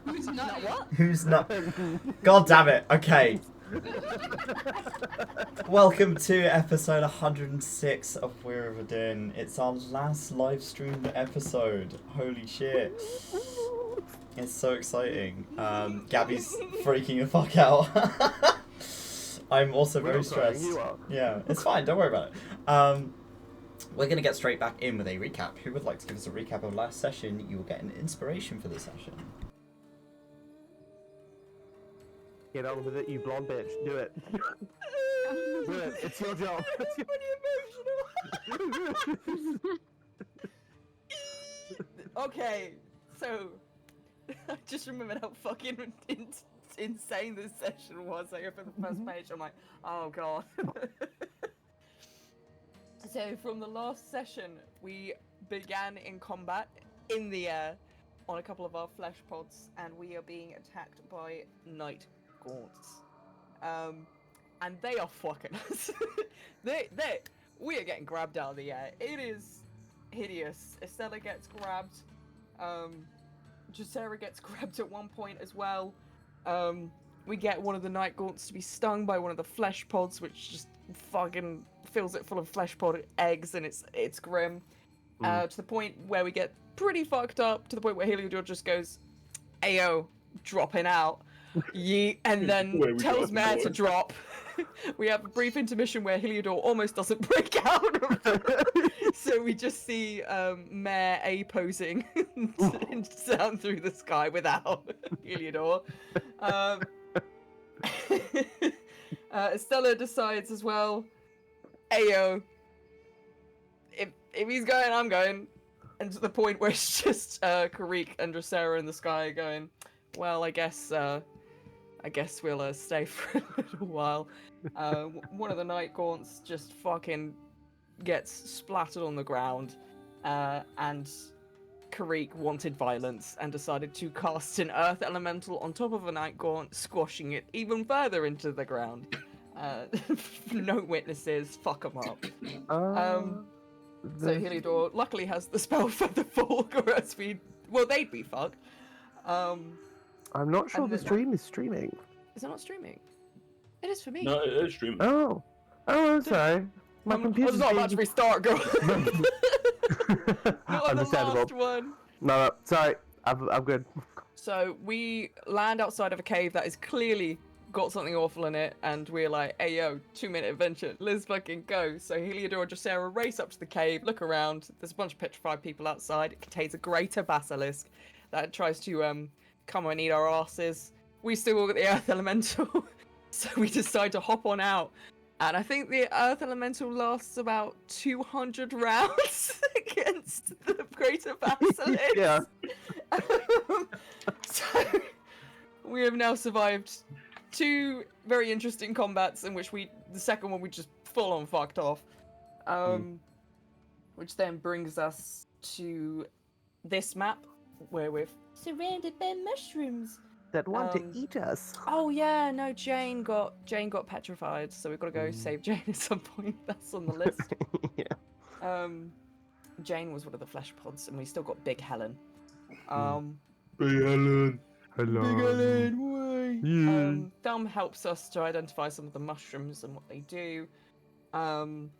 Who's not what? Who's not? God damn it. Okay. Welcome to episode 106 of Weir of Adynn. It's our last live streamed episode. Holy shit. It's so exciting. Gabby's freaking the fuck out. I'm also very stressed. Yeah, it's fine. Don't worry about it. We're going to get straight back in with a recap. Who would like to give us a recap of last session? You will get an inspiration for the session. Get on with it, you blonde bitch. Do it. Do it. It's your job. It's pretty emotional. Okay, so I just remembered how fucking insane this session was. I opened the first page, I'm like, oh god. So from the last session, we began in combat in the air on a couple of our flesh pods, and we are being attacked by night gaunts. And they are fucking us. We are getting grabbed out of the air. It is hideous. Estelar gets grabbed. 𝘏𝘪𝘧𝘵𝘩𝘏𝘬 gets grabbed at one point as well. We get one of the night gaunts to be stung by one of the flesh pods, which just fucking fills it full of flesh pod eggs, and it's grim. To the point where we get pretty fucked up, to the point where 𝘏𝘪𝘭𝘥 just goes, "Ayo, dropping out." Yeet, and then tells Mare to drop. We have a brief intermission where 𝘏𝘪𝘭𝘥 almost doesn't break out. So we just see Mare A-posing down through the sky without 𝘏𝘏𝘏𝘏. Estelar decides as well, "Ayo, if he's going, I'm going." And to the point where it's just 𝘞𝘰𝘮𝘭𝘥 and 𝘏𝘪𝘏 in the sky going, "Well, I guess we'll stay for a little while." One of the night gaunts just fucking gets splattered on the ground, and 𝘞𝘰𝘮𝘏 wanted violence and decided to cast an earth elemental on top of a night gaunt, squashing it even further into the ground. No witnesses, fuck them up. So 𝘏𝘏𝘏𝘏 luckily has the spell Feather Fall, or else they'd be fucked. I'm not sure the stream is streaming. Is it not streaming? It is for me. No, it is streaming. Oh, I'm sorry. My computer's not about to restart, girl. Not on the Understandable. last one. No, sorry. I'm good. So we land outside of a cave that has clearly got something awful in it, and we're like, "Hey yo, 2-minute adventure, let's fucking go." So 𝘏𝘏𝘏𝘏 and 𝘏𝘪𝘏 race up to the cave, look around. There's a bunch of petrified people outside. It contains a greater basilisk that tries to come and eat our asses. We still got the earth elemental, so we decide to hop on out. And I think the earth elemental lasts about 200 rounds against the greater basilisk. Yeah. So we have now survived 2 very interesting combats in which the second one we just full on fucked off. Which then brings us to this map where we're surrounded by mushrooms That want to eat us. Oh yeah, no, Jane got petrified, so we've got to go save Jane at some point. That's on the list. Yeah. Jane was one of the flesh pods, and we still got Big Helen. Big Helen. Hello. Big Helen, why? Yeah. Thumb helps us to identify some of the mushrooms and what they do. And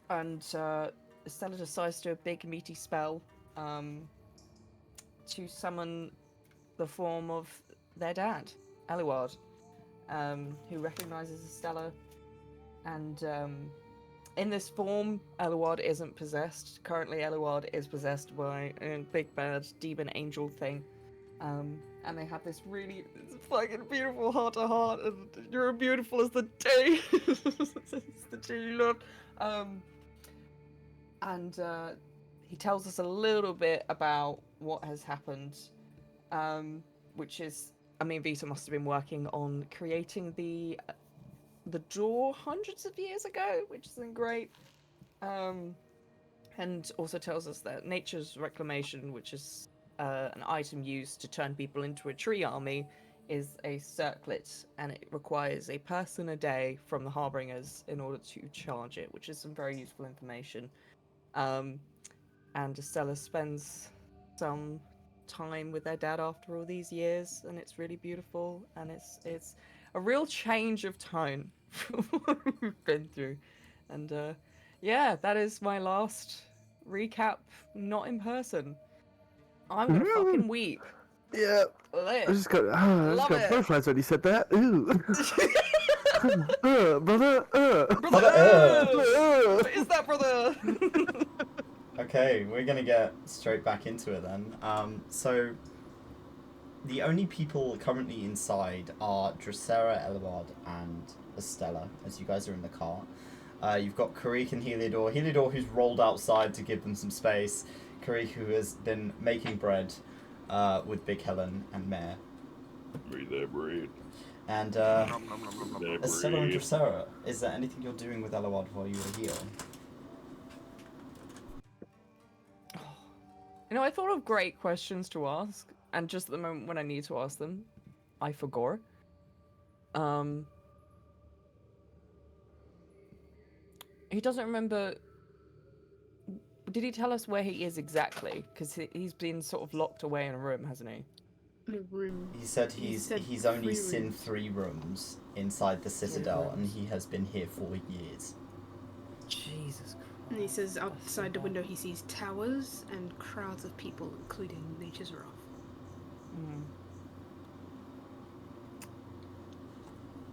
Estelar decides to do a big meaty spell to summon the form of their dad, 𝘏𝘏𝘏𝘏, who recognizes Estelar. And in this form, 𝘏𝘏𝘏𝘏𝘏 isn't possessed. Currently, 𝘏𝘏𝘏𝘏𝘏 is possessed by a big bad demon angel thing. And they have this really fucking beautiful heart-to-heart, and "You're beautiful as the day." It's the day you loved. And he tells us a little bit about what has happened, which is, Vita must have been working on creating the door hundreds of years ago, which isn't great. And also tells us that nature's reclamation, which is an item used to turn people into a tree army, is a circlet, and it requires a person a day from the Harbingers in order to charge it, which is some very useful information. And Estelar spends some time with their dad after all these years, and it's really beautiful, and it's a real change of tone from what we've been through. And yeah, that is my last recap, not in person. I'm gonna fucking weep. Yeah. Lit. I just got butterflies when you said that. Ooh. Brother. What is that, brother? Okay, we're gonna get straight back into it then. So the only people currently inside are 𝘏𝘪𝘨, 𝘏𝘏𝘪𝘨, and Estelar, as you guys are in the car. You've got 𝘏𝑰𝑟𝑒 and 𝘏𝘪𝘭𝘥. 𝘏𝘪𝘭𝘥 who's rolled outside to give them some space. 𝘏𝑰𝑟𝑒 who has been making bread with Big Helen and Mare. Breathe that bread. And That Estelar and bread. 𝘏𝘪𝘨, is there anything you're doing with 𝘏𝑰𝑟𝑒 while you were here? You know, I thought of great questions to ask, and just at the moment when I need to ask them, I forgot. He doesn't remember. Did he tell us where he is exactly? Because he's been sort of locked away in a room, hasn't he? In a room. He said he's only seen 3 rooms inside the Citadel, and he has been here for years. Jesus Christ. And he says outside the window he sees towers and crowds of people, including Nature's Wrath.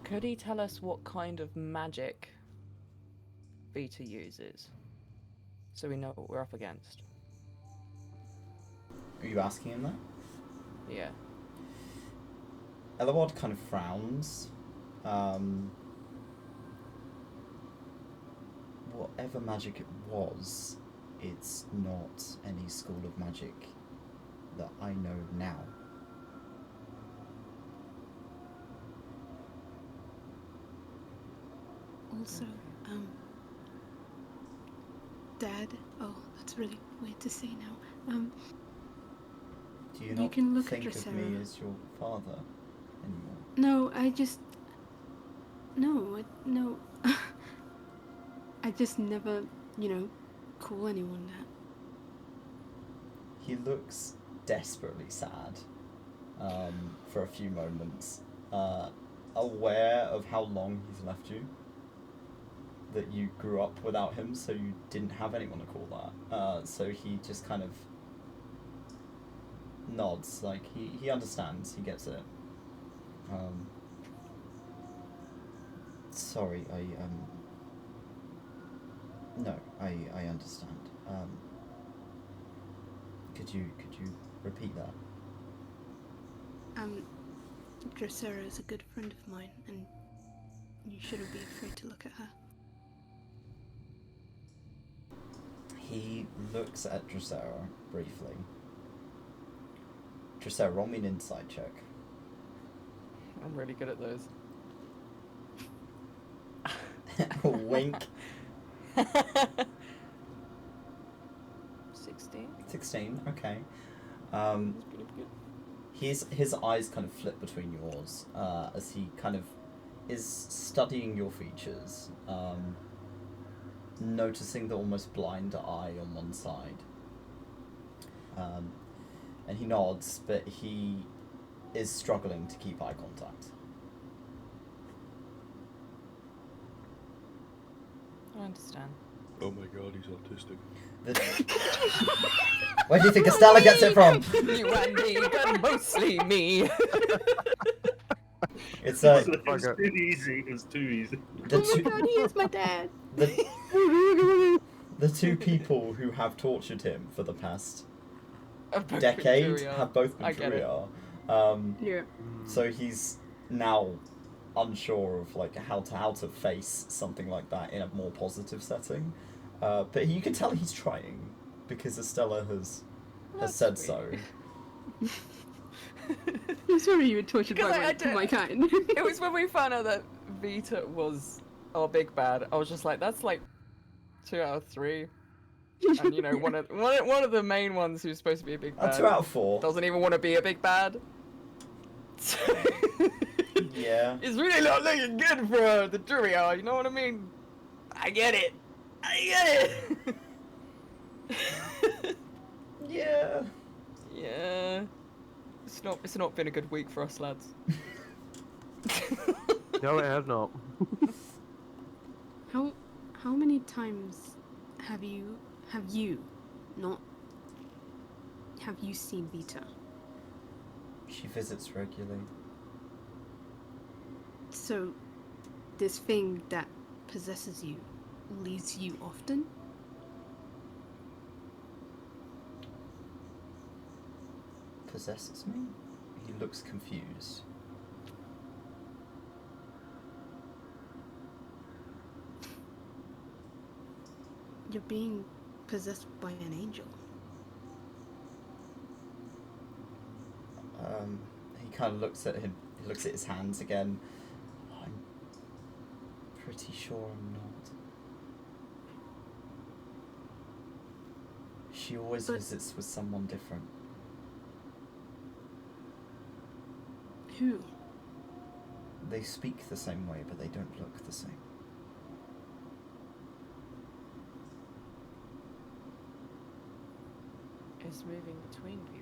Could he tell us what kind of magic Vita uses? So we know what we're up against. Are you asking him that? Yeah. 𝘏𝑰𝑟𝑒 kind of frowns. Whatever magic it was, it's not any school of magic that I know now. Also, Dad. Oh, that's really weird to say now. Do you You not can look at think of me 𝘏𝘪𝘨. as your father anymore? No, I just. No, no. I just never, call anyone that. He looks desperately sad for a few moments, aware of how long he's left you, that you grew up without him, so you didn't have anyone to call that. So he just kind of nods, like he understands, he gets it. Sorry, no, I understand. Could you repeat that? 𝘏𝘪𝘨 is a good friend of mine, and you shouldn't be afraid to look at her. He looks at 𝘏𝘪𝘨 briefly. 𝘏𝘪𝘨, roll me an insight check. I'm really good at those. Wink. 16? 16, okay. That's pretty good. His eyes kind of flip between yours as he kind of is studying your features, noticing the almost blind eye on one side. And he nods, but he is struggling to keep eye contact. I understand. Oh my god, he's autistic. Where do you think Estelar gets it from? You and me, but mostly me. It's It was too easy. It was too easy. the Oh my two god, he is my dad! the 2 people who have tortured him for the past I've both been decade Julia. have both been I get it. Julia. Yeah. So he's now unsure of like how to face something like that in a more positive setting. But you can tell he's trying because Estelar has That's said sweet. so. I'm sorry you were tortured by Because I my kind. It was when we found out that Vita was our big bad. I was just like, that's like 2 out of 3. And one of the main ones who's supposed to be a big bad 2 out of 4. doesn't even want to be a big bad. Yeah. It's really not looking good for the Juria, you know what I mean? I get it. Yeah. Yeah. It's not been a good week for us, lads. No, it has not. How many times have you seen Vita? She visits regularly. So, this thing that possesses you leaves you often? Possesses me? He looks confused. You're being possessed by an angel. He kind of looks at him. He looks at his hands again. I'm pretty sure I'm not. She always visits with someone different. Who? They speak the same way, but they don't look the same. It's moving between people.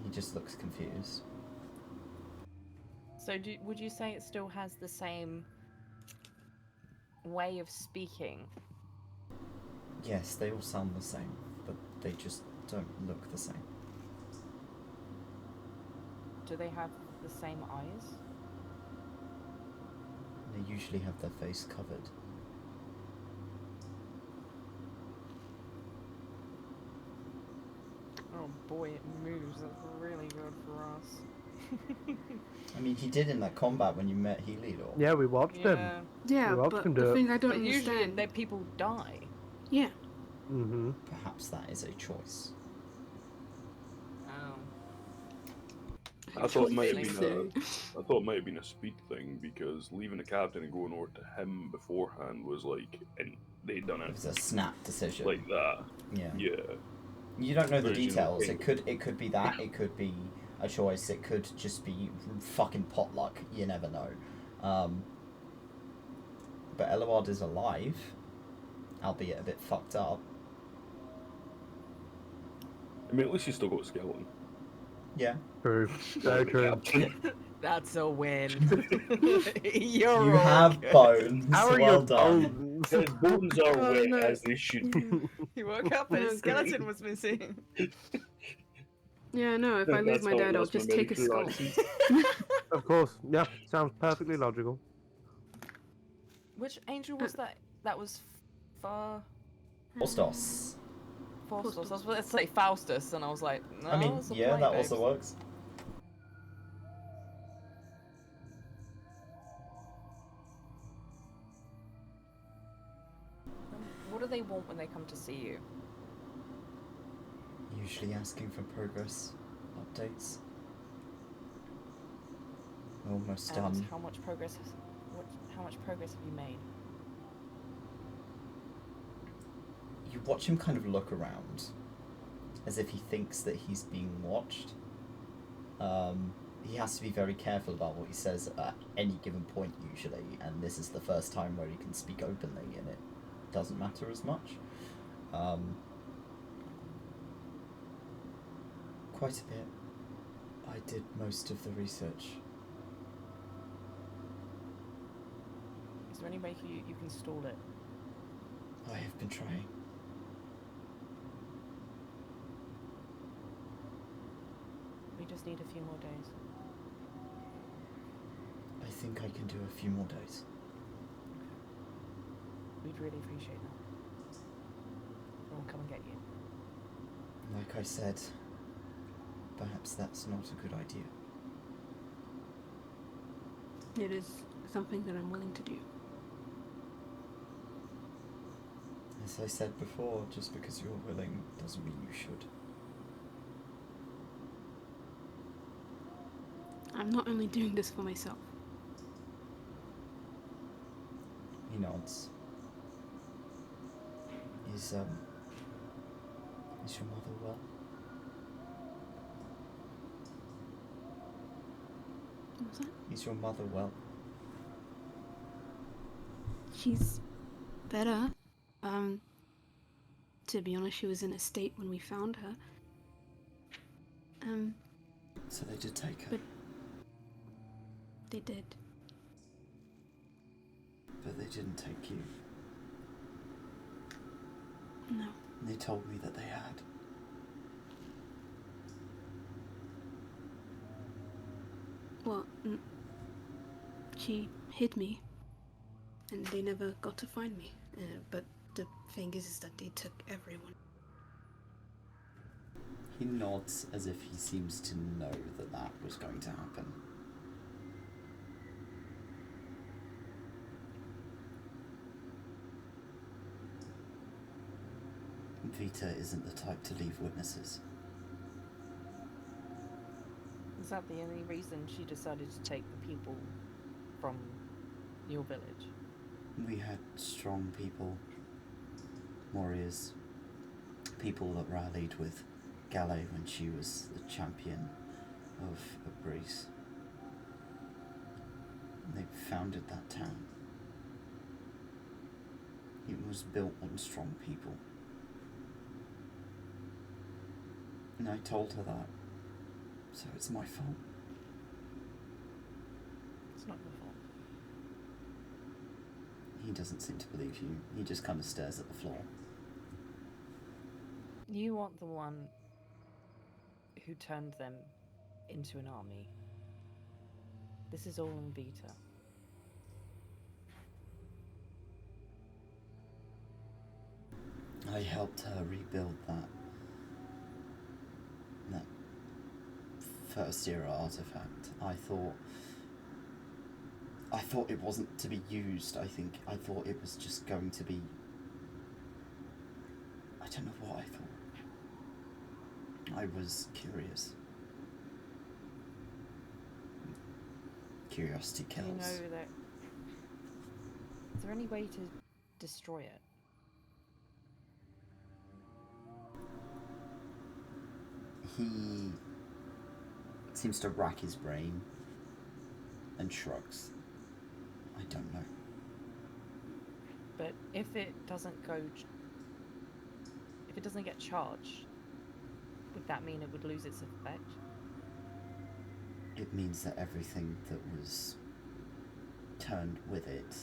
He just looks confused. So would you say it still has the same way of speaking? Yes, they all sound the same, but they just don't look the same. Do they have the same eyes? They usually have their face covered. Oh boy, it moves. That's really good for us. I mean, he did in that combat when you met 𝘏𝘏𝘏𝘏. Yeah, we watched him. Yeah, Who else but can do the it? thing I don't But usually understand. that people die. Yeah. Mm-hmm. Perhaps that is a choice. Oh. I thought it might have Choice. been I thought it might have been a speed thing because leaving the captain and going over to him beforehand was like, and they'd done It it was a snap decision. like that. Yeah. Yeah. You don't know the Version of details. King. It could be that. It could be a choice. It could just be fucking potluck. You never know. But 𝘏𝘏𝘏𝘏 is alive, albeit a bit fucked up. I mean, at least he's still got a skeleton. Yeah. True. Very true. That's a win. You're You all have good. bones. How are Well your done. bones? His bones are Oh, wet no. as they should be. He woke up and his skeleton was missing. Yeah, no, if I lose That's my how I dad, I'll lost my just take his military skull. license. Of course. Yeah, sounds perfectly logical. Which angel was that? That was Faustos. Faustus. I was about to say Faustus, and I was like, no, I mean, it's a yeah, play, that babes. also works. What do they want when they come to see you? Usually asking for progress updates. Almost And done. how much progress have you made? You watch him kind of look around, as if he thinks that he's being watched. He has to be very careful about what he says at any given point usually, and this is the first time where he can speak openly and it doesn't matter as much. Quite a bit. I did most of the research. Is there any way you can stall it? I have been trying. We just need a few more days. I think I can do a few more days. We'd really appreciate that. We'll come and get you. Like I said, perhaps that's not a good idea. It is something that I'm willing to do. As I said before, just because you're willing doesn't mean you should. I'm not only doing this for myself. He nods. Is your mother well? What was that? Is your mother well? She's better. To be honest, she was in a state when we found her. So they did take her. But they did. But they didn't take you. No. They told me that they had. Well, she hid me, and they never got to find me. But the thing is that they took everyone. He nods as if he seems to know that that was going to happen. Vita isn't the type to leave witnesses. Is that the only reason she decided to take the people from your village? We had strong people, warriors, people that rallied with 𝘞𝘮 when she was the champion of Greece. They founded that town. It was built on strong people. And I told her that, so it's my fault. It's not your fault. He doesn't seem to believe you. He just kind of stares at the floor. You want the one who turned them into an army. This is all in Vita. I helped her rebuild that first era artifact. I thought it wasn't to be used. I thought it was just going to be... I don't know what I thought. I was curious. Curiosity kills. Do you know that... Is there any way to destroy it? He seems to rack his brain and shrugs. I don't know. But if it doesn't go... If it doesn't get charged, would that mean it would lose its effect? It means that everything that was turned with it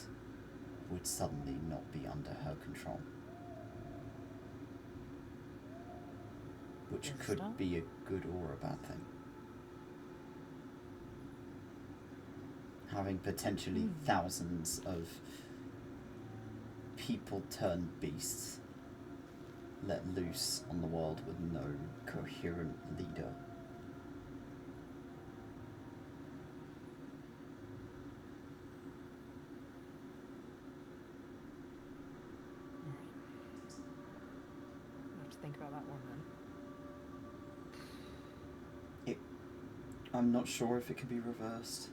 would suddenly not be under her control. Which could be a good or a bad thing. Having potentially thousands of people turned beasts let loose on the world with no coherent leader. I'll have to think about that one then. I'm not sure if it can be reversed.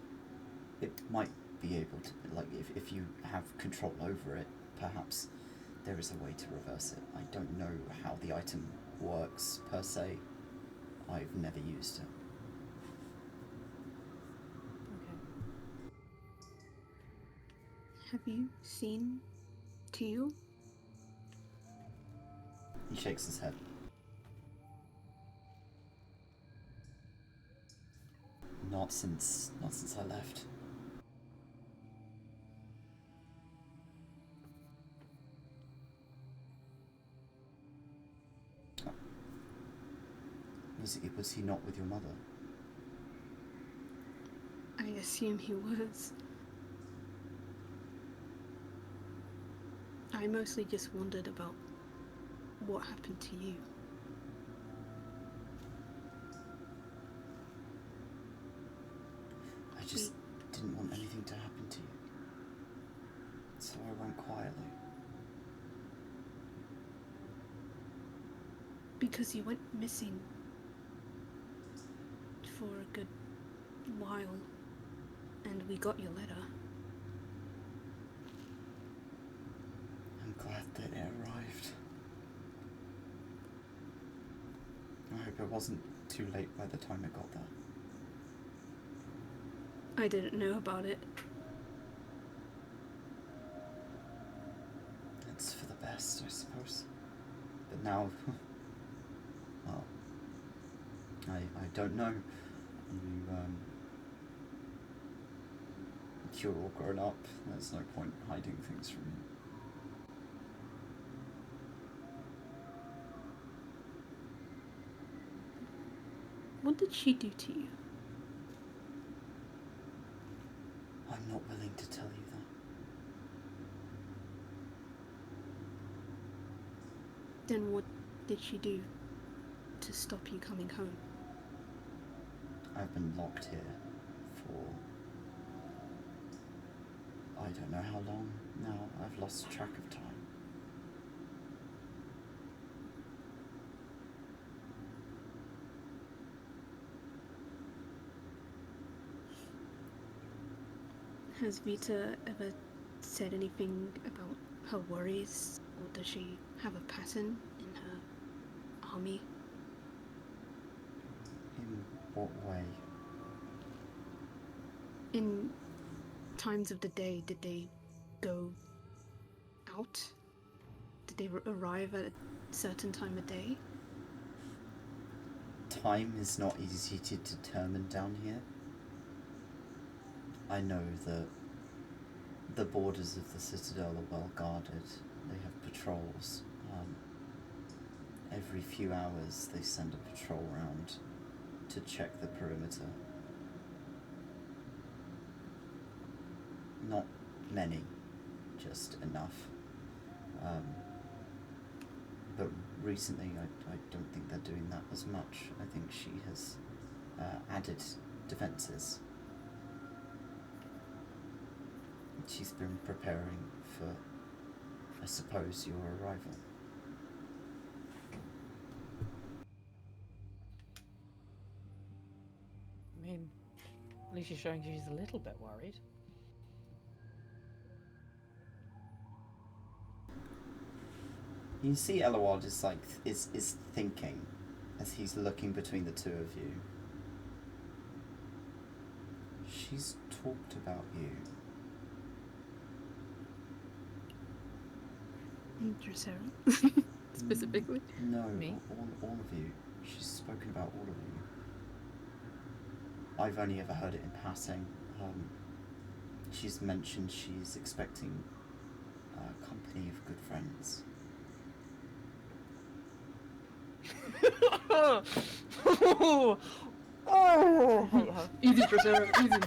It might be able to, like, if you have control over it, perhaps there is a way to reverse it. I don't know how the item works, per se. I've never used it. Okay. Have you seen Teal? He shakes his head. Not since I left. Oh. Was he not with your mother? I assume he was. I mostly just wondered about what happened to you. I just didn't want anything to happen to you. So I went quietly. Because you went missing for a good while, and we got your letter. I'm glad that it arrived. I hope it wasn't too late by the time it got there. I didn't know about it. It's for the best. best, I suppose. But now, well, I don't know. You're all grown up. There's no point hiding things from you. What did she do to you? I'm not willing to tell you that. Then what did she do to stop you coming home? I've been locked here for I don't know how long now. I've lost track of time. Has Vita ever said anything about her worries, or does she have a pattern in her army? In what way? In times of the day, did they go out? Did they arrive at a certain time of day? Time is not easy to determine down here. I know that the borders of the Citadel are well guarded. They have patrols. Every few hours they send a patrol round to check the perimeter. Not many, just enough. But recently I don't think they're doing that as much. I think she has added defences. She's been preparing for, I suppose, your arrival. I mean, at least she's showing she's a little bit worried. You see Ellawad is like, is thinking as he's looking between the two of you. She's talked about you. Dressera? Specifically? No, Me? all of you. She's spoken about all of you. I've only ever heard it in passing. She's mentioned she's expecting a company of good friends. Easy, Dressera, easy.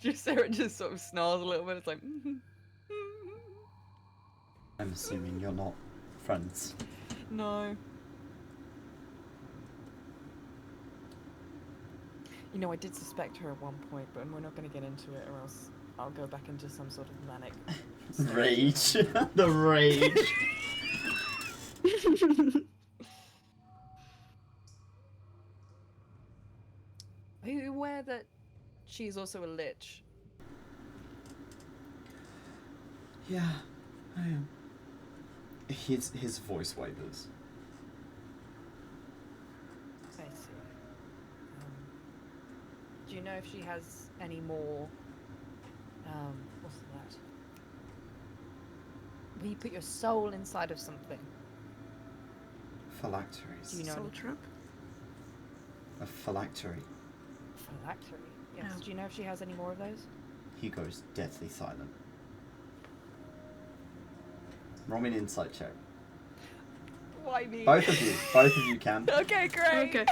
Dressera just sort of snarls a little bit. It's like, I'm assuming you're not friends. no. You know, I did suspect her at one point, but we're not going to get into it, or else I'll go back into some sort of manic. Rage. The rage. Are you aware that she's also a lich? Yeah, I am. His voice wavers. I see. Do you know if she has any more, what's that? When you put your soul inside of something. Phylacteries. Do you know Soul trap? A phylactery. Phylactery? Yes. Oh. Do you know if she has any more of those? He goes deathly silent. Roll me an insight check. Why me? Both of you can. Okay, great. Okay.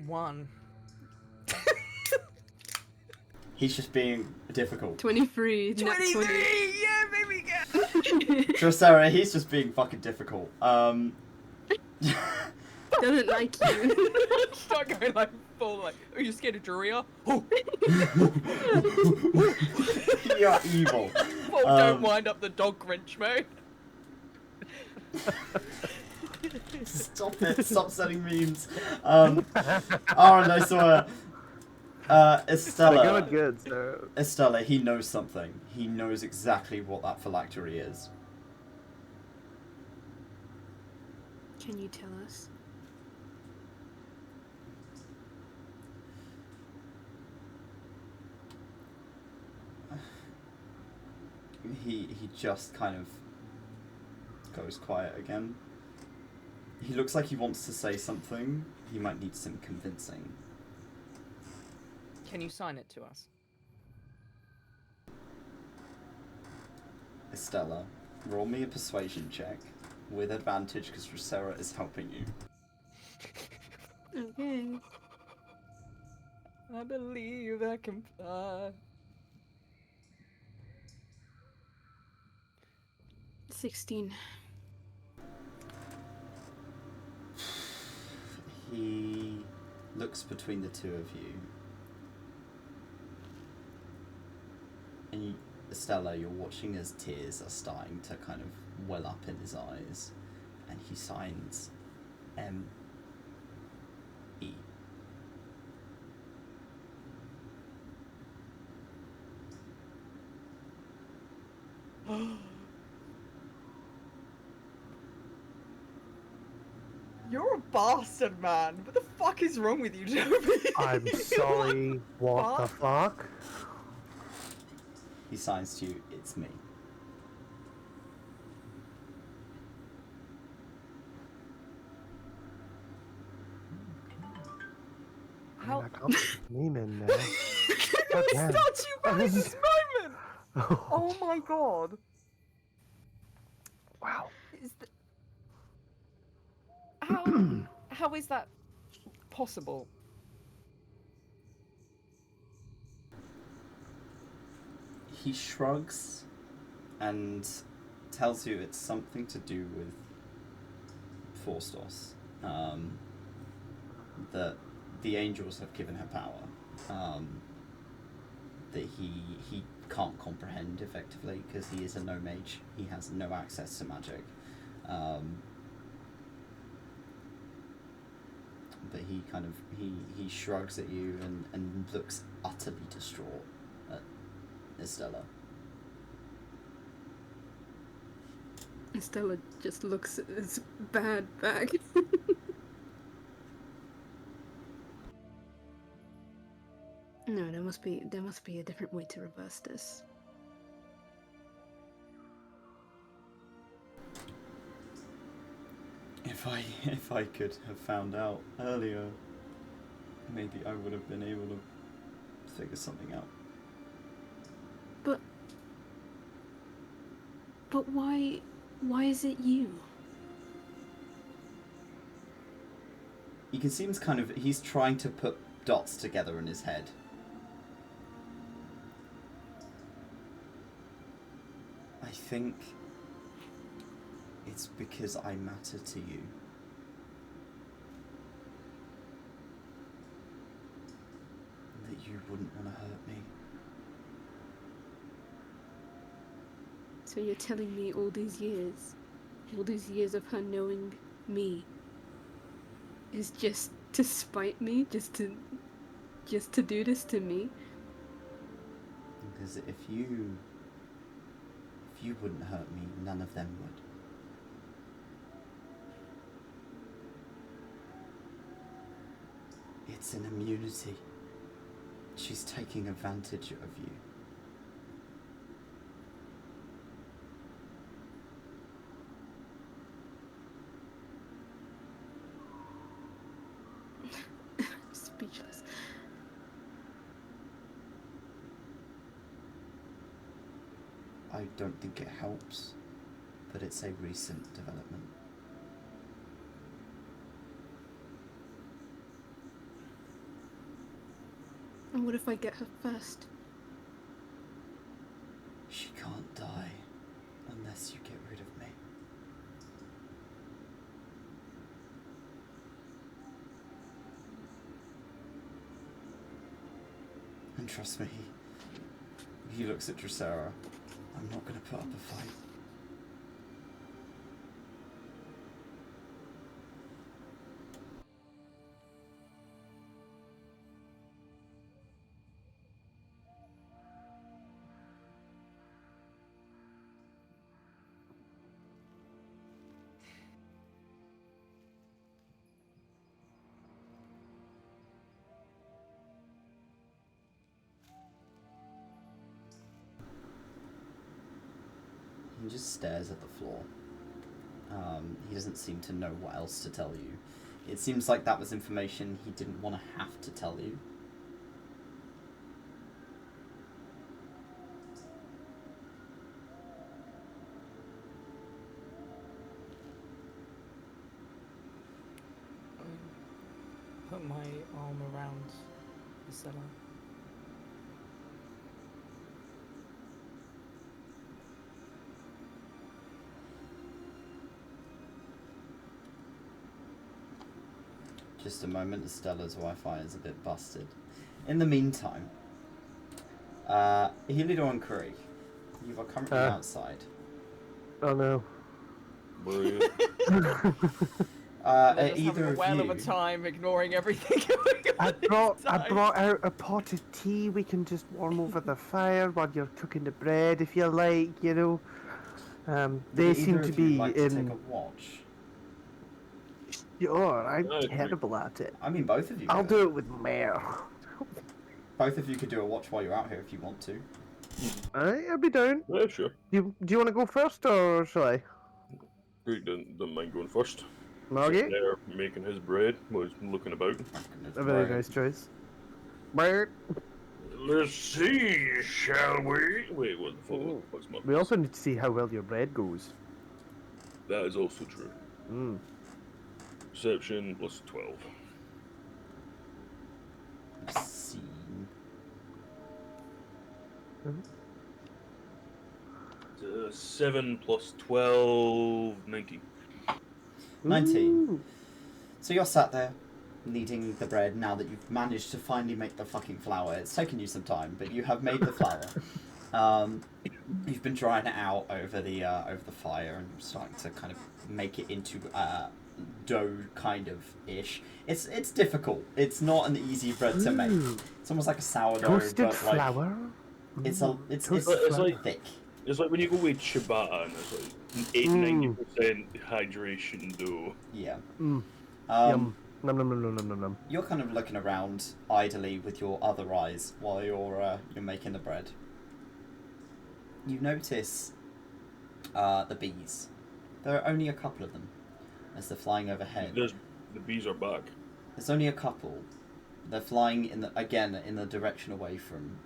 One. He's just being difficult. 23. nat 20. 23! Yeah, baby girl! Dressera, he's just being fucking difficult. Doesn't like you. Start going like full like, are you scared of Druria? Oh! You're evil. Oh, don't wind up the dog Grinch mode. Stop it. Stop sending memes. Alright, I saw Estella. Good, so... Estella, he knows something. He knows exactly what that phylactery is. Can you tell us? he just kind of goes quiet again. He looks like he wants to say something. He might need some convincing. Can you sign it to us? Estella, roll me a persuasion check with advantage because Drusera is helping you. Okay. I believe I can fly. 16. He looks between the two of you. And you, Estella, you're watching as tears are starting to kind of well up in his eyes. And he signs M.E. You're a bastard, man. What the fuck is wrong with you, Toby? I'm sorry. What the fuck? He signs to you, it's me. How? I can't put my name in now. Can we Again. start you back at this moment? Oh my god. Wow. Is how is that possible? He shrugs and tells you it's something to do with Forstos. That the angels have given her power. That he can't comprehend effectively because he is a no mage. He has no access to magic. But he kind of he shrugs at you and looks utterly distraught at Estella. Stella just looks as bad back. No, there must be a different way to reverse this. If I could have found out earlier, maybe I would have been able to figure something out. But why is it you? You can see he's trying to put dots together in his head. I think it's because I matter to you. That you wouldn't want to hurt me. So you're telling me all these years of her knowing me is just to spite me, just to do this to me? Because if you wouldn't hurt me, none of them would. It's an immunity. She's taking advantage of you. Speechless. I don't think it helps, but it's a recent development. And what if I get her first? She can't die unless you get rid of me. And trust me, he looks at Drusera. I'm not going to put up a fight. He just stares at the floor. He doesn't seem to know what else to tell you. It seems like that was information he didn't want to have to tell you. Put my arm around Estelar. Just a moment, Estelar's Wi-Fi is a bit busted. In the meantime, 𝘏𝘏𝘏𝘬𝘏 and 𝘏𝘬𝘏, you are currently outside. Oh no. Where are you? They're just Either having a whale of of a you, time, ignoring everything going on. I brought out a pot of tea we can just warm over the fire while you're cooking the bread if you like, you know. They would seem either to of you be like to take in. a watch? Sure, I'm No, terrible at it. I mean, both of you. I'll could. do it with Weir. Both of you could do a watch while you're out here if you want to. I'll be down. Yeah, sure. Do you want to go first or shall I? Great, don't mind going first. Okay. Sitting there making his bread while he's looking about. A very nice choice. Weir. Let's see, shall we? Wait, what the fuck? What's my... We also need to see how well your bread goes. That is also true. Mm. Perception plus 12. See. 7 plus 12, 19. 19. Ooh. So you're sat there, kneading the bread now that you've managed to finally make the fucking flour. It's taken you some time, but you have made the flour. You've been drying it out over the fire and starting to kind of make it into dough kind of ish. It's difficult. It's not an easy bread to make. Ooh. It's almost like a sourdough, Toasted but like flour. it's It's like thick. It's like when you go with ciabatta and it's like 80-90% hydration dough. Yeah. Mm. Um, Yum. Nom nom nom nom nom nom nom. You're kind of looking around idly with your other eyes while you're making the bread. You notice the bees. There are only a couple of them as they're flying overhead. The bees are back. There's only a couple. They're flying in the direction away from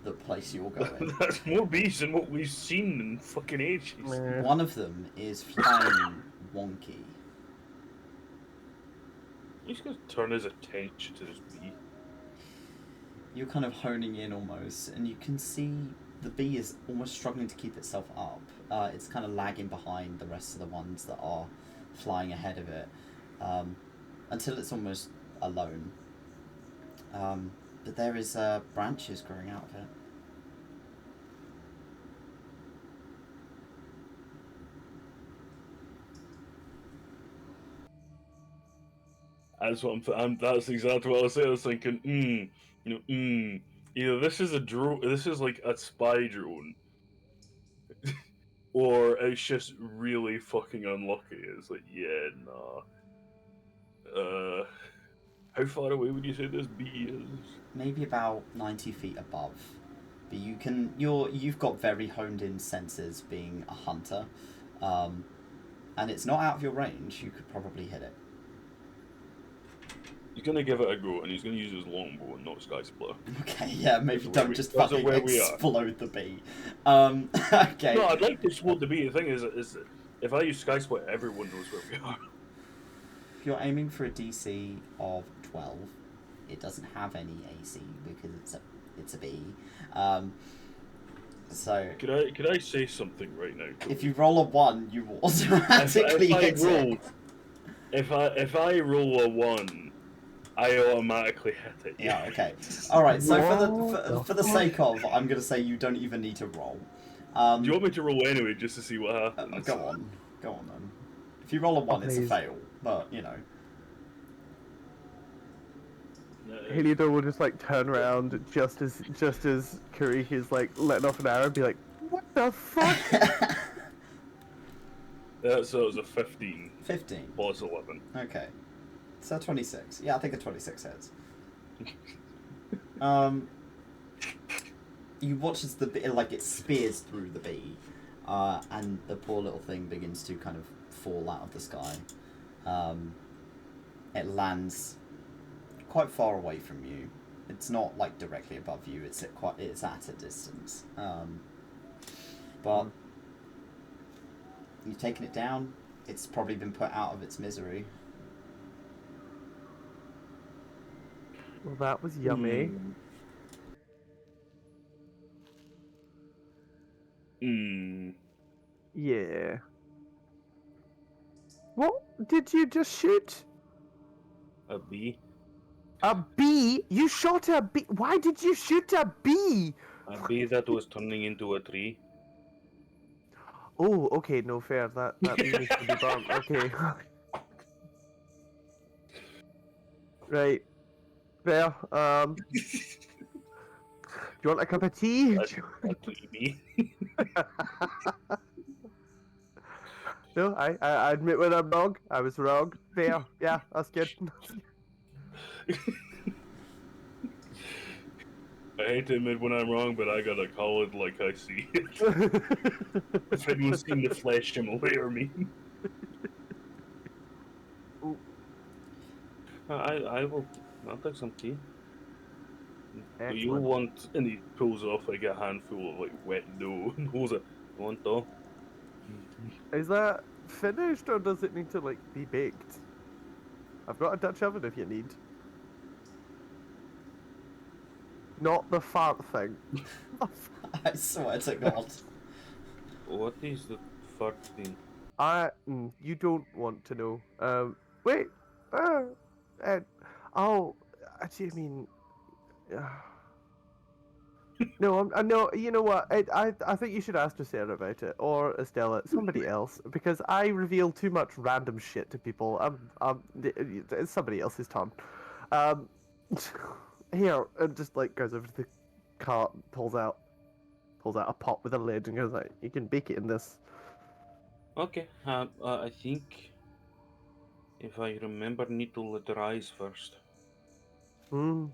the place you're going. That's more bees than what we've seen in fucking ages. Meh. One of them is flying wonky. He's gonna turn his attention to this bee. You're kind of honing in almost, and you can see the bee is almost struggling to keep itself up. It's kind of lagging behind the rest of the ones that are flying ahead of it, until it's almost alone. But there is branches growing out of it. That's what that's exactly what I was saying. I was thinking, either this is a drone, this is like a spy drone, or it's just really fucking unlucky. It's like, yeah, nah. How far away would you say this bee is? Maybe about 90 feet above. But you've got very honed in senses being a hunter. And it's not out of your range, you could probably hit it. He's gonna give it a go, and he's gonna use his longbow and not Sky Splitter. Okay, yeah, maybe don't just that's fucking where we are. explode the bee. Okay. No, I'd like to explode the bee. The thing is that if I use Sky Splitter, everyone knows where we are. If you're aiming for a DC of 12, it doesn't have any AC because it's a bee. So Could I say something right now? if you roll a 1, you will automatically hit it. If I roll a 1, I automatically hit it. Yeah, okay. Alright, so What for the sake of, I'm going to say you don't even need to roll. Do you want me to roll anyway, just to see what happens? Go on then. If you roll a 1, it's a Please. fail, but, you know. 𝘏𝘏𝘏𝘏 will just like turn around just as 𝘏𝘏𝘏𝘏 is like letting off an arrow and be like, what the fuck? So it was a 15. 15. Plus 11. Okay. So 26. Yeah, I think a 26 hits. You watch as the bee, like, it spears through the bee. and the poor little thing begins to kind of fall out of the sky. It lands quite far away from you. It's not like directly above you. It's at a distance. But you've taken it down. It's probably been put out of its misery. Well, that was yummy. Yeah. What did you just shoot? A bee. A bee? You shot a bee? Why did you shoot a bee? A bee that was turning into a tree. Oh, okay, no fair. That bee needs to be burnt. Okay. Right. Fair. Do you want a cup of tea? A tree bee. No, I admit when I'm wrong. I was wrong. Fair. Yeah, that's good. I hate to admit when I'm wrong, but I gotta call it like I see it. If anyone's seen the flesh, I'm aware of me. I'll take some tea. Do you Excellent. want, and he pulls off like a handful of like wet dough and holds it. You want dough? Is that finished or does it need to like be baked? I've got a Dutch oven if you need. Not the fart thing. I swear to God. What is the fart thing? You don't want to know. Wait. Actually, I mean, no, no. You know what? I think you should ask Sarah about it or Estella, somebody else, because I reveal too much random shit to people. It's somebody else's turn. Here, and just like goes over to the cart, pulls out a pot with a lid, and goes like, "You can bake it in this." Okay. I think, if I remember, need to let it rise first. Hmm.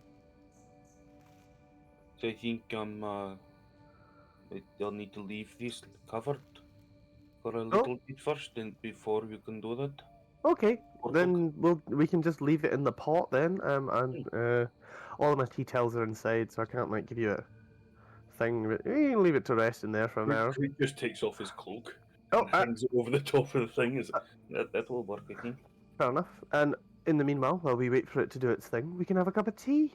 So I think they'll need to leave this covered for a little bit first, and before you can do that. Okay, Or then we can just leave it in the pot then. And all of my tea towels are inside, so I can't like give you a thing. But you can leave it to rest in there for an hour. He just takes off his cloak Oh, and hangs it over the top of the thing. That will work, I think. fair enough. And in the meanwhile, while we wait for it to do its thing, we can have a cup of tea.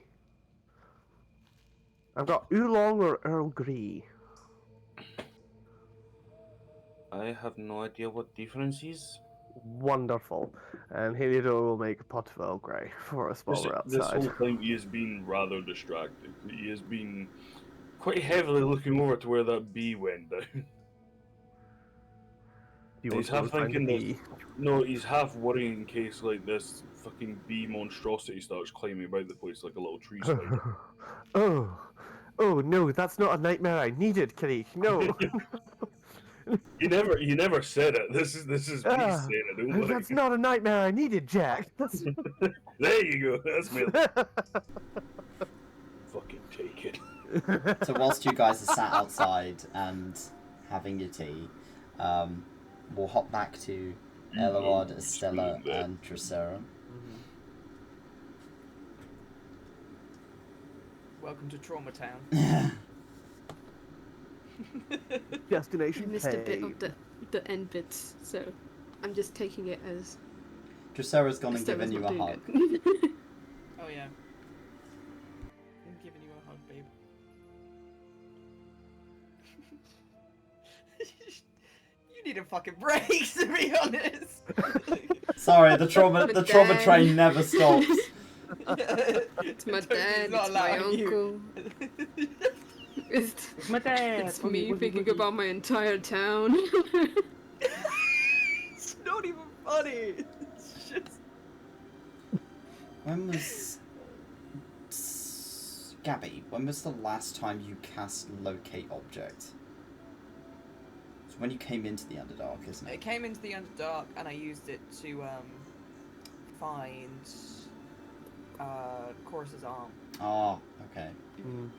I've got oolong or Earl Grey. I have no idea what difference is. Wonderful. And Helio will make a pot of Earl Grey for us while we're This outside. whole time he has been rather distracted. He has been quite heavily looking over to where that bee went down. He's half thinking that, no, he's half worrying in case like this fucking bee monstrosity starts climbing about the place like a little tree spider. Oh no, that's not a nightmare I needed, Kitty. No. He never said it. This is me saying it. Don't worry. That's not a nightmare I needed, Jack. There you go. That's me. Fucking take it. So whilst you guys are sat outside and having your tea, we'll hop back to Eloard, Estella, and Dracera. Welcome to Trauma Town. Destination I missed a bit paid. of the end bits, so I'm just taking it as Dracera's gone and given Estella's you not a doing hug. it. Oh yeah. I'm giving you a hug, babe. You need a fucking break, to be honest. Sorry, the trauma train never stops. It's my dad, it's my uncle. It's My dad. It's me thinking about my entire town. It's not even funny. It's just. When was... Gabby, when was the last time you cast Locate Object? It's when you came into the Underdark, isn't It it? came into the Underdark and I used it to find Chorus's arm. Ah, okay. Mm.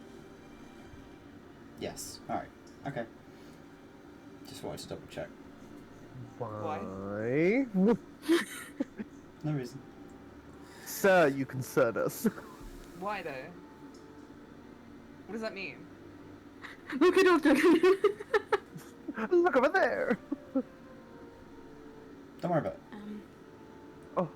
Yes, alright. Okay. Just wanted to double check. Why? No reason. Sir, you concern us. Why though? What does that mean? Look it up. Look over there. Don't worry about it. Oh,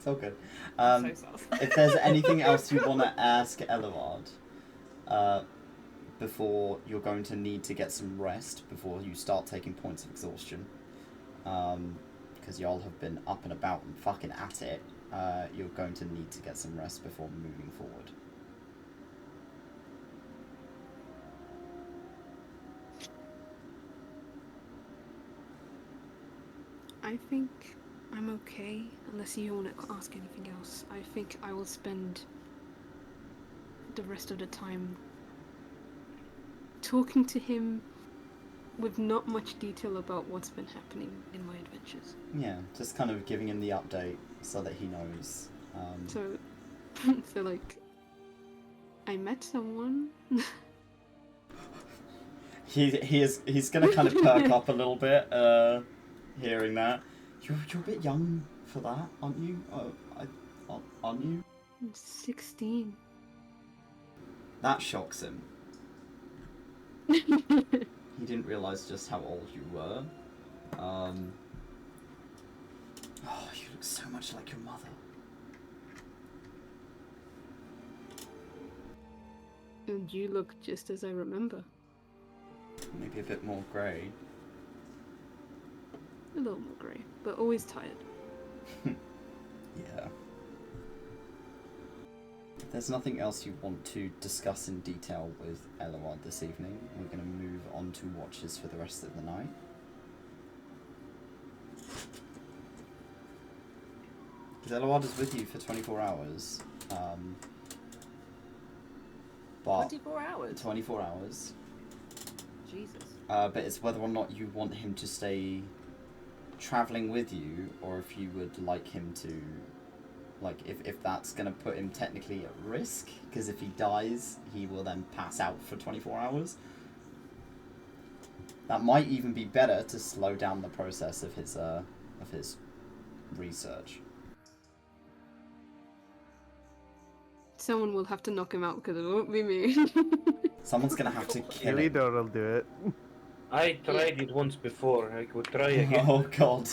It's all good. So sus. If there's anything else you want to ask Eluard, before you're going to need to get some rest before you start taking points of exhaustion, because y'all have been up and about and fucking at it, you're going to need to get some rest before moving forward. I think I'm okay, unless you want to ask anything else. I think I will spend the rest of the time talking to him with not much detail about what's been happening in my adventures. Yeah, just kind of giving him the update so that he knows. So, so like, I met someone. He's gonna kind of perk up a little bit, hearing that. You're a bit young for that, aren't you? Aren't you? I'm 16. That shocks him. He didn't realise just how old you were. Oh, you look so much like your mother. And you look just as I remember. Maybe a bit more grey. A little more grey, but always tired. Yeah. If there's nothing else you want to discuss in detail with Eluard this evening, we're going to move on to watches for the rest of the night. Because Eluard is with you for 24 hours. But 24 hours? 24 hours. Jesus. But it's whether or not you want him to stay travelling with you, or if you would like him to, like, if that's going to put him technically at risk, because if he dies, he will then pass out for 24 hours. That might even be better to slow down the process of his research. Someone will have to knock him out because it won't be me. Someone's going to have to kill him. Elidor will do it. I tried it once before. I could try again. Oh god.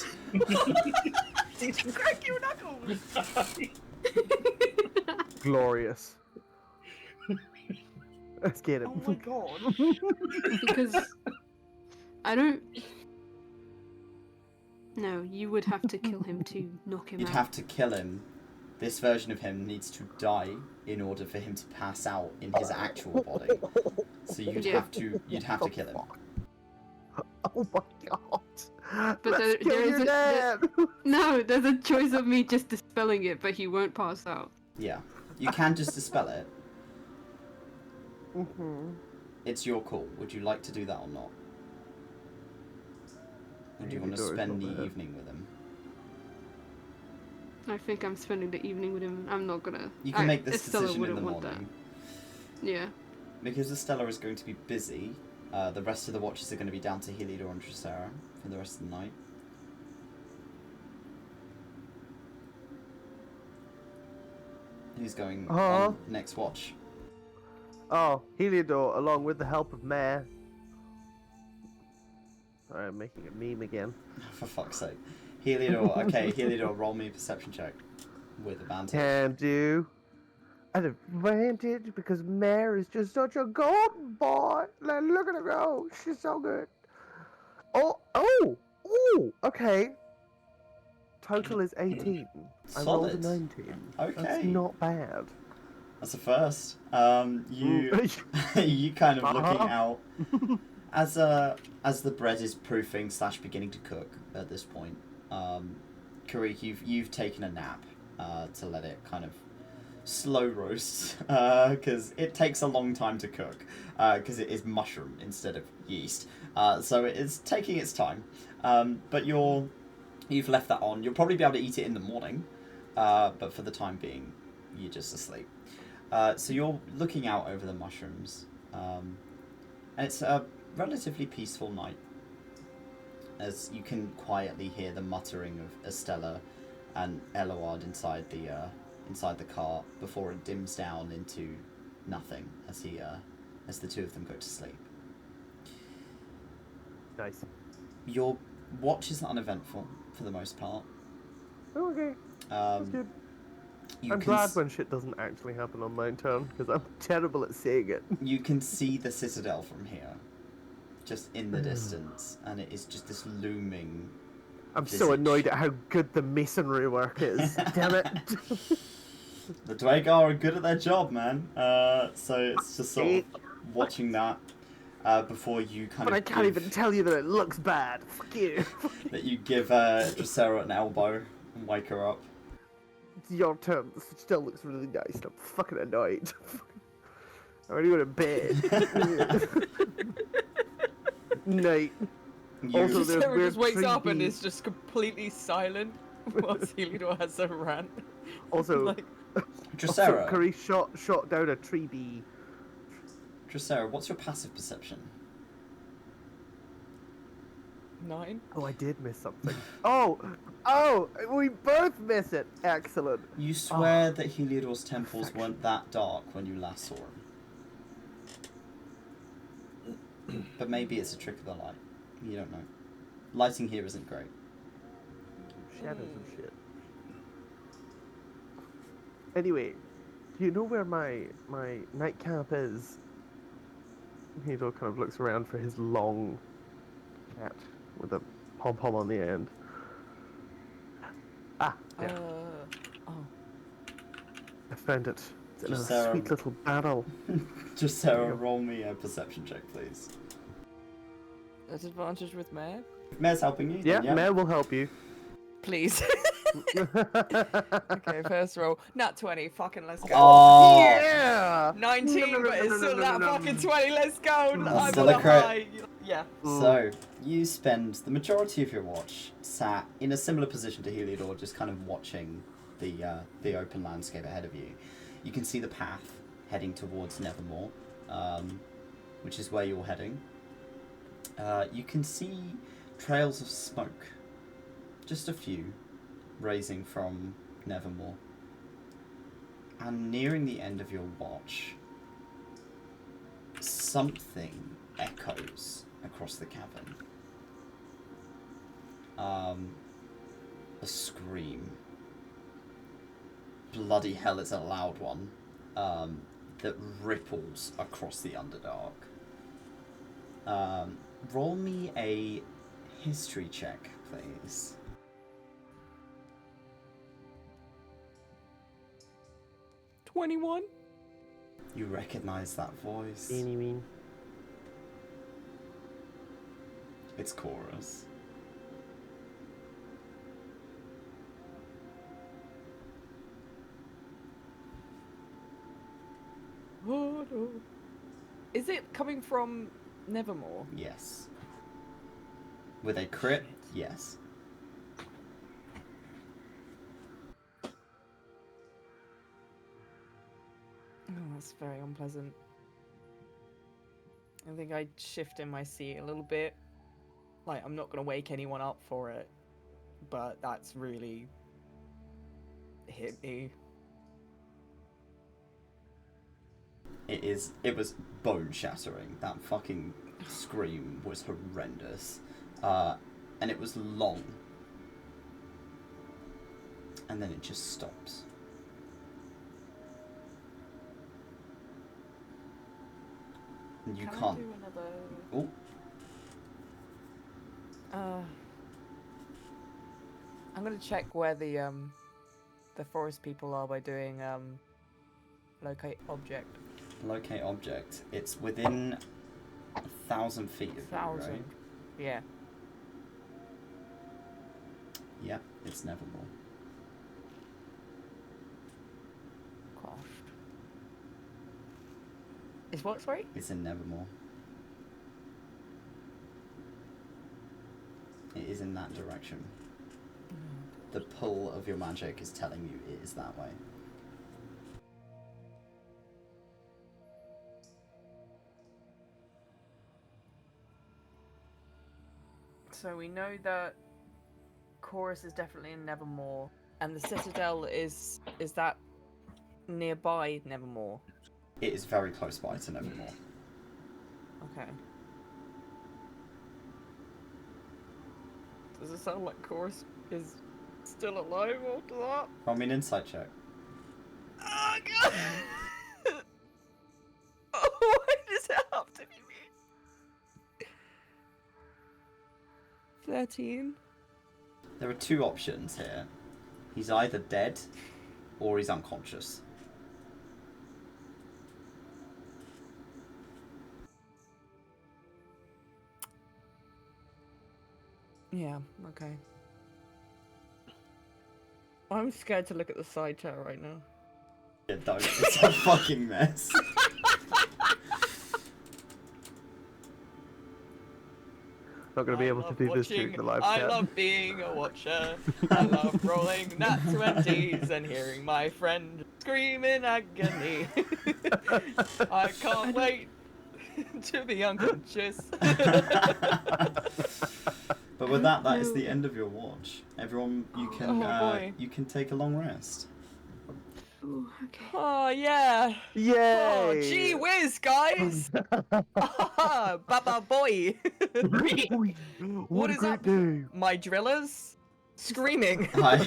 Crack your knuckles! Glorious. Let's get him. Oh my god. Because I don't. No, you would have to kill him to knock him You'd out. have to kill him. This version of him needs to die in order for him to pass out in his actual body. So you'd Yeah. have to kill him. Oh my god. But Let's kill there is your a dad. no. There's a choice of me just dispelling it, but he won't pass out. Yeah. You can just dispel it. Mhm. It's your call. Would you like to do that or not? Or do you want to Elidor is spend not the bad. evening with him? I think I'm spending the evening with him. I'm not gonna. You can make this Estella decision in the wouldn't want morning. that. Yeah. Because Estelar is going to be busy, the rest of the watches are going to be down to Heliodor and Tricera for the rest of the night. Who's going on next watch? Oh, Heliodor, along with the help of Mare. Sorry, I'm making a meme again. For fuck's sake. Heliodor, okay, Heliodor, roll me a perception check with advantage. Can do. An advantage because Mare is just such a golden boy. Like, look at her go. She's so good. Oh, okay. Total is 18. I rolled a Solid. 19. That's Okay. not bad. That's a first. You you kind of looking out as the bread is proofing / beginning to cook at this point. Karik, you've taken a nap to let it kind of slow roast because it takes a long time to cook because it is mushroom instead of yeast. So it is taking its time. But you've left that on. You'll probably be able to eat it in the morning, but for the time being, you're just asleep. So you're looking out over the mushrooms, And it's a relatively peaceful night, as you can quietly hear the muttering of Estelar and 𝘏𝘮𝘮 inside the car before it dims down into nothing as the two of them go to sleep. Nice. Your watch is uneventful for the most part. Okay. That's good. I'm glad when shit doesn't actually happen on my turn, because I'm terrible at saying it. You can see the citadel from here, just in the distance, and it is just this looming. I'm so annoyed at how good the masonry work is. Damn it. The 𝘏𝘮𝘭𝘥 are good at their job, man. So it's just sort of watching that before you kind of. But I can't even tell you that it looks bad. Fuck you. That you give 𝘏𝘮𝘮 an elbow and wake her up. It's your turn. This still looks really nice. And I'm fucking annoyed. I'm ready to go to bed. Night. Also, there's Sarah weird just wakes up and 3D. is just completely silent whilst 𝘏𝘮𝘮 has a rant. Also, Like, 𝘏𝘮𝘮, Curry shot down a 3D. 𝘏𝘮𝘮, what's your passive perception? 9. Oh, I did miss something. Oh, we both miss it. Excellent. You swear that 𝘏𝘮𝘮's temples weren't that dark when you last saw him. But maybe it's a trick of the light. You don't know. Lighting here isn't great. Shadows and shit. Anyway, do you know where my nightcap is? Hito kind of looks around for his long cat with a pom-pom on the end. Ah, yeah. Oh. I found it. It's in a Sarah. sweet little barrel. 𝘏𝘮𝘮𝘮, roll me a perception check, please. At advantage with Mayor? If Mayor's helping you, Yeah, then yeah. Mare will help you. Please. Okay, first roll. Nat 20. Fucking let's go. Oh, Yeah! 19, but it's still that fucking 20. Let's go. I'm still on a a crit. high. Yeah. So, you spend the majority of your watch sat in a similar position to 𝘏𝘮𝘮, just kind of watching the open landscape ahead of you. You can see the path heading towards 𝘏𝘏𝘮, which is where you're heading. You can see trails of smoke, just a few, raising from 𝘏𝘏𝘮. And nearing the end of your watch, something echoes across the cavern. A scream. Bloody hell, it's a loud one. That ripples across the Underdark. Roll me a history check, please. 21. You recognize that voice. Any mean? It's Chorus. Is it coming from 𝘏𝘏𝘮? Yes. With a crit, yes. Oh, that's very unpleasant. I think I'd shift in my seat a little bit. Like, I'm not going to wake anyone up for it, but that's really hit me. It was bone shattering. That fucking scream was horrendous. And it was long. And then it just stops. And you Can I can't. do another... Oh, I'm gonna check where the forest people are by doing locate object. locate object. It's within 1,000 feet of you, 1,000. right? Yeah. Yep, it's 𝘏𝘏𝘮𝘮. Gosh. Is what? Sorry. It's in 𝘏𝘏𝘮. It is in that direction. The pull of your magic is telling you it is that way. So we know that Chorus is definitely in Nevermore, and the Citadel is that nearby Nevermore? It is very close by to Nevermore. Okay. Does it sound like Chorus is still alive after that? Roll me an insight check. Oh god! Oh, why does it have to be me? 13. There are two options here. He's either dead or he's unconscious. Yeah, okay. I'm scared to look at the side chat right now. Yeah, don't. It's a fucking mess. Not going to be able to love do this during the live I chat. love being a watcher. I love rolling nat 20s and hearing my friend scream in agony. I can't wait to be unconscious. But with that, that is the end of your watch. Everyone, you can boy. you can take a long rest. Ooh, okay. Oh yeah. Yay! Oh gee whiz, guys. Baba boy. What is a great up? day! My drillers screaming. Hi.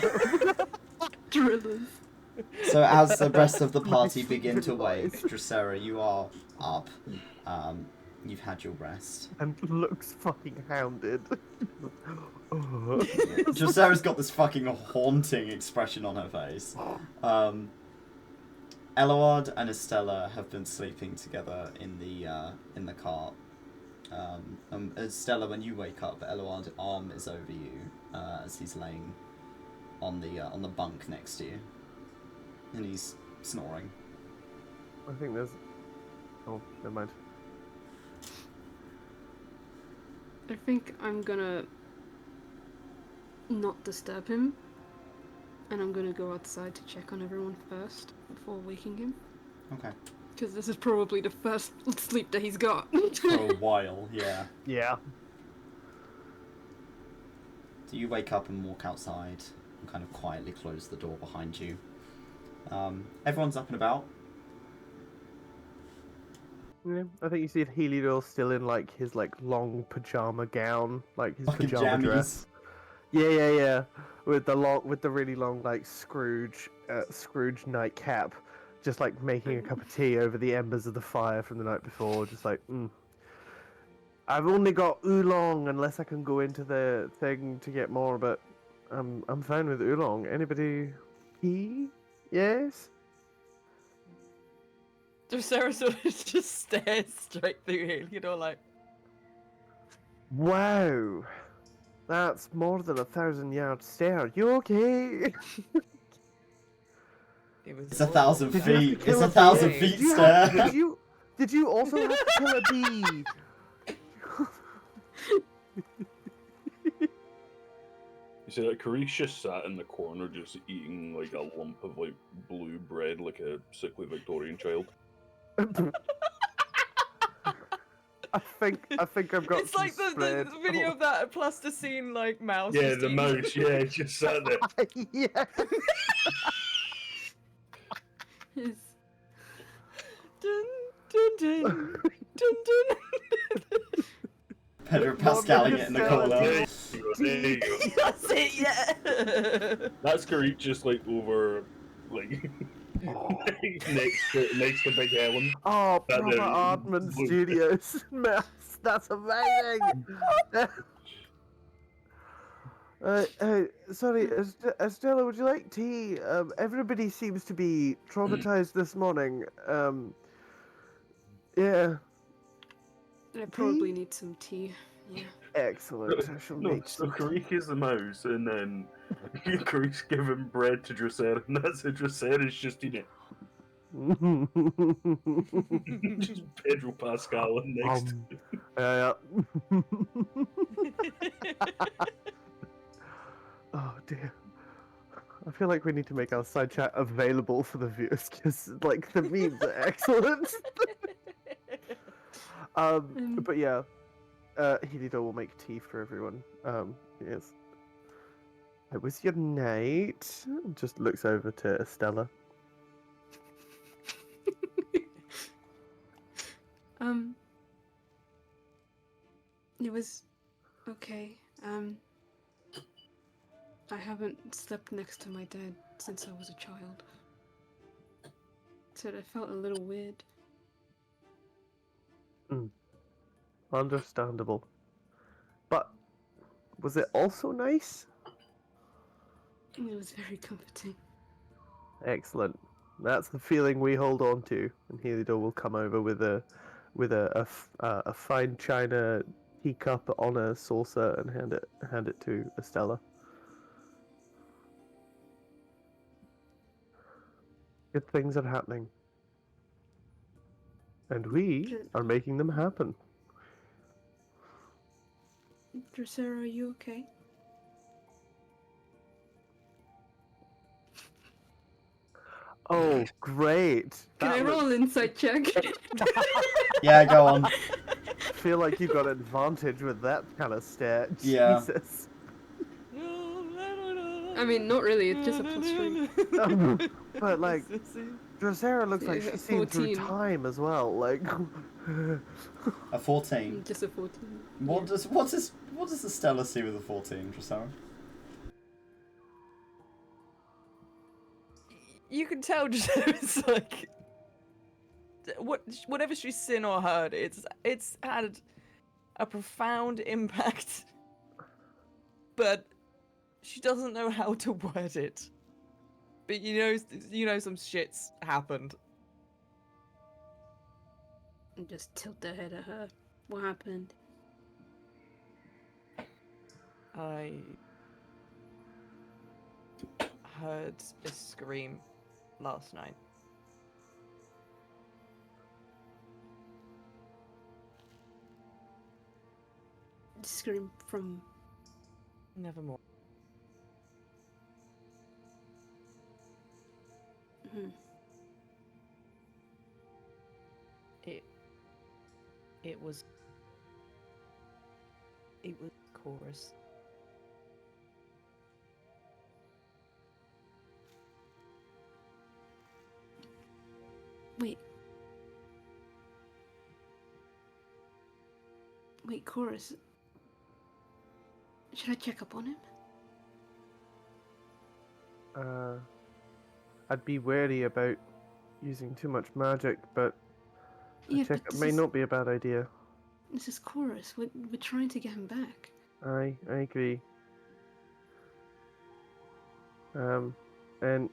Drillers. So as the rest of the party begin to Nice. wake, 𝘏𝘪𝘨, you are up. You've had your rest. And looks fucking hounded. 𝘏𝘪𝘨's got this fucking haunting expression on her face. Eloard and Estelar have been sleeping together in the cart. Estelar, when you wake up, Eloard's arm is over you as he's laying on the bunk next to you, and he's snoring. I think there's... Oh, never mind. I think I'm gonna not disturb him, and I'm gonna go outside to check on everyone first before waking him. Okay. Because this is probably the first sleep that he's got. For a while, yeah. Yeah. So you wake up and walk outside and kind of quietly close the door behind you. Everyone's up and about. Yeah, I think you see Heliodor's still in like his like long pajama gown, like his Fucking pajama jammies. dress. Yeah. With the really long like Scrooge nightcap, just like making a cup of tea over the embers of the fire from the night before, just like I've only got oolong unless I can go into the thing to get more, but I'm fine with oolong. Anybody tea? Yes? Sarah sort of just stares straight through him, you know, like. Wow. That's more than 1,000-yard stare. You okay? It was It's 1,000 Did you have to feet. kill It's a 1,000 bee? feet Did you stare. Did you also have to kill a bee? You see that Karish just sat in the corner just eating like a lump of like blue bread like a sickly Victorian child. I think I've got. It's like some the spread. video of that plasticine like mouse. Yeah, just the eating- mouse, yeah, just sat there. Yeah. His... Dun, dun, dun, dun, dun. Pedro Pascaling it in the corner. There you go. That's it, yeah. That's Karish just like over, like next to Big Helen. Oh, That proper there- Aardman Studios. That's amazing. Sorry, Estella, would you like tea? Everybody seems to be traumatized this morning. Yeah, I probably need some tea. Yeah. excellent. I shall No, make so some Karish is the mouse, and then Karish giving bread to 𝘏𝘪𝘨, and that's it. 𝘏𝘪𝘨 is just eating it. Just Pedro Pascal next. Yeah. Oh dear. I feel like we need to make our side chat available for the viewers because, like, the memes are excellent. But yeah, Hilido will make tea for everyone. Yes. It was your night. Just looks over to Estella. It was okay. I haven't slept next to my dad since I was a child. So it felt a little weird. Understandable. But was it also nice? It was very comforting. Excellent. That's the feeling we hold on to. And Helido will come over with a fine china teacup on a saucer and hand it to Estella. Good things are happening. And we are making them happen. Dressera, are you okay? Oh, great! Can I roll an insight check? Yeah, go on. I feel like you got advantage with that kind of stat. Yeah. Jesus. I mean, not really, it's just a +3. But like, Dressera looks like she's seen through 14. time as well. Like, A 14. Just a 14. What does Estella see with a 14, Dressera? You can tell just it's like whatever she's seen or heard, it's had a profound impact, but she doesn't know how to word it. But you know some shit's happened. And just tilt their head at her. What happened? I heard a scream last night. Scream from... Nevermore. Hmm. It was chorus. Wait, Chorus. Should I check up on him? I'd be wary about using too much magic, but a Yeah, checkup but may not be a bad idea. this is Chorus. We're trying to get him back. I agree. And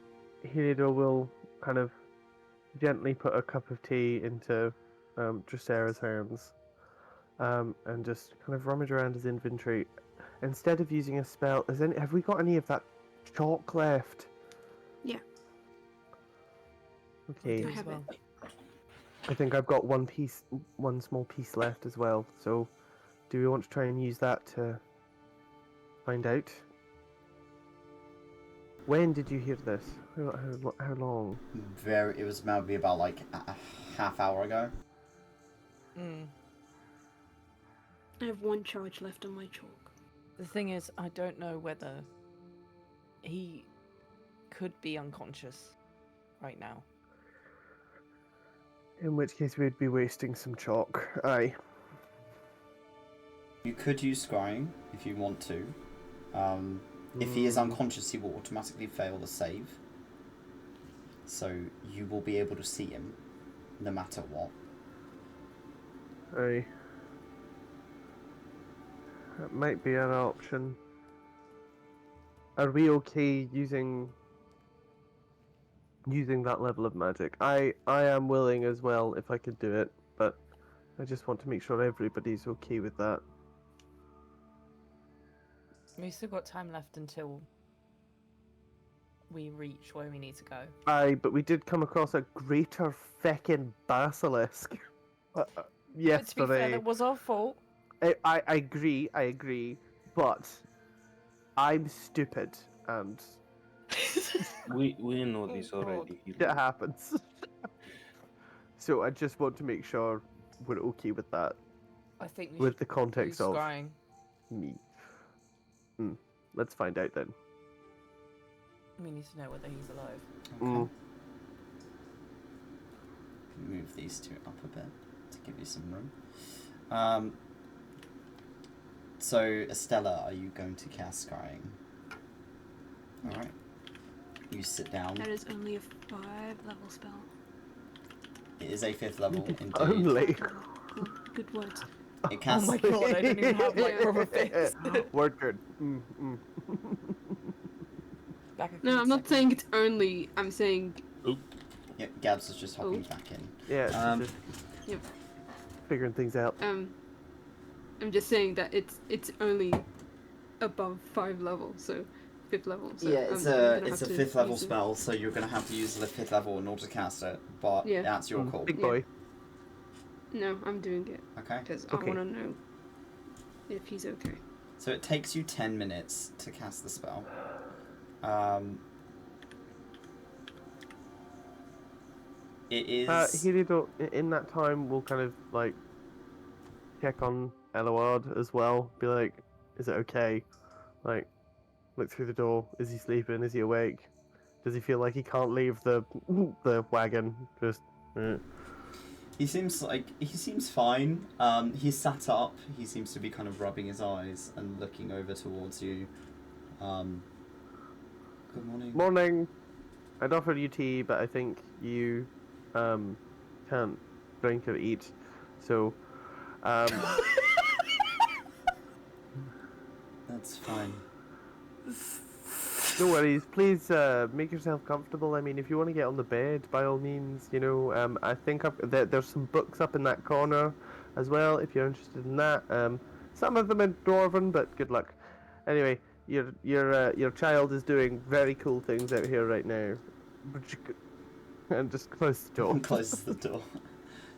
Helido will kind of gently put a cup of tea into Dressera's hands, and just kind of rummage around his inventory. Instead of using a spell, have we got any of that chalk left? Yeah. Okay. I have it. I think I've got one small piece left as well. So, do we want to try and use that to find out? When did you hear this? How long? It was maybe about like a half hour ago. I have one charge left on my chalk. The thing is, I don't know whether he could be unconscious right now. In which case we'd be wasting some chalk. Aye. You could use scrying if you want to. If he is unconscious, he will automatically fail the save. So you will be able to see him, no matter what. Aye. That might be an option. Are we okay using that level of magic? I am willing as well if I could do it, but I just want to make sure everybody's okay with that. We've still got time left until we reach where we need to go. Aye, but we did come across a greater feckin' basilisk yesterday. But to be fair, that was our fault. I agree, but I'm stupid and We know this already. it happens. So I just want to make sure we're okay with that. I think we with should the context use of scrying. me. Let's find out then. We need to know whether he's alive. Okay. Move these two up a bit to give you some room. So, Estella, are you going to cast Scrying? Alright. You sit down. That is only a 5-level spell. It is a 5th level, indeed. Only. Good words. It Oh casts... my god, I don't even have like rubber fist. Word good. Back a No, few I'm not seconds. saying it's only. I'm saying Yeah, Gabs is just hopping back in. Yeah, it's Yep. figuring things out. I'm just saying that it's only above 5 level, so 5th level. So Yeah, I'm it's gonna a have to 5th level use it. spell, so you're going to have to use the 5th level in order to cast it, but Yeah. that's your call. Big boy. No, I'm doing it Okay? because Okay. I want to know if he's okay. So it takes you 10 minutes to cast the spell. It is... Hirito, in that time, we'll kind of like check on Eloard as well. Be like, is it okay? Like, look through the door. Is he sleeping? Is he awake? Does he feel like he can't leave the wagon? Just. He seems fine. He's sat up. He seems to be kind of rubbing his eyes and looking over towards you. Good morning. Morning. I'd offered you tea, but I think you can't drink or eat. So, That's fine. no worries. Please make yourself comfortable. I mean, if you want to get on the bed, by all means, you know. I think there's some books up in that corner as well, if you're interested in that. Some of them are dwarven, but good luck. Anyway, your child is doing very cool things out here right now. And just close the door. Closes the door.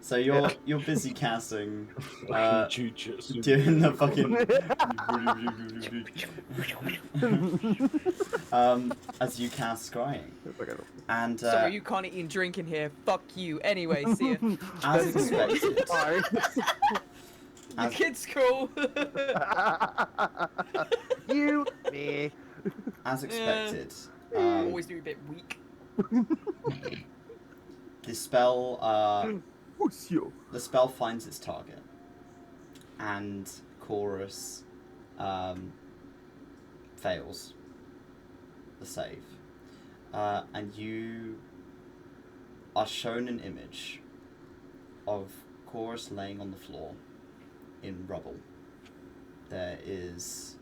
So you're busy casting, Jujutsu. doing the fucking as you cast scrying, and Sorry, you can't eat and drink in here. Fuck you. Anyway, see ya. as expected, Sorry. The kid's cool. You, me. as expected, Always do a bit weak. the spell Lucio. the spell finds its target, and Chorus fails the save, and you are shown an image of Chorus laying on the floor in rubble. There is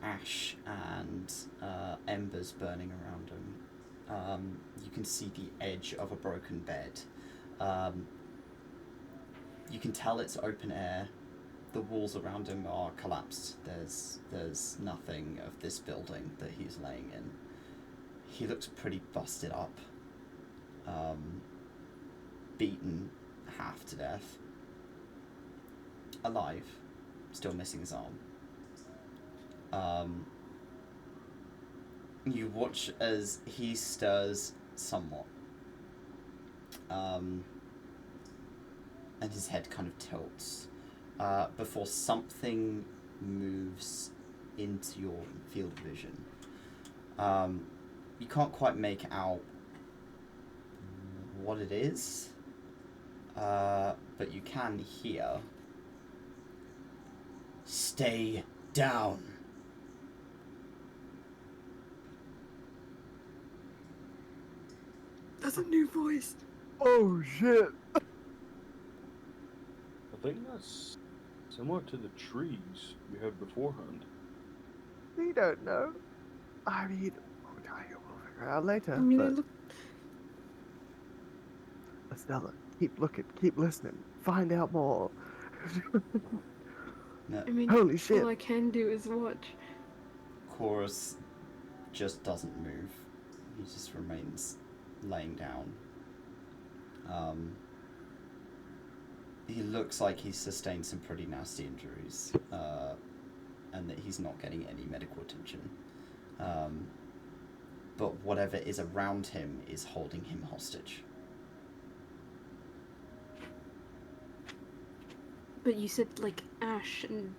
ash and embers burning around him. You can see the edge of a broken bed. You can tell it's open air. The walls around him are collapsed. There's nothing of this building that he's laying in. He looks pretty busted up. Beaten half to death. Alive. Still missing his arm. You watch as he stirs somewhat. And his head kind of tilts. Before something moves into your field of vision. You can't quite make out what it is. But you can hear. Stay down. That's a new voice. Oh shit. I think that's similar to the trees we had beforehand. We don't know. I mean, we'll figure it out later. I mean, but it look. Estella, keep looking, keep listening, find out more. No, I mean, Holy shit. all I can do is watch. Chorus just doesn't move. He just remains laying down. He looks like he's sustained some pretty nasty injuries, and that he's not getting any medical attention. But whatever is around him is holding him hostage. But you said, like, ash, and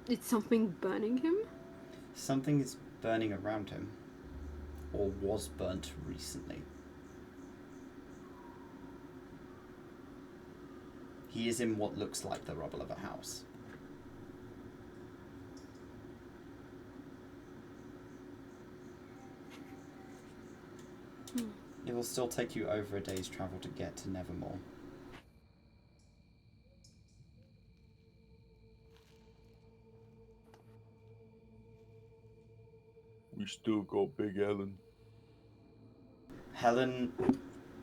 it's something burning him? Something is burning around him. Or was burnt recently. He is in what looks like the rubble of a house. It will still take you over a day's travel to get to Nevermore. We still got Big Ellen. Helen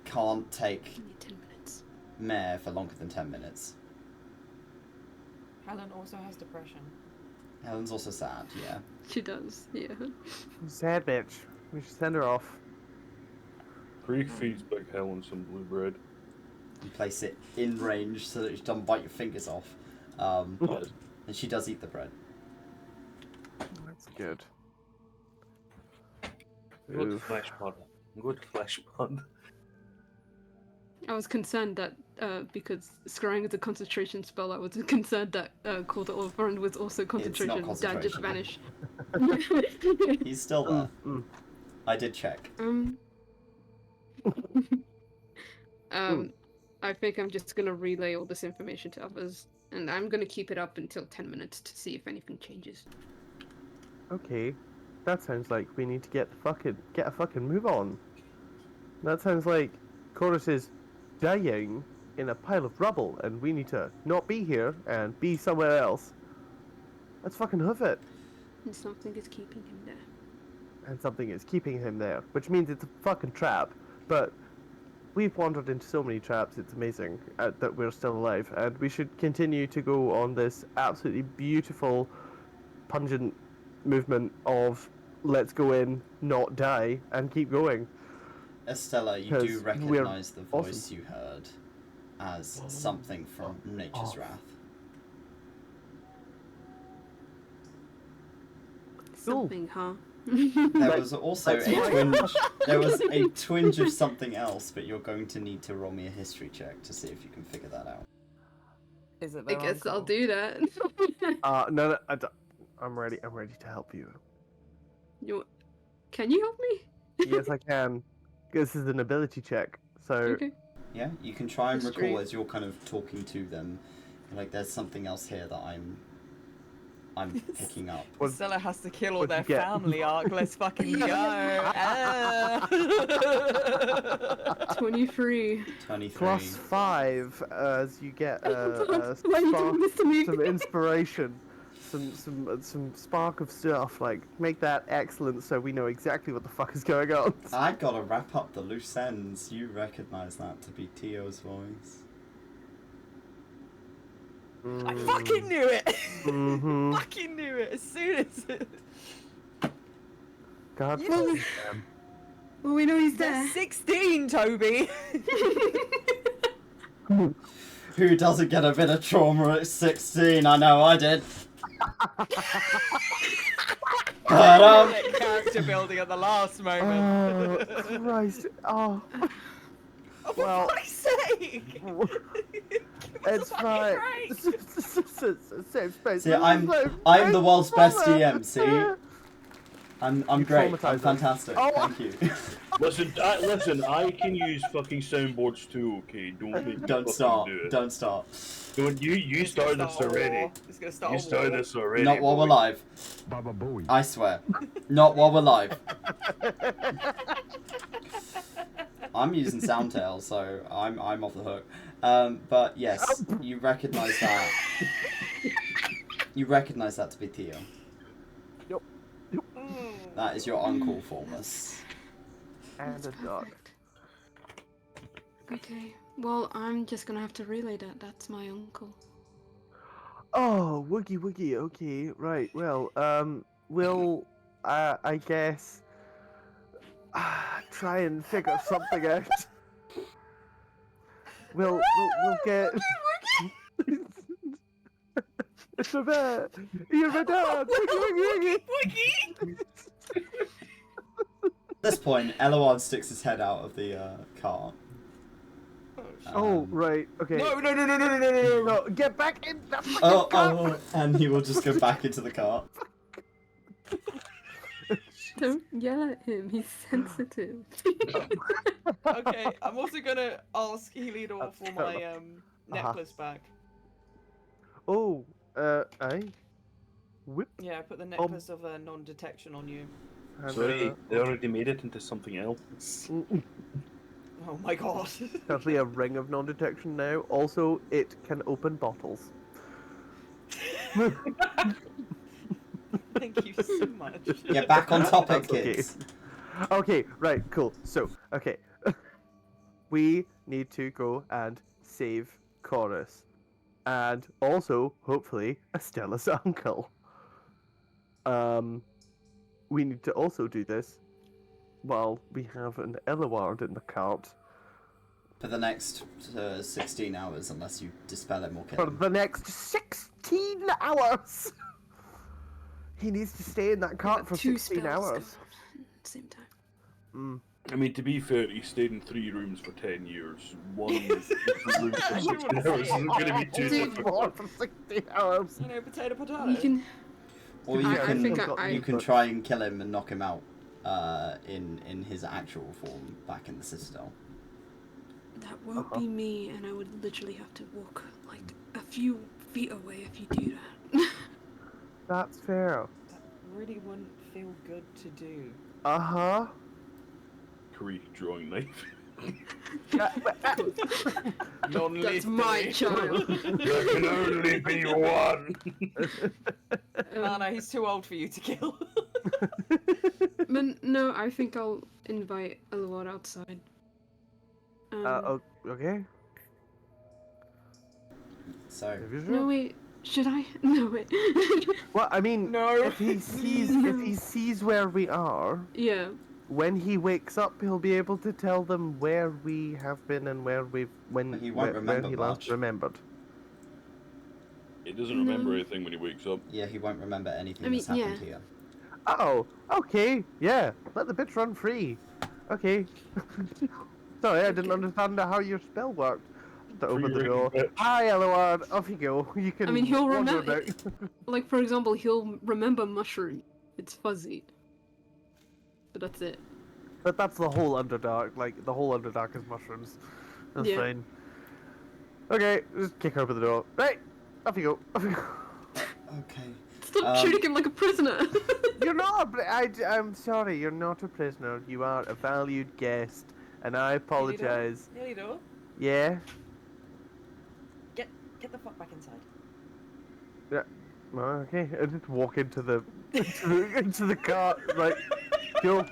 can't take Give me 10 minutes. Mare for longer than 10 minutes. Helen also has depression. Helen's also sad, yeah. She does, yeah. Sad bitch. We should send her off. Creek feeds Big Helen some blue bread. And place it in range so that she doesn't bite your fingers off. And she does eat the bread. That's good. Good Oof. flesh pod. Good flesh pod. I was concerned that, because scrying is a concentration spell, I was concerned that Call to Overrun was also concentration. Dad just vanished. He's still there. I did check. I think I'm just gonna relay all this information to others, and I'm gonna keep it up until 10 minutes to see if anything changes. Okay. That sounds like we need to get a fucking move on. That sounds like Chorus is dying in a pile of rubble, and we need to not be here and be somewhere else. Let's fucking hoof it. And something is keeping him there. And something is keeping him there, which means it's a fucking trap. But we've wandered into so many traps, it's amazing that we're still alive, and we should continue to go on this absolutely beautiful, pungent movement of let's go in, not die, and keep going. Estella, you 'Cause do recognise the voice awesome. you heard as something from Nature's Wrath. Something, huh? There was also That's a right. twinge. There was a twinge of something else, but you're going to need to roll me a history check to see if you can figure that out. Is it I their guess I'll uncle? do that. No, I don't. I'm ready to help you. Can you help me? Yes, I can. This is an ability check, so Okay. Yeah, you can try and History. recall as you're kind of talking to them. Like, there's something else here that I'm picking up. What- Stella has to kill all what'd their you get? family arc. Let's fucking go. Ah. 23. 23. plus 5 as you get Why are you doing this to me? some inspiration, some spark of stuff. Like, make that excellent so we know exactly what the fuck is going on. I gotta wrap up the loose ends. You recognise that to be Tio's voice. I fucking knew it. Mm-hmm. Fucking knew it as soon as it. God. Well, damn. Well, we know he's They're there. 16, Toby. Who doesn't get a bit of trauma at 16? I know I did. But, Character building at the last moment. Oh Christ! Oh, Oh, well- for Christ's sake! it's fucking fine. great. Safe space. see, I'm the world's best DM. See, I'm You great. traumatise I'm them. fantastic. Oh. Thank you. Listen, I can use fucking soundboards too, okay? Don't make me Don't fucking start. do it. Don't start. Don't you started this already. It's gonna start You a war. started this already. Not while we're boy. live. Baba Booey. I swear. Not while we're live. I'm using Soundtail, so I'm off the hook. But yes, you recognise that. You recognise that to be Theo. Mm. That is your uncle, Formus. And That's a dog. perfect. Okay. Well, I'm just gonna have to relay that. That's my uncle. Oh, woogie woogie. Okay, right. Well, we'll, I guess, try and figure something out. We'll get. It's a bear. You're my dad. Woogie woogie. At this point, Eloward sticks his head out of the car. Oh Oh, right. Okay. No, no, no, no, no, no, no, no. No, get back in the fucking Oh, car! oh, and he will just go back into the cart. Don't yell at him. He's sensitive. Okay, I'm also gonna ask 𝘏𝘏𝘏𝘬𝘮 for my necklace back. Oh, aye. Whip. Yeah, put the necklace of non-detection on you. And, Sorry, they already made it into something else. Oh my god. Actually, a ring of non-detection now. Also, it can open bottles. Thank you so much. Get back on topic, That's okay. kids. Okay, right, cool. So, okay. We need to go and save Chorus. And also, hopefully, Estela's uncle. We need to also do this while we have an 𝘏𝘏𝘮𝘮 in the cart For the next 16 hours, unless you dispel him or kill for him. the next 16 hours! He needs to stay in that cart for 16 hours. At the same time. I mean, to be fair, he stayed in 3 rooms for 10 years. One room for 16 hours isn't going to be too difficult. More for 16 hours. You know, potato, potato. You can. Or you I can think you can try and kill him and knock him out in his actual form back in the Citadel. That won't be me, and I would literally have to walk like a few feet away if you do that. That's fair. That really wouldn't feel good to do. Uh-huh. Kareek drawing knife. That's my child. There can only be one! No, he's too old for you to kill. But no, I think I'll invite 𝘏𝘏𝘮𝘮 outside. Okay. So If you're sure. No wait, should I? No wait. Well, I mean, No. if he sees where we are, Yeah. when he wakes up, he'll be able to tell them where we have been and where He won't where remember he last much. remember. He doesn't remember No. anything when he wakes up. yeah, he won't remember anything I mean, that's happened yeah. here. Oh, okay, yeah. Let the bitch run free. Okay. Sorry, I didn't understand how your spell worked. To open the Free door. bitch. Hi, 𝘏𝘏𝘮. Off you go. You can. I mean, he'll wander remember. about. Like for example, he'll remember mushroom. It's fuzzy. But that's it. But that's the whole Underdark. Like the whole Underdark is mushrooms. That's Yeah. fine. Okay, just kick open the door. Right, off you go. Off you go. Okay. Stop shooting him like a prisoner. You're not. I'm sorry. You're not a prisoner. You are a valued guest, and I apologize. 𝘏𝘏𝘏𝘮𝘮, Yeah. get the fuck back inside. Well, okay. I just walk into the into the cart. Right. Go.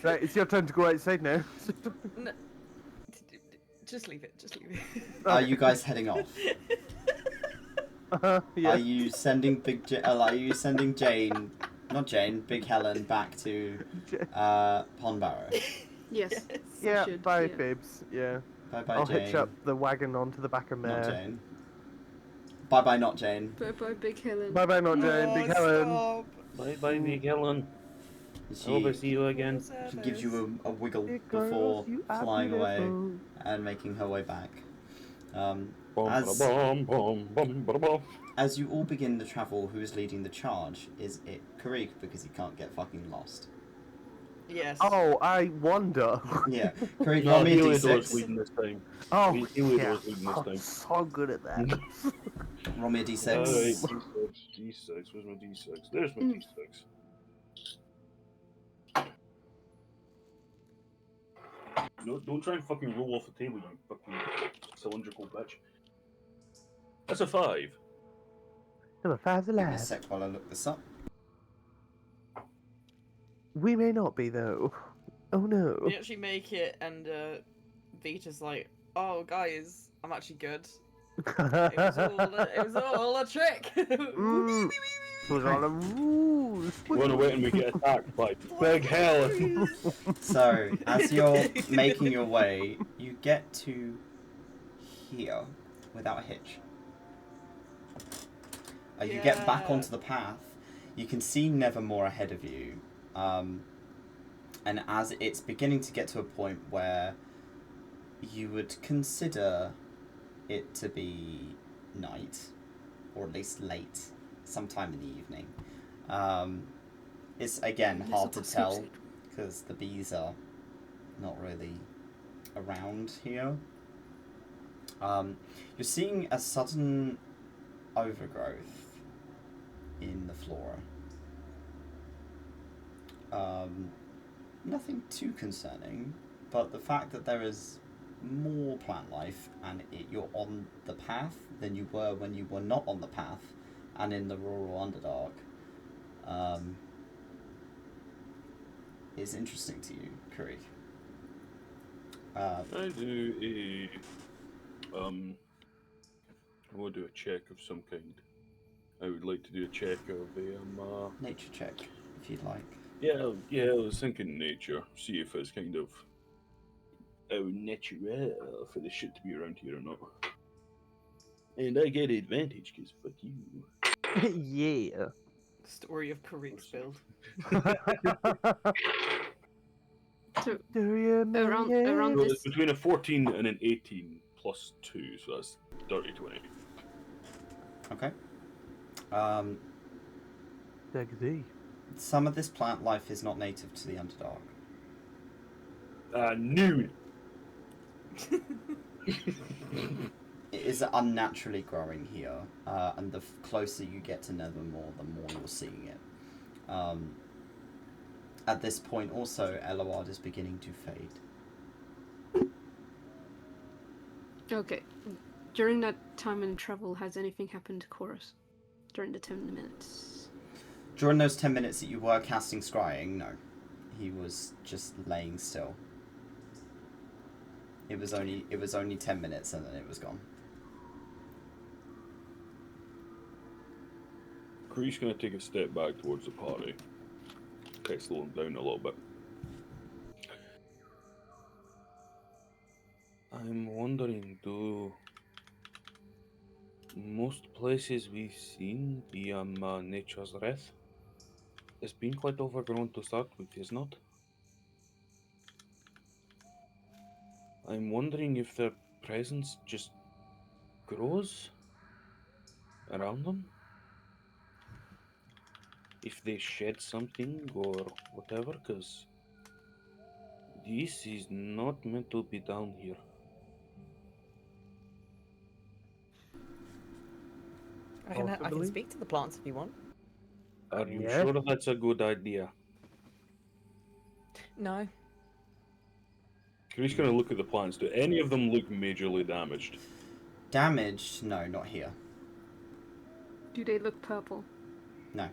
Right. It's your turn to go outside now. No. Just leave it. Just leave it. Are you guys heading off? Yeah. Are you sending are you sending Jane, not Jane, Big Helen back to Pondbarrow? Yes. Yeah. should, Bye, yeah. babes. Yeah. Bye bye I'll Jane. hitch up the wagon onto the back of Not mare. Jane. Bye bye not Jane. Bye bye, Big Helen. Bye bye, not Jane. Big Helen. Stop. Bye bye, Big Helen. I hope I see you again. She gives you a wiggle Big girls, before you are flying away beautiful. and making her way back. Bum, As- ba-da-bum, bum, bum, ba-da-bum. As you all begin the travel, who is leading the charge? Is it Kareek because he can't get fucking lost? Yes. Oh, I wonder. Yeah, Kareek, No, roll me a Heliodor's d6. leading this time. Oh, Heliodor's yeah. leading this I'm time. so good at that. Roll me a d6. Alright, D6. Where's my D6? There's my D6. No, don't try and fucking roll off the table, you fucking cylindrical bitch. That's a 5. Number 5's Give me a alive. sec while I look this up. We may not be, though. Oh no. We actually make it, and Vita's like, "Oh, guys, I'm actually good. It was all a trick." Mm. It was all a ruse. We're gonna wait and we get attacked by Big Helen. So, as you're making your way, you get to here without a hitch. You get back Yeah. onto the path. You can see Nevermore ahead of you. And as it's beginning to get to a point where you would consider it to be night, or at least late, sometime in the evening. It's again hard to tell because the bees are not really around here. You're seeing a sudden overgrowth in the flora. Nothing too concerning, but the fact that there is more plant life and you're on the path than you were when you were not on the path and in the rural Underdark is interesting to you, Curry. I do a I want to do a check of some kind. I would like to do a check of a nature check, if you'd like. Yeah, I was thinking nature. See if it's kind of natural for the shit to be around here or not. And I get advantage because fuck you. Yeah. Story of Karik's build. So Do you know around So it's this. between a 14 and an 18 plus 2, so that's dirty 20. Okay. Degzy. Some of this plant life is not native to the Underdark. Nude. It is unnaturally growing here, and the closer you get to Nevermore, the more you're seeing it. At this point, also, 𝘏𝘏𝘬𝘮 is beginning to fade. Okay. During that time in travel, has anything happened to Chorus? During the 10 minutes? During those 10 minutes that you were casting scrying, no. He was just laying still. It was only 10 minutes and then it was gone. Kree's gonna take a step back towards the party. Okay, slow him down a little bit. I'm wondering, do most places we've seen the nature's wrath has been quite overgrown to start with, is not? I'm wondering if their presence just grows around them? If they shed something or whatever, because this is not meant to be down here. I can Possibly. speak to the plants if you want. Are you Yeah. sure that's a good idea? No. Kree's gonna look at the plants. Do any of them look majorly damaged? Damaged? No, not here. Do they look purple? No.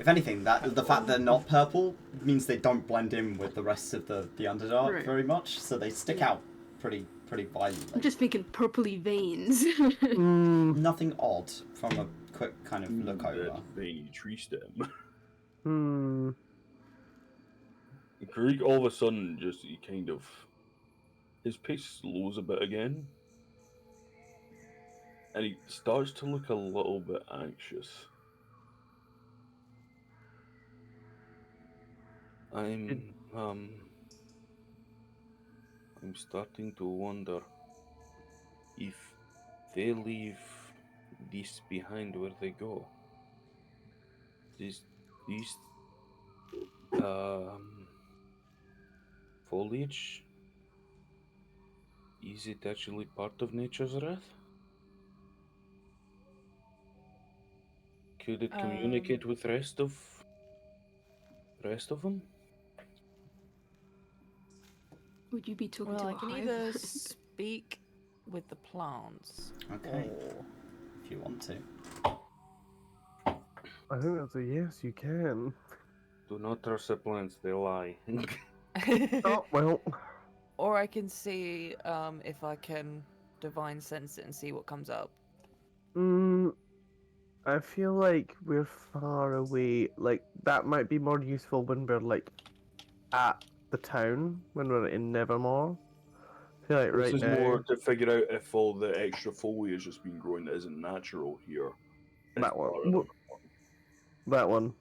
If anything, the fact they're not purple means they don't blend in with the rest of the Underdark Right. very much, so they stick out pretty violently. I'm just thinking purpley veins. Nothing odd from a quick kind of look over. That veiny tree stem. Kree all of a sudden his pace slows a bit again. And he starts to look a little bit anxious. I'm starting to wonder if they leave this behind where they go. These foliage, is it actually part of nature's wrath? Could it communicate with rest of them? Would you be talking Well, to I a can hive? either speak with the plants. Okay. Or... If you want to. I think that's a yes, you can. Do not trust the plants, they lie. Oh, well. Or I can see if I can divine sense it and see what comes up. I feel like we're far away. Like, that might be more useful when we're, like, at the town, when we're in Nevermore. I feel like This right is now... more to figure out if all the extra foliage that's been growing that isn't natural here. is That one. part of it. That one.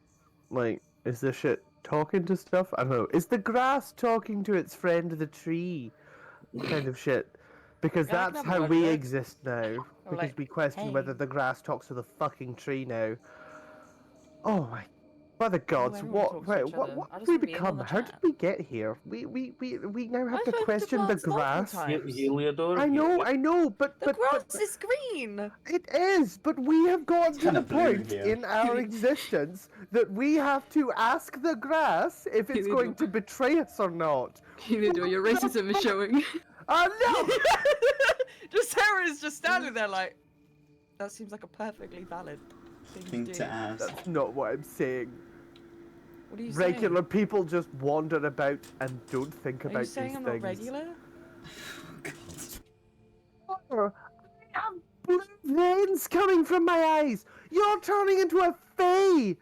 Like, is this shit talking to stuff? I don't know. Is the grass talking to its friend the tree? kind of shit. Because Yeah, I can that's have a how word we with it. exist now. Because like, we question whether hey. the grass talks to the fucking tree now. Oh my, by the gods! everyone What? talks to Wait, each what? other. What I have just we wanna be in on become? the How did chat. we get here? We now have I've to spoken to question the plants multiple grass. times. 𝘏𝘪𝘧𝘵𝘵. I know, but The grass is green. it is. But we have gotten It's to the kinda blue point here. in our existence that we have to ask the grass if it's going to betray us or not. 𝘞𝘰𝘮𝑦𝘍𝑚, your racism is showing. Oh no! Just Sarah is just standing there like, that seems like a perfectly valid thing Thing to do. to ask. That's not what I'm saying. What are you Regular saying? people just wander about and don't think Are about you saying these I'm things. not regular? I have blue veins coming from my eyes. You're turning into a fae.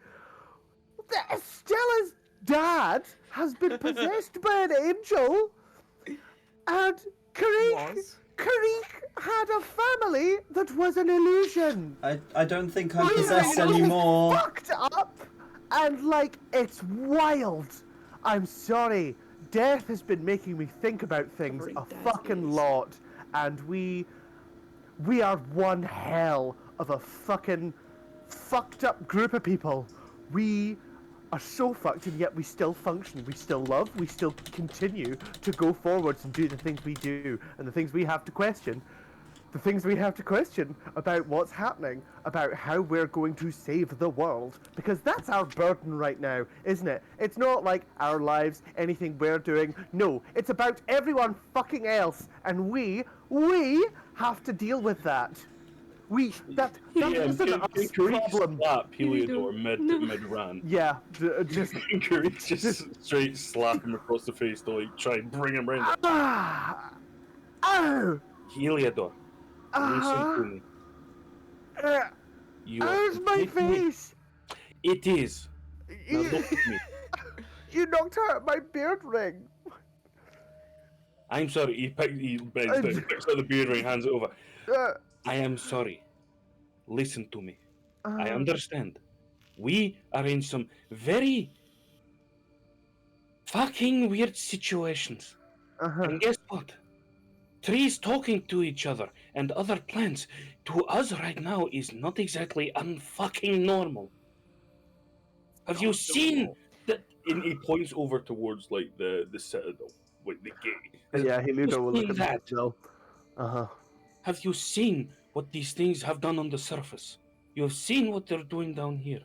Stella's dad has been possessed by an angel, and 𝘞𝘰𝘮𝘭𝘥 had a family that was an illusion. I don't think I'm possessed anymore. Fucked up, and like it's wild. I'm sorry. Death has been making me think about things Covering a dad's fucking ears. lot, and we are one hell of a fucking fucked up group of people. We are so fucked, and yet we still function. We still love. We still continue to go forwards and do the things we do, and the things we have to question. The things we have to question about what's happening, about how we're going to save the world, because that's our burden right now, isn't it? It's not like our lives, anything we're doing. No, it's about everyone fucking else, and we have to deal with that. That is an us problem. Slap 𝘞𝘰𝘮𝘭𝘏, 𝘏𝘪𝘏 mid rant. Yeah, just just straight slap him across the face to like try and bring him round. ah, oh, 𝘏𝘰𝘮𝘭𝘏, listen to me. You are How's my completely- face? It is. Now You, look at me. you knocked out my beard ring. I'm sorry. He bends down, picks out the beard ring, hands it over. Uh, I am sorry. Listen to me. I uh, understand. We are in some very fucking weird situations. uh-huh. And guess what? Trees talking to each other and other plants to us right now is not exactly unfucking normal. Have you seen that? And he points over towards like the citadel, like the gate. Yeah, he knew Have that you would look seen at that? that. So, uh-huh. Have you seen what these things have done on the surface? You have seen what they're doing down here.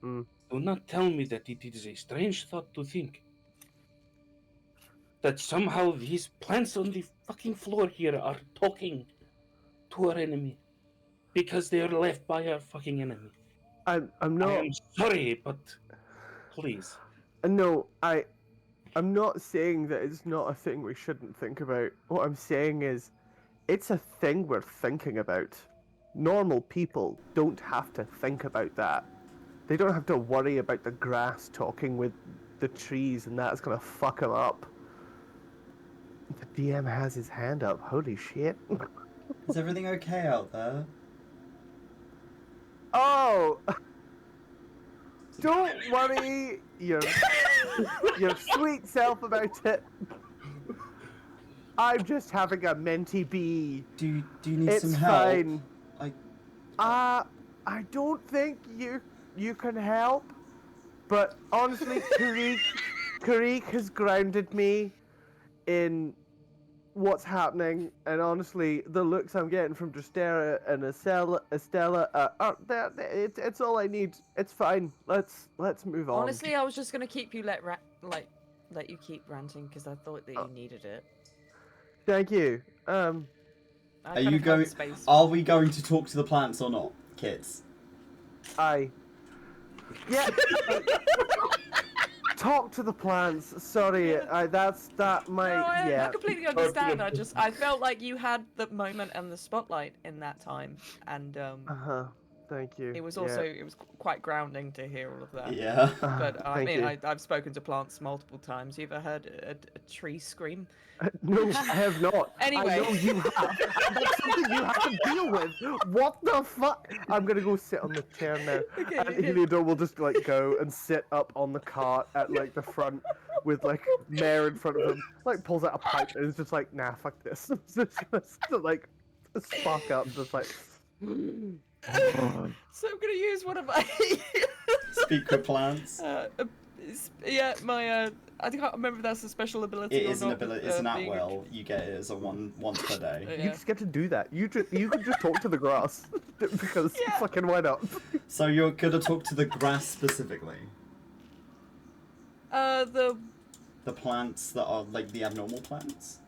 Mm. Do not tell me that it is a strange thought to think that somehow these plants on the fucking floor here are talking to our enemy because they are left by our fucking enemy. I'm I not. am sorry, but please. No, I'm not saying that it's not a thing we shouldn't think about. What I'm saying is, it's a thing we're thinking about. Normal people don't have to think about that. They don't have to worry about the grass talking with the trees and that's gonna fuck them up. The DM has his hand up. Holy shit. Is everything okay out there? Oh! Don't worry your sweet self about it. I'm just having a minty bee. Do you need It's some help? fine. I I don't think you can help. But honestly, 𝘞𝘰𝘮𝘭𝘥 has grounded me in what's happening, and honestly, the looks I'm getting from 𝘏𝘪𝘏 and Estelar it's all I need. It's fine. Let's move on. Honestly, I was just gonna keep you let you keep ranting because I thought that you needed it. Thank you. I Are kind you of held going? space. Are we going to talk to the plants or not, kids? Yeah. Talk to the plants. Sorry, I completely understand. I felt like you had the moment and the spotlight in that time, and Thank you. it was also quite grounding to hear all of that. Yeah. But I Thank mean, you. I've spoken to plants multiple times. You ever heard a tree scream? No, I have not. Anyway. I know you have. And that's something you have to deal with. What the fuck? I'm gonna go sit on the chair now. Okay, And you can- 𝘞𝘰𝘮𝘭𝘏 will just like go and sit up on the cart at like the front with like Mare in front of him, like pulls out a pipe and is just like, nah, fuck this. Just like spark up, just like. So I'm gonna use one of my Speak with plants. yeah, my I can't remember if that's a special ability It or is an not. ability. It's an being a- at-will. You get it as a once per day. You just get to do that. You could just talk to the grass because Yeah. fucking why not? So you're gonna talk to the grass specifically. The plants that are like the abnormal plants.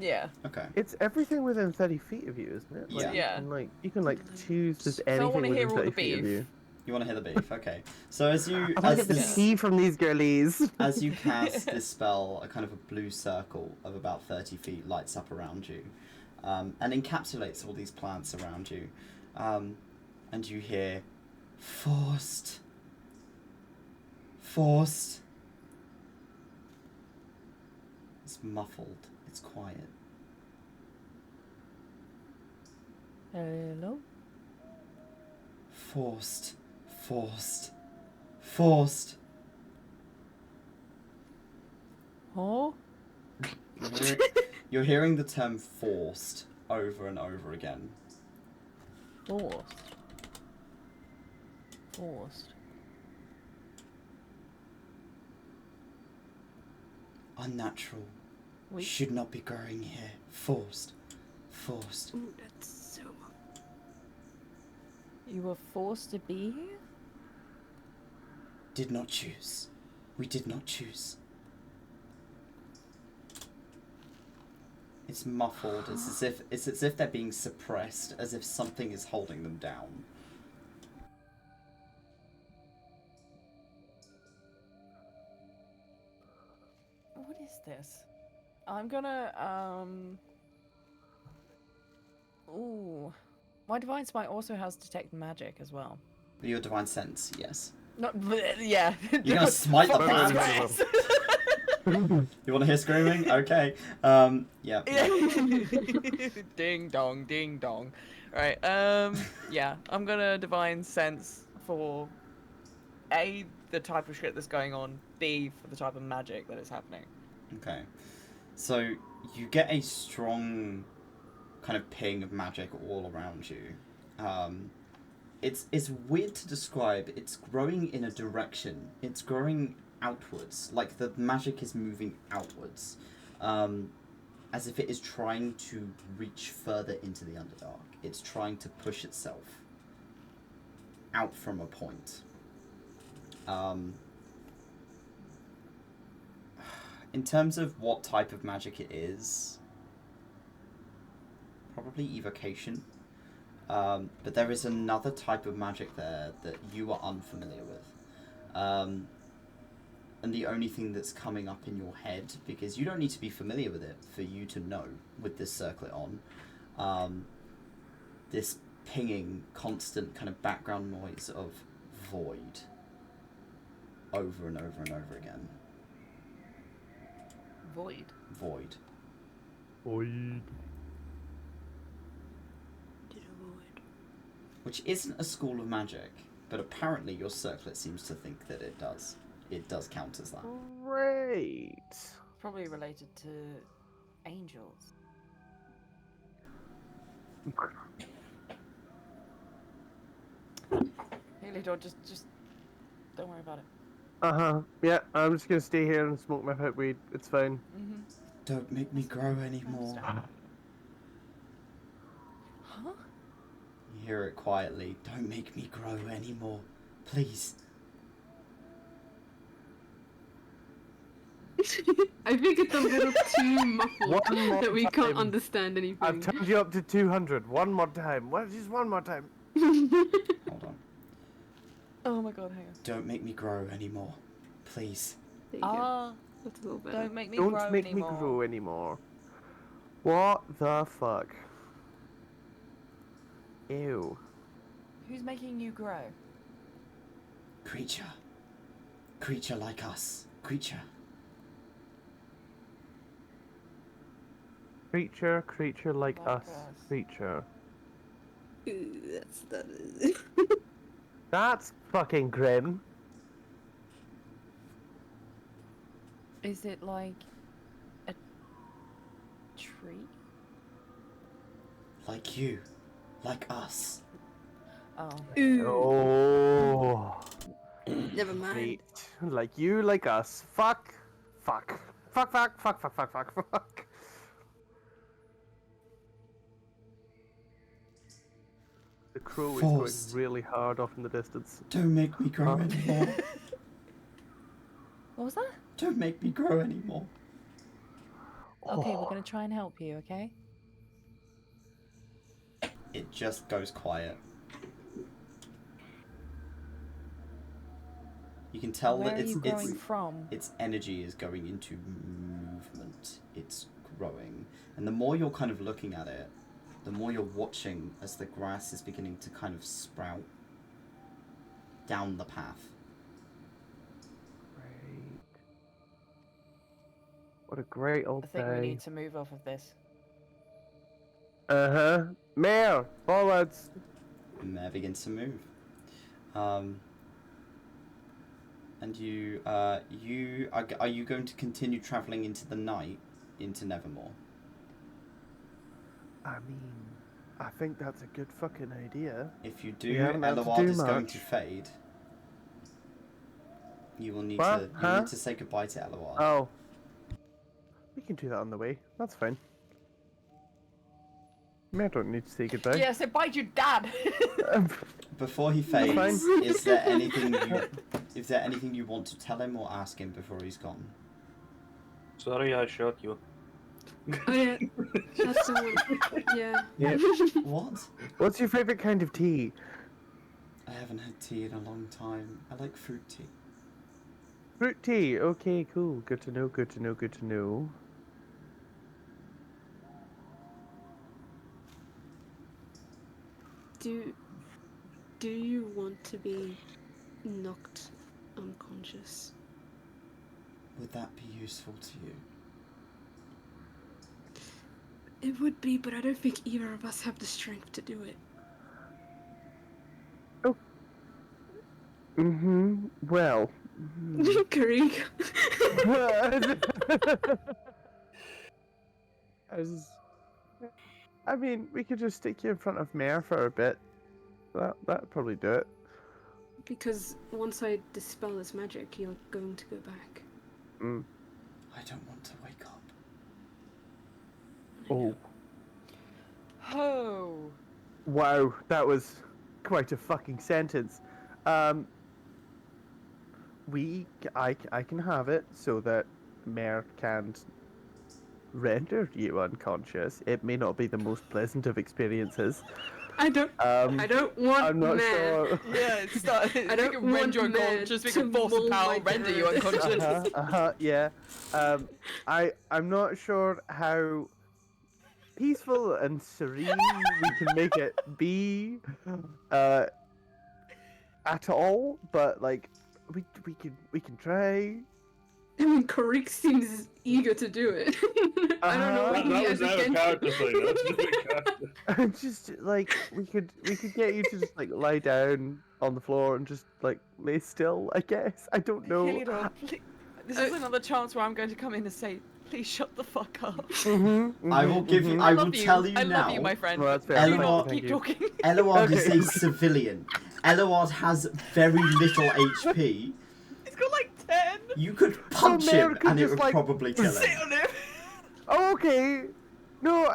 yeah. Okay. It's everything within 30 feet of you, isn't it? Like, Yeah. You can like choose just So I anything wanna hear within all the 30 feet of beef. you. You want to hear the beef? Okay. So as you I want to as get the this, tea from these girlies. as you cast this spell, a kind of a blue circle of about 30 feet lights up around you, and encapsulates all these plants around you, and you hear, forced. It's muffled. It's quiet. Hello. Forced. Oh. You're hearing the term forced over and over again. Forced. Unnatural. Wait. Should not be growing here. Forced. Ooh, that's so. You were forced to be here? Did not choose. We did not choose. It's muffled. It's as if they're being suppressed, as if something is holding them down. What is this? I'm gonna Ooh. My divine smite also has detect magic as well. Your divine sense, yes. Not yeah. You're gonna smite the Fucking plants? Christ. You want to hear screaming? Okay. Yeah. Ding dong, ding dong. Right. Yeah. I'm gonna divine sense for A, the type of shit that's going on. B, for the type of magic that is happening. Okay. So you get a strong kind of ping of magic all around you. It's weird to describe. It's growing in a direction. It's growing outwards, like the magic is moving outwards, as if it is trying to reach further into the Underdark. It's trying to push itself out from a point. In terms of what type of magic it is, probably evocation. But there is another type of magic there that you are unfamiliar with. And the only thing that's coming up in your head, because you don't need to be familiar with it for you to know with this circlet on, this pinging, constant kind of background noise of void over and over and over again. Void. Void. Which isn't a school of magic, but apparently your circlet seems to think that it does. It does count as that. Great. Probably related to angels. Hey, Lidor, just don't worry about it. Yeah, I'm just gonna stay here and smoke my pet weed. It's fine. Mm-hmm. Don't make me grow anymore. Huh? You hear it quietly. Don't make me grow anymore. Please. I think it's a little too muffled One more that we can't time. understand anything. I've turned you up to 200. One more time. Just one more time. Hold on. Oh my god, hang on. Don't make me grow anymore. Please. There you go. Ah, That's a little better. don't make me Don't grow make anymore. me grow anymore. What the fuck? Ew. Who's making you grow? Creature. Creature like us. Creature. Creature like Like us. us. Creature. Ooh, that. That's fucking grim. Is it like a tree? Like you. Like us. Oh. Ooh, Oh, never mind. great. Like you, like us. Fuck. Fuck. Fuck, fuck, fuck, fuck, fuck, fuck, fuck. The crow is Forced. going really hard off in the distance. Don't make me grow Huh? anymore. What was that? Don't make me grow anymore. Okay, we're gonna try and help you, okay? It just goes quiet. You can tell Where that are you growing from? its energy is going into movement. It's growing. And the more you're kind of looking at it, the more you're watching as the grass is beginning to kind of sprout down the path. Great. What a great old I think day. we need to move off of this. Uh-huh. Mayor, forwards. And there begins to move. And you are you going to continue travelling into the night, into Nevermore? I mean, I think that's a good fucking idea. If you do, We haven't had to 𝘏𝘏𝘮 do is going much. to fade. You will need What? to Huh? need to say goodbye to 𝘏𝘏𝘮. Oh. We can do that on the way. That's fine. Mayor don't need to say goodbye. Yeah, say bye to your dad. Before he That's fine. fades, is there anything you want to tell him or ask him before he's gone? Sorry, I shot you. Oh yeah, that's the one. Yeah. Yeah. What? What's your favorite kind of tea? I haven't had tea in a long time. I like fruit tea. Fruit tea. Okay, cool. Good to know, good to know, good to know. Do you want to be knocked unconscious? Would that be useful to you? It would be, but I don't think either of us have the strength to do it. Mm-hmm. Well. Krieg. I mean, we could just stick you in front of Mayor for a bit. That'd probably do it. Because once I dispel this magic, you're going to go back. Mm. I don't want to wake up. Oh. Oh. Wow, that was quite a fucking sentence. I can have it so that Mayor can't render you unconscious. It may not be the most pleasant of experiences. I don't want I'm not Mayor. sure. Yeah, it's not. I We don't can render you want Mayor unconscious. We to can force a mull power, my render you carrot. unconscious. Yeah. I'm not sure how peaceful and serene we can make it be at all, but like we can try. I mean, Karik seems eager to do it. I don't know what he That has was out of against character it. thing. That's just a character. Just like we could get you to just like lie down on the floor and just like lay still, I guess. I don't know. Heliodor, this is another chance where I'm going to come in and say, please shut the fuck up. I will give you. I will love you. tell you I now. love you, my friend. Well, that's fair. Ella- Do not Thank keep you. talking. 𝘏𝘏𝘮 is Okay. a civilian. 𝘏𝘏𝘮 has very little HP. He's got like 10. You could punch Mayor him could and it just, would like, probably kill Sit him. on him. Oh, okay. No,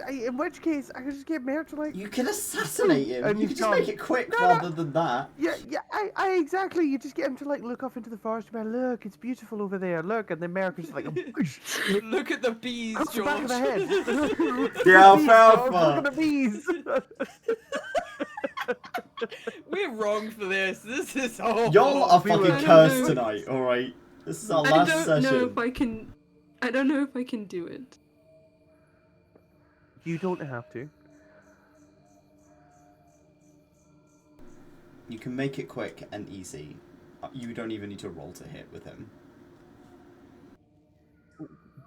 in which case I could just get Mayor to like. You can assassinate him. And You he's can just gone. make it quick No, rather than that. Yeah, I exactly. You just get him to like look off into the forest and be like, look, it's beautiful over there. Look, and then Mayor could just like Look at the bees, across the back of the George. head. The alfalfa. Look at the bees. We're wrong for this. This is awful. Y'all are We were- fucking cursed tonight, alright? This is our I last don't know session. if I can. I don't know if I can do it. You don't have to. You can make it quick and easy. You don't even need to roll to hit with him.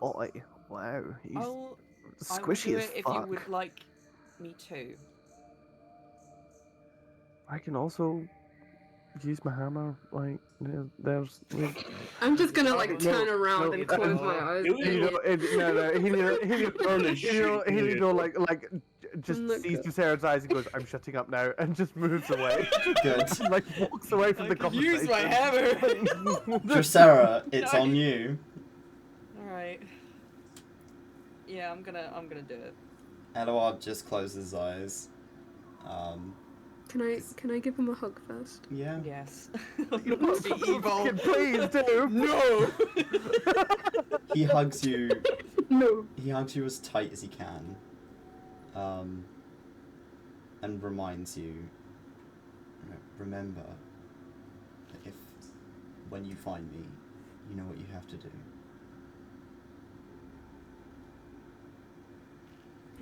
Boy, wow, he's I will squishy do as it if fuck. you would like me to. I can also use my hammer. Like, there's I'm just gonna like No, turn around no, and close my eyes. No, he'll just Look sees up. Dracera's eyes and goes, "I'm shutting up now," and just moves away. Good. Like walks away from the conversation. Use my hammer. Dracera, it's No. on you. All right. Yeah, I'm gonna do it. 𝘏𝘏𝘏 just closes his eyes. Can I give him a hug first? Yeah. Yes. You Be evil. Please do. No. He hugs you. No. He hugs you as tight as he can. And reminds you, remember that when you find me, you know what you have to do.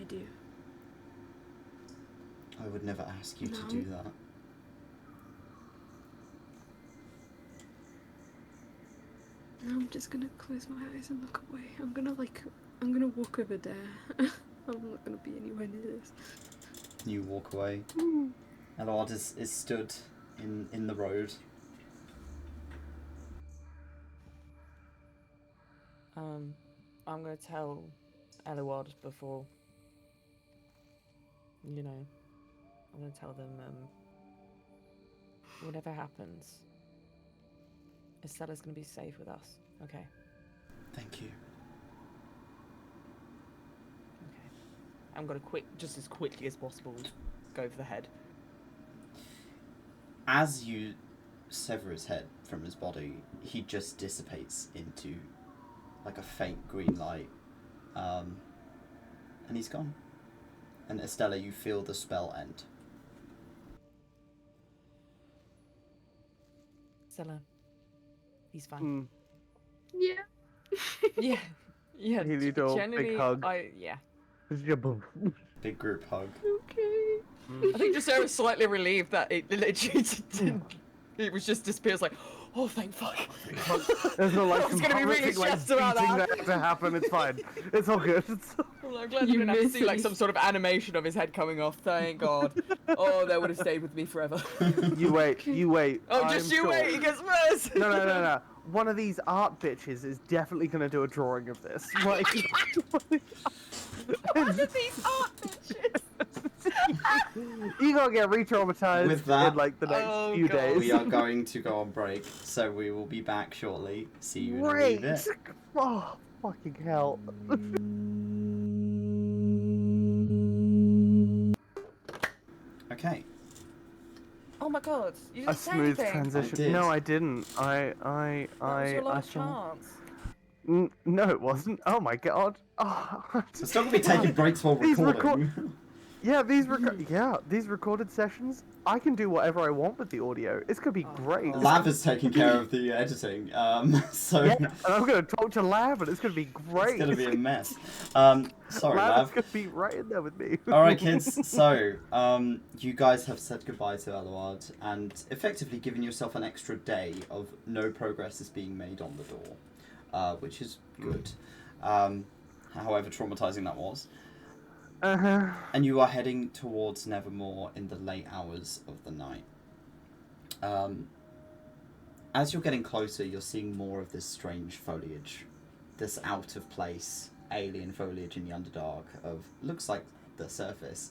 I do. I would never ask you to No. do that. No, I'm just gonna close my eyes and look away. I'm gonna walk over there. I'm not gonna be anywhere near this. You walk away. 𝘏𝘏𝘏 is stood in the road. I'm gonna tell 𝘏𝘏𝘏 before, you know, I'm gonna tell them, whatever happens, Estelar's gonna be safe with us, okay? Thank you. Okay. I'm gonna just as quickly as possible, go for the head. As you sever his head from his body, he just dissipates into like a faint green light. And he's gone. And Estelar, you feel the spell end. Stella, he's fine. Yeah. Yeah. Yeah. He need a big Generally, hug. yeah. Big group hug. Okay. I think Dracera's slightly relieved that it literally didn't. It was just disappears. Like, oh, thank fuck. There's no like I was gonna be really stressed about beating that. to happen. It's fine. It's all good. Well, I'm glad I You didn't have to miss see like me. some sort of animation of his head coming off. Thank God. Oh, that would have stayed with me forever. You wait. You wait. Oh, just I'm you sure. wait. It gets worse. No. One of these art bitches is definitely gonna do a drawing of this. Like, One of these art bitches. you gonna get re-traumatized With that, in like the next Oh, few God. days. We are going to go on break, so we will be back shortly. See you in a wee Great. bit. Oh, fucking hell. Okay. Oh my God! You A didn't say smooth anything. transition. I did. No, I didn't. That was your last thought- chance. No, it wasn't. Oh my god. Oh, We're still gonna be taking breaks while These recording. yeah, these recorded sessions. I can do whatever I want with the audio. It's gonna be great. Lav is taking care of the editing, so Yeah, and I'm gonna talk to Lav, and it's gonna be great. it's gonna be a mess. Sorry, Lav is Lav. gonna be right in there with me. Alright, kids, so, you guys have said goodbye to 𝘏𝘏𝘏𝘏 and effectively given yourself an extra day of no progress is being made on the door, which is good. However traumatizing that was. And you are heading towards Nevermore in the late hours of the night. As you're getting closer, you're seeing more of this strange foliage. This out-of-place alien foliage in the Underdark of, looks like the surface.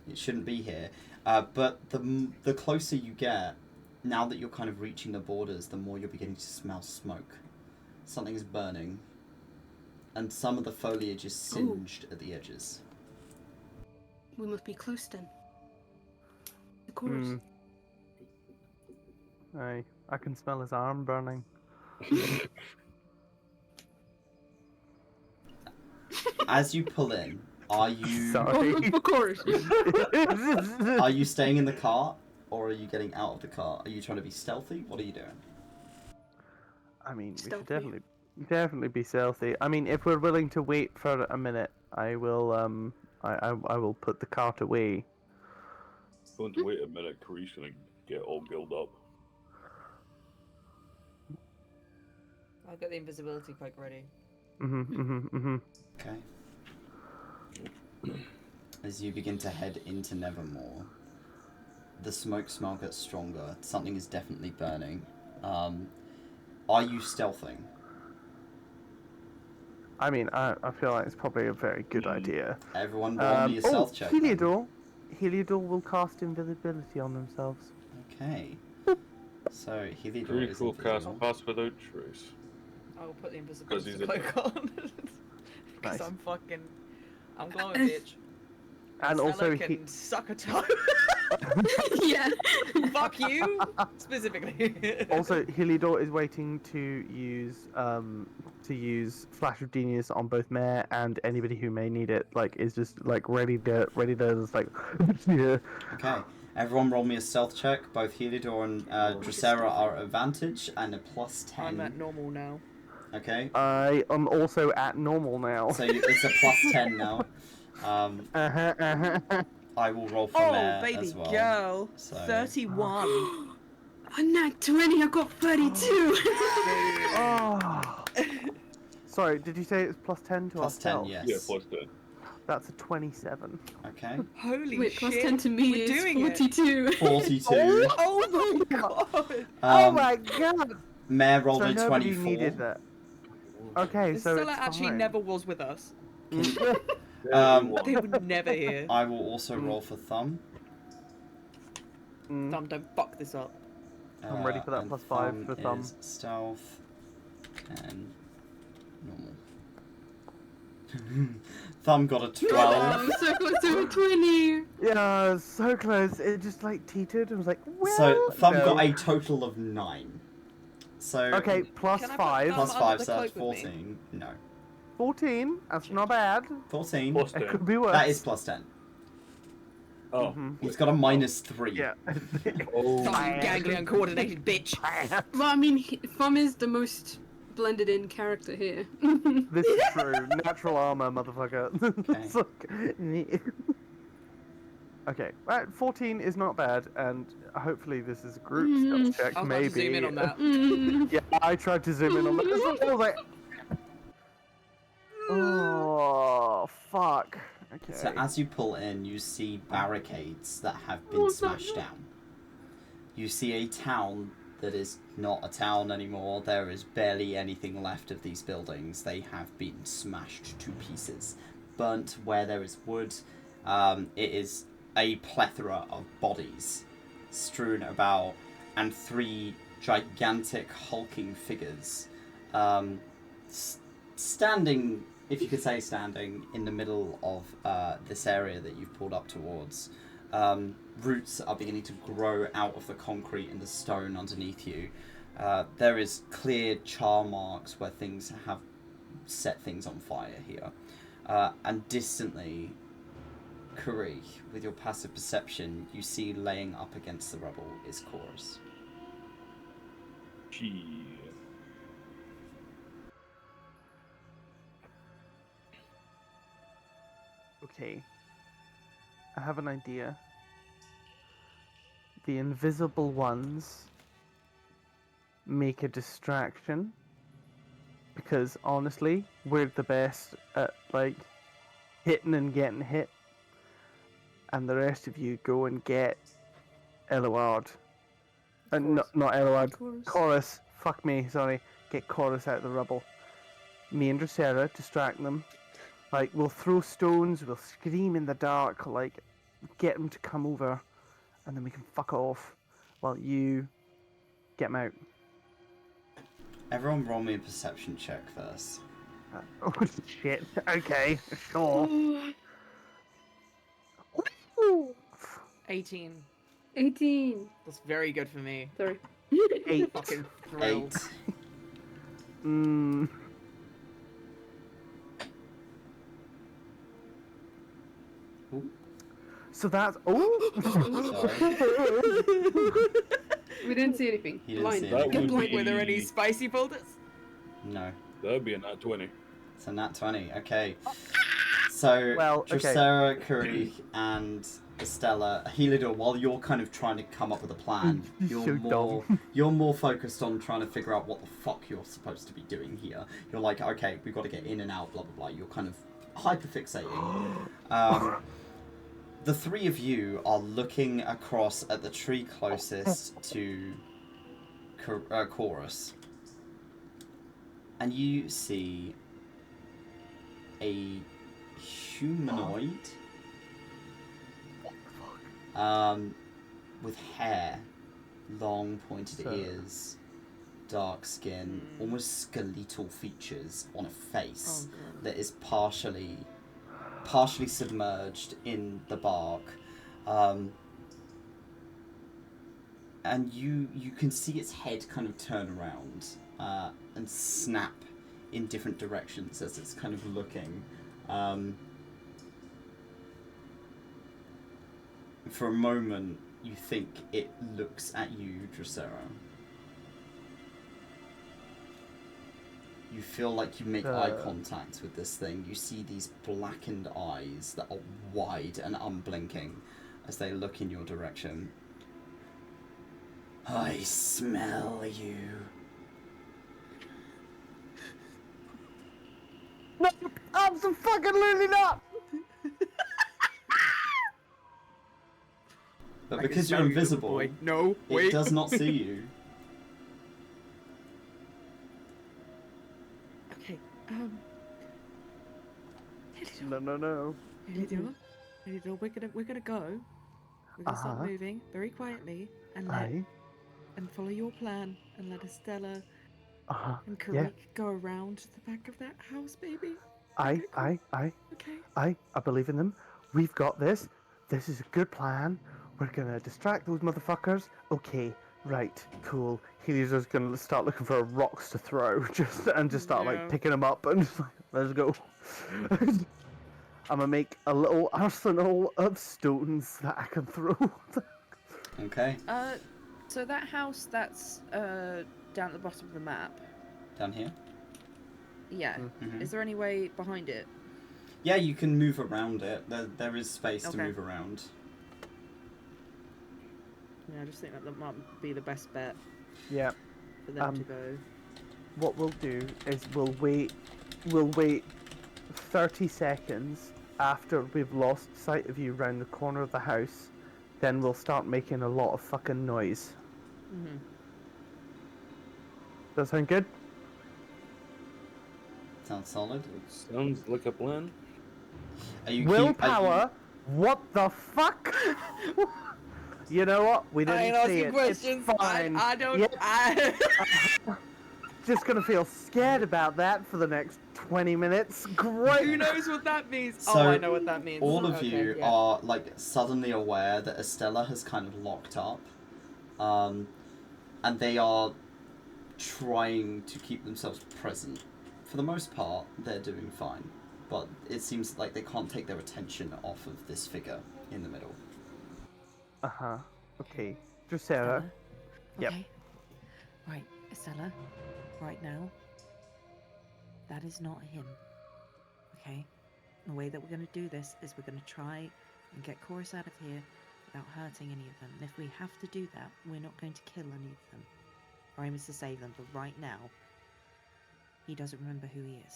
It shouldn't be here. But the closer you get, now that you're kind of reaching the borders, the more you're beginning to smell smoke. Something is burning. And some of the foliage is singed at the edges. We must be close then. Of course. I can smell his arm burning. As you pull in, are you Sorry. Of course. are you staying in the cart or are you getting out of the cart? Are you trying to be stealthy? What are you doing? I mean, we should Stealthy. definitely be stealthy. I mean, if we're willing to wait for a minute, I will I will put the cart away. Going to wait a minute, Carice gonna get all gilled up. I've got the invisibility cloak ready. Okay. As you begin to head into Nevermore, the smoke smell gets stronger. Something is definitely burning. Are you stealthing? I mean, I feel like it's probably a very good idea. Everyone roll me a stealth check. then. Heliodor will cast invisibility on themselves. Okay. So Heliodor Pretty is cool cast invisible. pass without trace. I'll put the 'Cause invisibility he's a- cloak on. Because Nice. I'm glowing, bitch. And also, Stella can suck a toe. Yeah. Fuck you, specifically. also Heliodor is waiting to use Flash of Genius on both Mare and anybody who may need it. Like, is just like ready to just like yeah. Okay. Everyone roll me a stealth check. Both Heliodor and 𝘏𝘪𝘏 are at advantage and a +10. I'm at normal now. Okay. I am also at normal now. So it's a +10 now. I will roll for Oh, Mare baby as well. girl. So- 31. On that 20, I got 32. Oh. Sorry, did you say it's +10 to +10, ourselves? yes. Yeah, +10. That's a 27. Okay. Holy Wait, shit. +10 to me We're is doing it. 42. 42. Oh my god. Oh my god! Mare rolled So a nobody 24. needed that. Okay, so Stella it's actually fine. never was with us. They would never hear. I will also roll for Thumb. Mm. Thumb, don't fuck this up. I'm ready for that and +5 for Thumb. Is stealth and normal. Thumb got a 12. I'm so close to a 20. Yeah, so close. It just like teetered and was like, well, So Thumb no. got a total of 9. So Okay, Can I +5. put plus Thumb 5, under so the that's cloak with me? 14. No. 14. That's not bad. 14. +10. It could be worse. That is +10. Oh. Mhm. He's got a -3. Yeah. Oh. Thumb, you gangly, uncoordinated bitch. Well, I mean, Thumb is the most blended in character here. This is true. Natural armor, motherfucker. Okay. It's like- okay, right, 14 is not bad, and hopefully this is a group stealth check, I was about maybe. to zoom in on that. Yeah, I tried to zoom in on that. I was like, oh, fuck. Okay. So as you pull in, you see barricades that have been smashed down. You see a town that is not a town anymore. There is barely anything left of these buildings. They have been smashed to pieces. Burnt where there is wood. It is a plethora of bodies strewn about, and 3 gigantic hulking figures standing, if you could say standing, in the middle of this area that you've pulled up towards. Roots are beginning to grow out of the concrete and the stone underneath you. There is clear char marks where things have set things on fire here. And distantly, 𝘞𝘰, with your passive perception, you see laying up against the rubble is Chorus. Gee. Okay. I have an idea. The invisible ones make a distraction. Because honestly, we're the best at like hitting and getting hit. And the rest of you go and get 𝘏𝘪𝘏𝘏. Not 𝘏𝘪𝘏𝘏. Chorus. Fuck me, sorry. Get Chorus out of the rubble. Me and 𝘏𝘪𝘏 distract them. Like, we'll throw stones, we'll scream in the dark, like, get them to come over, and then we can fuck off while you get them out. Everyone roll me a perception check first. Oh, shit. Okay, sure. 18. 18. That's very good for me. Sorry. 8. Fucking thrilled. 8. Mm. Ooh. So that's... Oh! We didn't see anything. You didn't Blind. see That anything. would Like, were there any be- spicy folders? No. That'd be a nat 20. It's a nat 20. Okay. So, Well, okay. 𝘏𝘪𝘏𝘏, 𝘞𝘰, and Estelar, Heliodor, while you're kind of trying to come up with a plan, So you're more focused on trying to figure out what the fuck you're supposed to be doing here. You're like, okay, we've got to get in and out, blah blah blah. You're kind of hyperfixating. The 3 of you are looking across at the tree closest to Chorus. and you see a humanoid with hair, long pointed ears, dark skin, almost skeletal features on a face that is partially submerged in the bark. And you can see its head kind of turn around and snap in different directions as it's kind of looking. For a moment, you think it looks at you, 𝘏𝘪𝘀. You feel like you make eye contact with this thing. You see these blackened eyes that are wide and unblinking as they look in your direction. I smell you. No, absolutely not! But because you're invisible, No, wait. it does not see you. Okay, No. 𝘏𝘪𝘀, we're gonna go. We're gonna start moving very quietly and follow your plan and let Estelar and 𝘏𝘪𝘀 go around the back of that house, baby. I believe in them. We've got this. This is a good plan. We're gonna distract those motherfuckers. Okay, right, cool. Heliodor's gonna start looking for rocks to throw, just start like picking them up and just like, let's go. I'm gonna make a little arsenal of stones that I can throw. Okay. So that house that's down at the bottom of the map. Down here? Yeah. Mm-hmm. Is there any way behind it? Yeah, you can move around it. There is space to move around. Yeah, I just think that might be the best bet. Yeah. For them to go. What we'll do is we'll wait 30 seconds after we've lost sight of you round the corner of the house. Then we'll start making a lot of fucking noise. Mm-hmm. Does that sound good? Sounds solid. Sounds like a plan. Willpower? What the fuck? You know what? We didn't I ain't see asking it. questions. It's fine. I don't. Yeah. Just gonna feel scared about that for the next 20 minutes. Great. Who knows what that means? So, I know what that means. All of you are like suddenly aware that Estelar has kind of locked up, and they are trying to keep themselves present. For the most part, they're doing fine, but it seems like they can't take their attention off of this figure in the middle. Okay. 𝘏𝘪𝘀. Yep. Okay. Right, Estelar. Right now, that is not him. Okay? The way that we're going to do this is we're going to try and get Chorus out of here without hurting any of them. And if we have to do that, we're not going to kill any of them. Our aim is to save them, but right now, he doesn't remember who he is.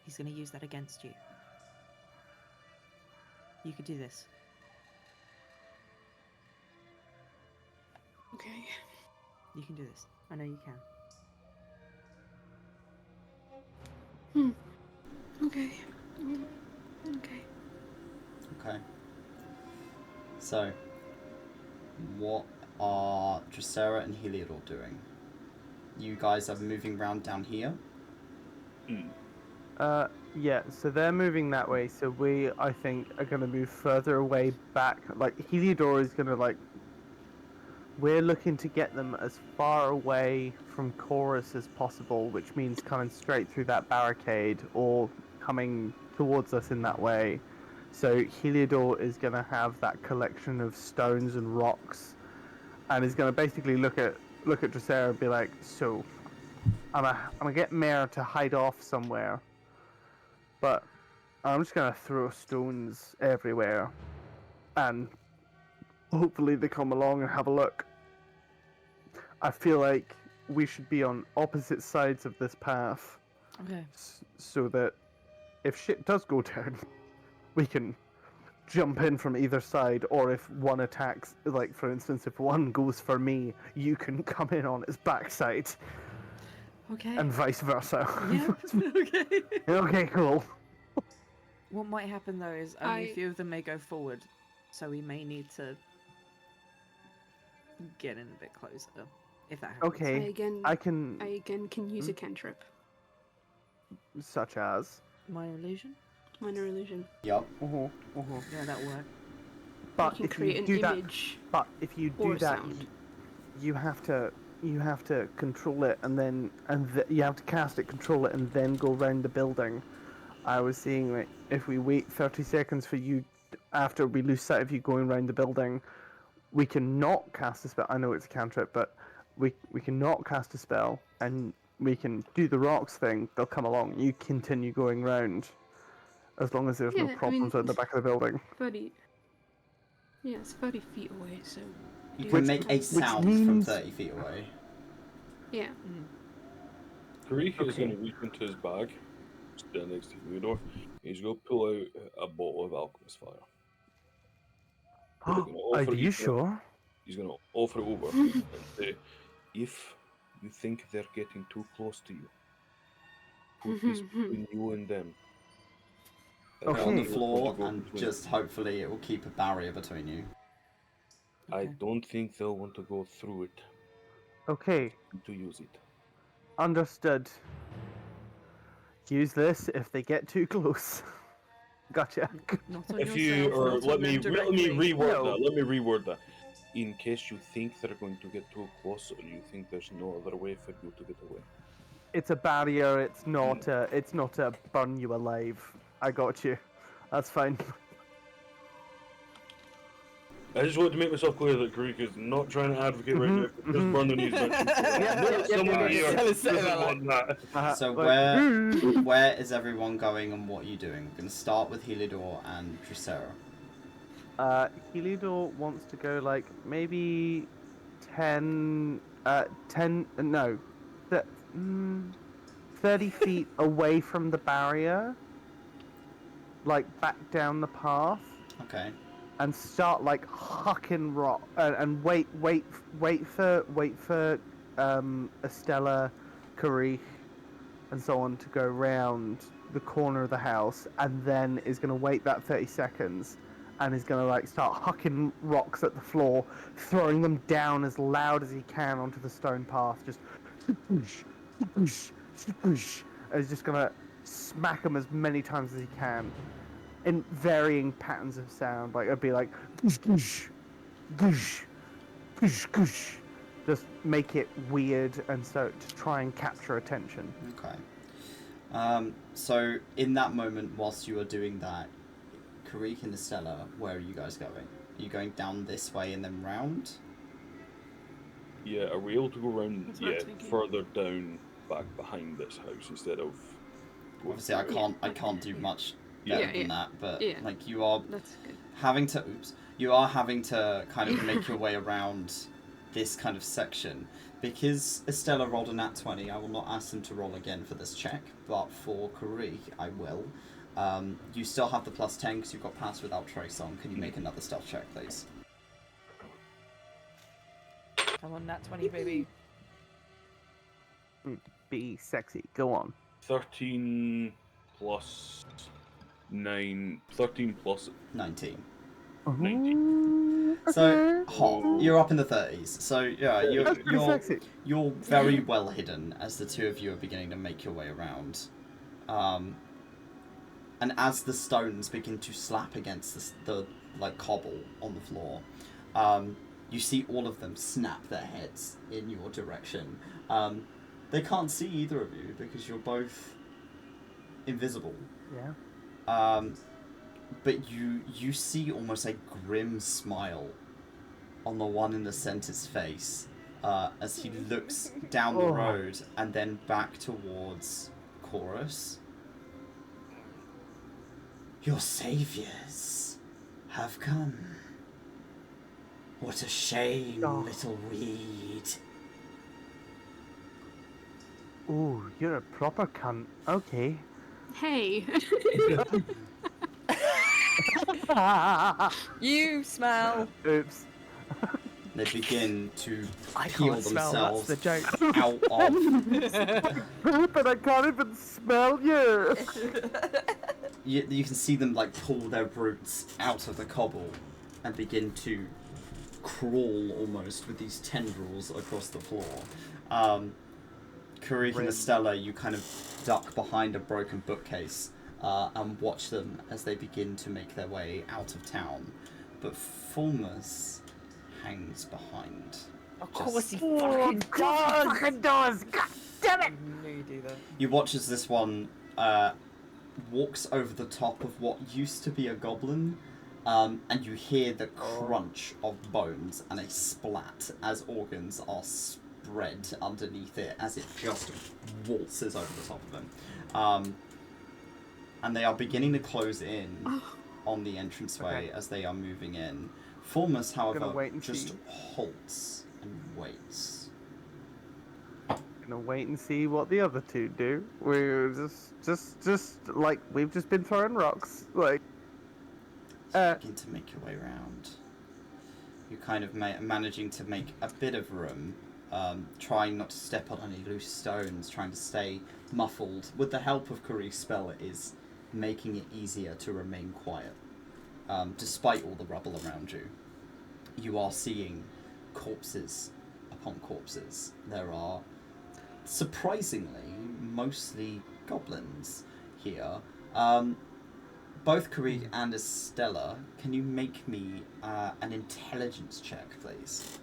He's going to use that against you. You can do this. Okay. You can do this. I know you can. Okay. Okay. Okay. So, what are 𝘏𝘪𝘀 and 𝘏𝘪𝘀 doing? You guys are moving around down here? Yeah, so they're moving that way, so we, I think, are gonna move further away back. Like, 𝘏𝘪𝘀 is gonna, like... We're looking to get them as far away from Chorus as possible, which means coming straight through that barricade or coming towards us in that way. So 𝘏𝘏𝘀 is going to have that collection of stones and rocks, and is going to basically look at 𝘏𝘪𝘀 and be like, so I'm gonna get Weir to hide off somewhere, but I'm just going to throw stones everywhere, and hopefully they come along and have a look. I feel like we should be on opposite sides of this path. Okay. So that if shit does go down, we can jump in from either side, or if one attacks, like for instance, if one goes for me, you can come in on its backside. Okay. and vice versa. Yeah. Okay. Okay, cool. What might happen though is only a I- few of them may go forward, so we may need to get in a bit closer. If that happens. Okay, I can, I again can use a cantrip. such as. Minor illusion? Minor illusion. Yup. Yeah, that'll work. But I can if create you an do that, image if you or do that, sound. you have to control it, and then you have to cast it, control it, and then go around the building. I was seeing like if we wait 30 seconds for you after we lose sight of you going around the building, we can not cast a spell. I know it's a cantrip, but we can not cast a spell, and we can do the rocks thing. They'll come along. You continue going round, as long as there's no Yeah, I problems mean, at the back of the building. 30. Yeah, it's 30 feet away, so. You do can it make a twice. sound from means- 30 feet away. Yeah. Karek is Okay. going to reach into his bag, stand next to Theodore. He's going to pull out a bottle of alchemist fire. He's gonna Are offer you it- sure? He's going to offer it over and say, if you think they're getting too close to you, put this between you and them. Put it on Okay. the They're floor going to go and between just hopefully it will keep a barrier between you. I Okay. don't think they'll want to go through it Okay, to use it. understood. Use this if they get too close. Gotcha. Not on If yourself, you or not on let me them let me directly. reword No. that. Let me reword that. In case you think they're going to get too close, or you think there's no other way for you to get away. It's a barrier. It's not a burn you alive. I got you. That's fine. I just wanted to make myself clear that Greek is not trying to advocate right now for just burning these mentions. Someone here Tell us doesn't that, want that. So like- where is everyone going and what are you doing? We're going to start with Heliodor and Drusera. Heliodor wants to go like maybe 30 feet away from the barrier, like back down the path, Okay. and start like hucking rock and wait for Estelar, 𝘏𝑫, and so on to go round the corner of the house, and then is going to wait that 30 seconds and is going to like start hucking rocks at the floor, throwing them down as loud as he can onto the stone path, just and he's just going to smack them as many times as he can in varying patterns of sound. Like it'd be like goosh, goosh, goosh, goosh, goosh. Just make it weird, and so to try and capture attention. Okay. So in that moment, whilst you are doing that, 𝘏𝑫 and Estelar, where are you guys going? Are you going down this way and then round? Yeah, are we able to go around? That's what I Yeah, was thinking. further down, back behind this house instead of. going Obviously, I through it. can't do much Yeah. better than that, but Yeah. like you are That's good. having to you are having to kind of make your way around this kind of section. Because Estelar rolled a nat 20, I will not ask him to roll again for this check, but for 𝘏𝑫, I will. You still have the +10 because you've got pass without trace on. Can you make another stealth check, please? Come on, nat 20, baby. Be sexy. Go on. 13 plus 9. 13 plus 19. 19. So hot. You're up in the 30s. So yeah, That's pretty sexy. you're very well hidden as the two of you are beginning to make your way around. And as the stones begin to slap against the like cobble on the floor, you see all of them snap their heads in your direction. They can't see either of you because you're both invisible. Yeah. But you see almost a grim smile on the one in the center's face as he looks down the road and then back towards Chorus. Your saviors have come. What a shame, little weed. Ooh, you're a proper cunt. Okay. Hey. You smell. Oops. They begin to I peel can't smell. That's themselves the joke. out of. Poop and I can't even smell you. You can see them like pull their roots out of the cobble and begin to crawl almost with these tendrils across the floor. 𝘞𝘰𝘮𝘭𝘤 and Estelar, you kind of duck behind a broken bookcase and watch them as they begin to make their way out of town. But 𝘏𝘪𝘬 hangs behind. Of course he fucking does. God damn it! knew you do that. You watch as this one walks over the top of what used to be a goblin, and you hear the crunch of bones and a splat as organs are spread underneath it as it just waltzes over the top of them. And they are beginning to close in on the entranceway as they are moving in. 𝘏𝘪𝘬, however, wait and just see. halts and waits. Gonna wait and see what the other two do. We're just like we've just been throwing rocks. Like, You begin to make your way around. You're kind of managing to make a bit of room, trying not to step on any loose stones, trying to stay muffled. With the help of 𝘞𝘰𝘮𝑎 spell, it is making it easier to remain quiet. Despite all the rubble around you, you are seeing corpses upon corpses. There are, surprisingly, mostly goblins here. Both 𝘞𝘰𝘮𝑎 and Estelar, can you make me an intelligence check, please?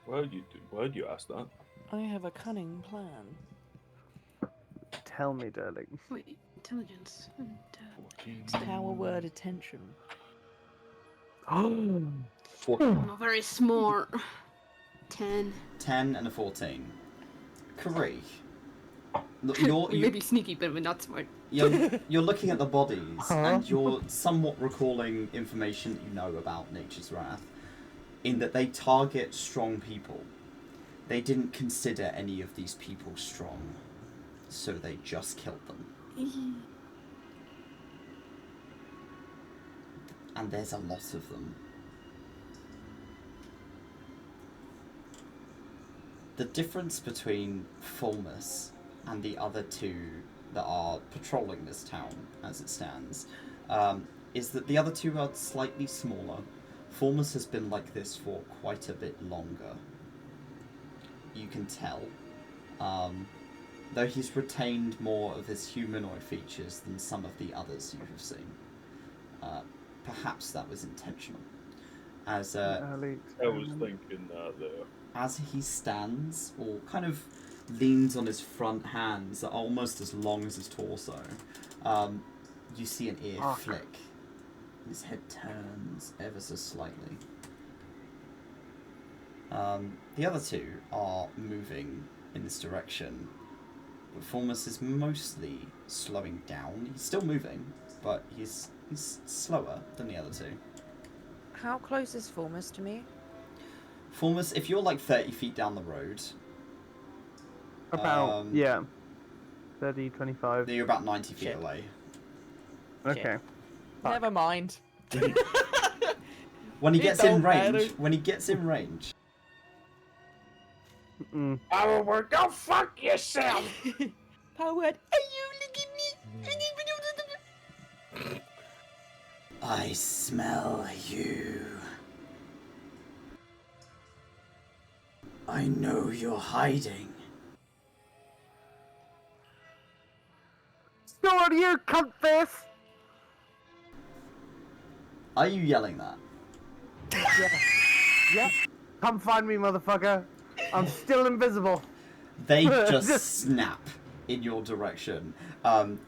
Why would you ask that? I have a cunning plan. tell me, darling. Wait, intelligence. And, Power word attention. I'm not very smart. 10. 10 and a 14. 𝘞𝘰𝘮𝑎. Look, Maybe sneaky, but we're not smart. You're looking at the bodies, and you're somewhat recalling information that you know about Nature's Wrath, in that they target strong people. They didn't consider any of these people strong, so they just killed them. And there's a lot of them. The difference between 𝘏𝘪𝘬 and the other two that are patrolling this town, as it stands, is that the other two are slightly smaller. 𝘏𝘪𝘬 has been like this for quite a bit longer. You can tell. Though he's retained more of his humanoid features than some of the others you have seen. Perhaps that was intentional. As I was thinking that there. as he stands, or kind of leans on his front hands, that are almost as long as his torso, you see an ear flick. His head turns ever so slightly. The other two are moving in this direction, but 𝘏𝘪𝘬 is mostly slowing down. He's still moving, but he's slower than the other two. How close is 𝘏𝘪𝘬 to me? 𝘏𝘪𝘬, if you're like 30 feet down the road, About, yeah. 30, 25. then you're about 90 feet Shit. away. Okay. Never mind. When he It gets in don't range, matter. Mm. Power word, go fuck yourself! Power word. Are you looking at me? I smell you. I know you're hiding. So are you, cunt face? Are you yelling that? Yep. Come find me, motherfucker. I'm still invisible. They just snap in your direction. Come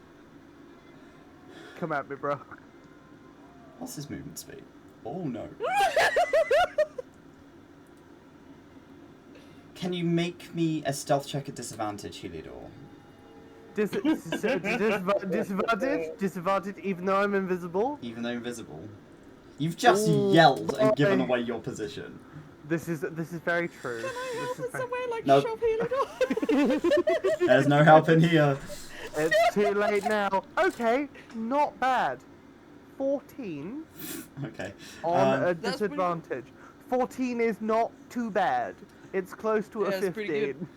at me, bro. What's his movement speed? Oh no. Can you make me a stealth check at disadvantage, 𝘏𝘪𝘮𝘏? Disadvantage, even though I'm invisible. Even though invisible. You've just yelled and given away your position. This is very true. Somewhere like Nope. shop 𝘏𝘪𝘮𝘏. There's no help in here. It's too late now. Okay, not bad. 14 Okay. on a That's pretty disadvantage. 14 is not too bad. It's close to a Yeah, it's 15. pretty good.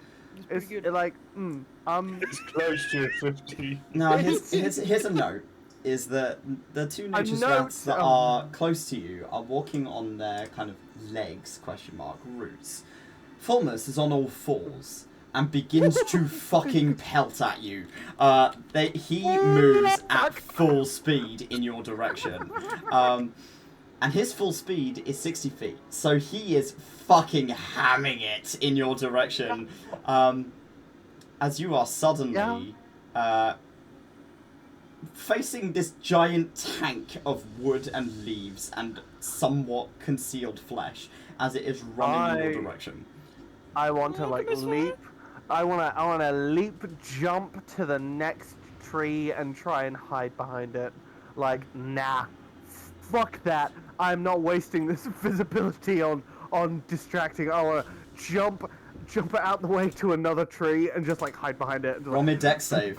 It's pretty good. like, It's close to 50. Now, here's a note, is that the two nature's note, rats that are close to you are walking on their kind of legs, roots. Fulmus is on all fours and begins to fucking pelt at you. He moves at full speed in your direction. And his full speed is 60 feet, so he is fucking hamming it in your direction. As you are suddenly facing this giant tank of wood and leaves and somewhat concealed flesh as it is running in your direction. I want to like leap. I wanna leap, jump to the next tree and try and hide behind it. Like, nah, fuck that. I'm not wasting this visibility on distracting. I wanna jump out the way to another tree and just like hide behind it. Roll me dex save.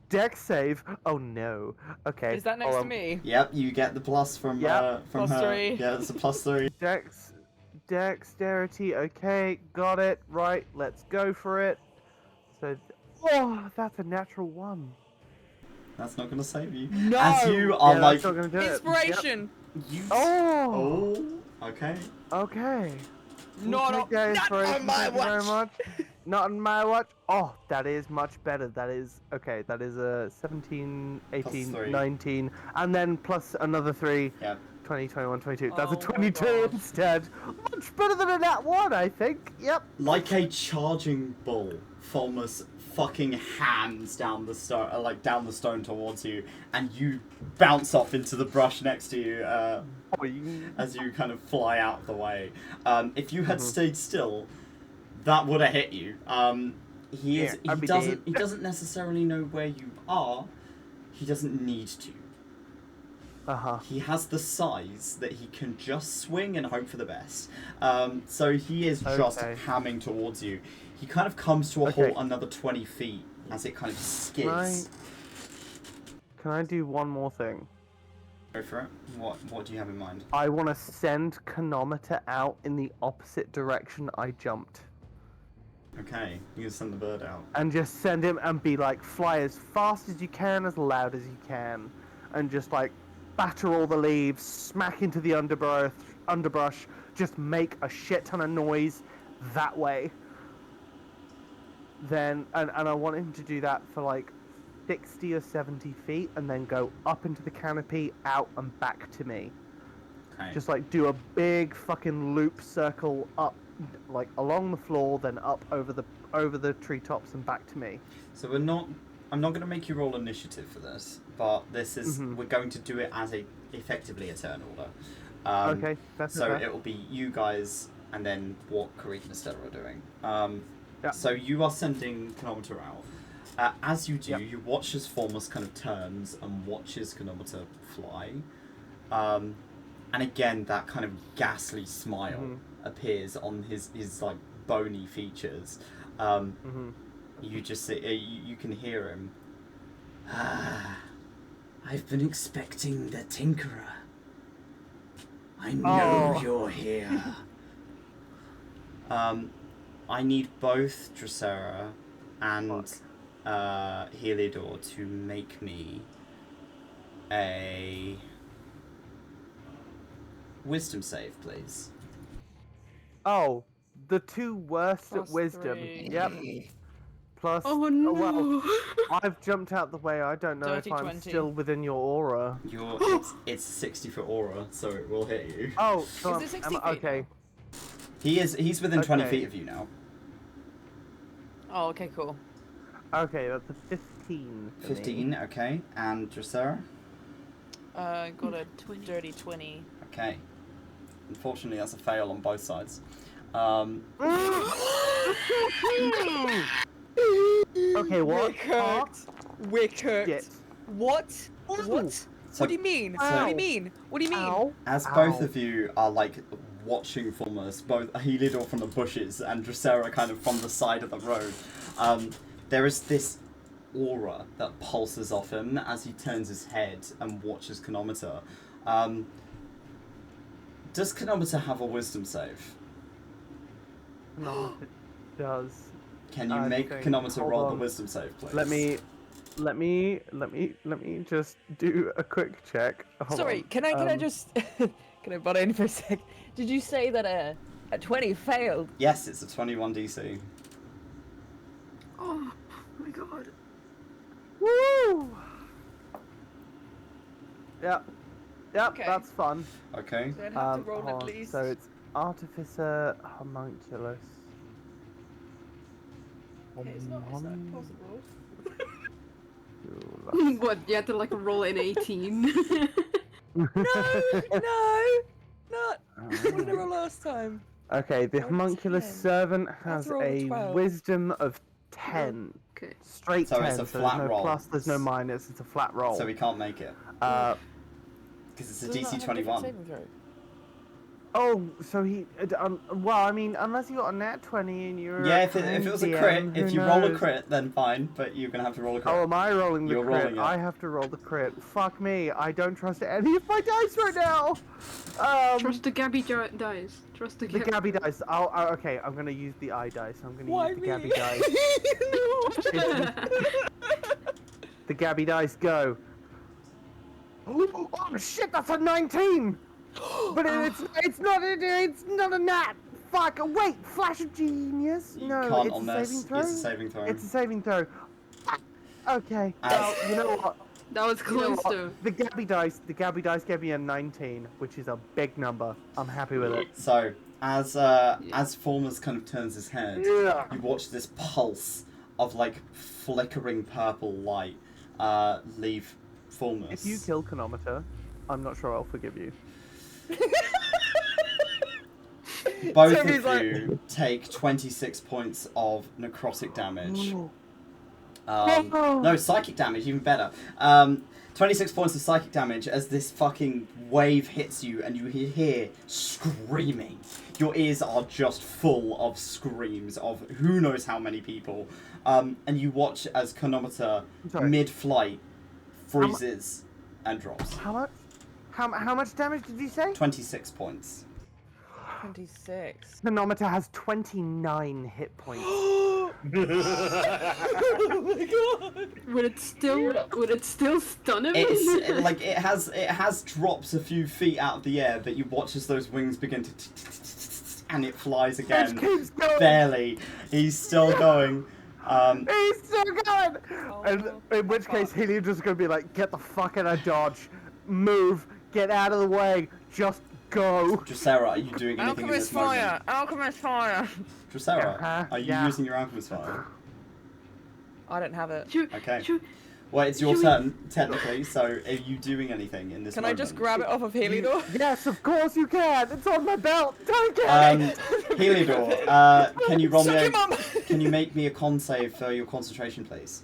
Dex save? Oh no. Okay. Is that next to me? Yep, you get the plus from her. +3. Yeah, it's a +3. Dexterity. Okay, got it. Right, let's go for it. So, that's a natural 1. That's not gonna save you. No! As you are That's not gonna do it. Inspiration! You. Oh. Okay. Okay. Not on my Thank you very watch! much. Not on my watch. Oh, that is much better. That is okay. That is a 17, 18, +3. 19, and then plus another 3. Yep. 20, 21, 22. That's a Oh my 22 God. instead. Much better than a nat 1, I think. Yep. Like a charging bull, Fulmus fucking hands down the stone towards you, and you bounce off into the brush next to you as you kind of fly out of the way. If you had stayed still, that would have hit you. He doesn't necessarily know where you are. He doesn't need to. He has the size that he can just swing and hope for the best. So he is just hamming towards you. He kind of comes to a halt another 20 feet as it kind of skids. Can I do one more thing? Go for it. What do you have in mind? I want to send 𝘞𝘭𝘭𝘠 out in the opposite direction I jumped. Okay, you can send the bird out. And just send him and be like, fly as fast as you can, as loud as you can. And just like, batter all the leaves, smack into the underbrush, just make a shit ton of noise that way. Then, and I want him to do that for like 60 or 70 feet and then go up into the canopy, out and back to me. Okay. Just like do a big fucking loop circle up, like along the floor, then up over the treetops and back to me. So I'm not going to make you roll initiative for this, but this is we're going to do it as effectively a turn order. Okay, that's so okay. it will be you guys and then what Karik and Estelar are doing. Yeah. So you are sending 𝘞𝘭𝘭𝘠 out. As you do, Yep. you watch as Fulmus kind of turns and watches 𝘞𝘭𝘭𝘠 fly. And again, that kind of ghastly smile appears on his like bony features. You just you can hear him. I've been expecting the Tinkerer. I know you're here. I need both Dracera and 𝘏𝘪𝘬𝘬 to make me a wisdom save, please. Oh, the two worst at +3. wisdom. Yep. Plus, Oh no! well, I've jumped out the way. I don't know Dirty if I'm 20. still within your aura. It's 60-foot aura, so it will hit you. Oh, so Is it 60 feet okay. He's within 20 Okay. feet of you now. Oh, okay, cool. Okay, that's a 15. For 15, Me. okay. And Dracera? Got a 20. dirty 20. Okay. Unfortunately, that's a fail on both sides. Okay, what? We're cooked. Shit. What? Ooh. What? So- What do you mean? What do you mean? What do you mean? Ow. As Ow. both of you are like watching Fulmus, both 𝘏𝘪𝘬𝘬 from the bushes and Dracera kind of from the side of the road, there is this aura that pulses off him as he turns his head and watches 𝘞𝘭𝘭𝘠. Does 𝘞𝘦𝘭𝘤 have a wisdom save? No, it does. Can you I make think- 𝘞𝘞𝘭𝘏 hold roll the on. wisdom save, please? Let me just do a quick check. Hold Sorry, on. can I just can I butt in for a sec? Did you say that a 20 failed? Yes, it's a 21 DC. Oh my god. Woo! Yep. Yep, Okay. that's fun. Okay. So I'd have to roll hold at on. least. So it's Artificer Homunculus. Okay, it's not possible. What, you had to like roll an 18? No, not. What did I roll last time? Okay, the Rolled homunculus 10. servant has roll a a 12. wisdom of 10. Okay. Straight So 10, it's a so flat there's no roll. plus, there's no minus, it's a flat roll. So we can't make it. Uh, Because it's a Does it not DC have a different 21. saving throw? oh, so he, well, I mean, unless you got a nat 20 and you're Yeah, if it was a DM, crit, who if you roll a knows? crit, then fine, but you're gonna have to roll a crit. Oh, am I rolling the You're crit? rolling it. I have to roll the crit. Fuck me, I don't trust any of my dice right now! Trust the Gabby dice. Trust the The Gabby. Gabby dice. Okay, I'm gonna use the I dice. I'm gonna Why use the me? Gabby dice. The Gabby dice go. Oh shit, that's a 19! But it's not a nat! Fuck, wait, flash of genius? You No, can't it's on a this. saving throw? It's a saving throw. It's a saving throw. Okay, As- well, you know what? That was You know close what? though. The Gabby dice gave me a 19, which is a big number. I'm happy with it. So, as Formers kind of turns his head, Yeah. you watch this pulse of like flickering purple light leave Formers. If you kill 𝘞𝘭𝘭𝘏, I'm not sure I'll forgive you. Both Toby's of like- you take 26 points of necrotic damage. Oh. No, psychic damage, even better. 26 points of psychic damage as this fucking wave hits you and you hear screaming. Your ears are just full of screams of who knows how many people. And you watch as 𝘞𝘭𝘭𝘏 Sorry. mid-flight freezes and drops. How much? How much damage did you say? 26 points. 26. 𝘞𝘭𝘭𝘏 has 29 hit points. Oh my god! Would it still stun him? It's like it has drops a few feet out of the air, but you watch as those wings begin to and it flies It again. keeps going. Barely. He's still going. He's still going. And in which fuck. case, Helios just gonna be like, get the fuck out of dodge, move, get out of the way, just go. Dracera, are you doing anything in Alchemist this fire! moment? Alchemist fire! Dracera, Uh-huh, are you yeah. using your alchemist fire? I don't have it. Okay. Should- Well, it's your should we- turn, technically, so are you doing anything in this Can I moment? just grab it off of Heliodor? Yes, of course you can. It's on my belt. Take it. Heliodor, can you roll me Suck a... him up! Can you make me a con save for your concentration, please?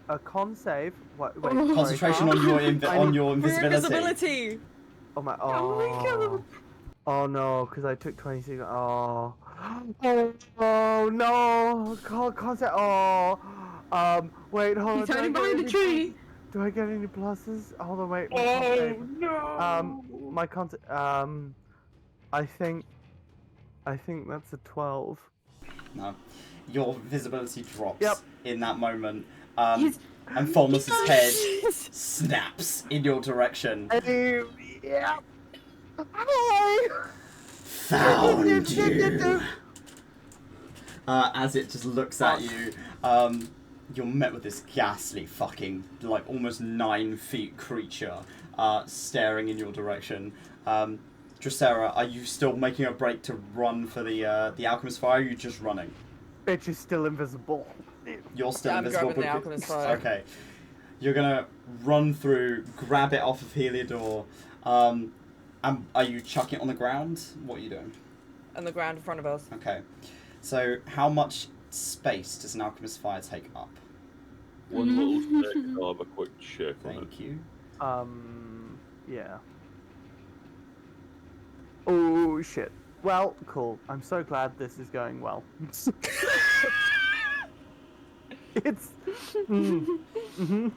A con save. What? Wait. Oh. sorry, Concentration huh? on your I need- your For invisibility. invisibility! Oh my. Oh my God. Oh no, because I took 26. Oh. Oh no. Con save. Oh. Wait. Hold on. He's do I hiding get behind the any tree. pluses? Do I get any pluses? Hold on. Wait. My con Oh save. no! My con. I think that's a 12. No. Your visibility drops Yep. in that moment. He's- And Fulmus's head snaps in your direction. Hey, yeah. Hi. Found you. As it just looks at you, you're met with this ghastly fucking, like, almost 9 feet creature staring in your direction. Dracera, are you still making a break to run for the alchemist fire, or are you just running? Bitch is still invisible. You're still Yeah, I'm invisible. grabbing the but- alchemist fire. Okay. You're gonna run through, grab it off of Heliodor. And are you chucking it on the ground? What are you doing? On the ground in front of us. Okay. So, how much space does an alchemist fire take up? One little sec, I'll have a quick check on it. Thank you. Yeah. Oh shit. Well, cool. I'm so glad this is going well. It's. Mm-hmm.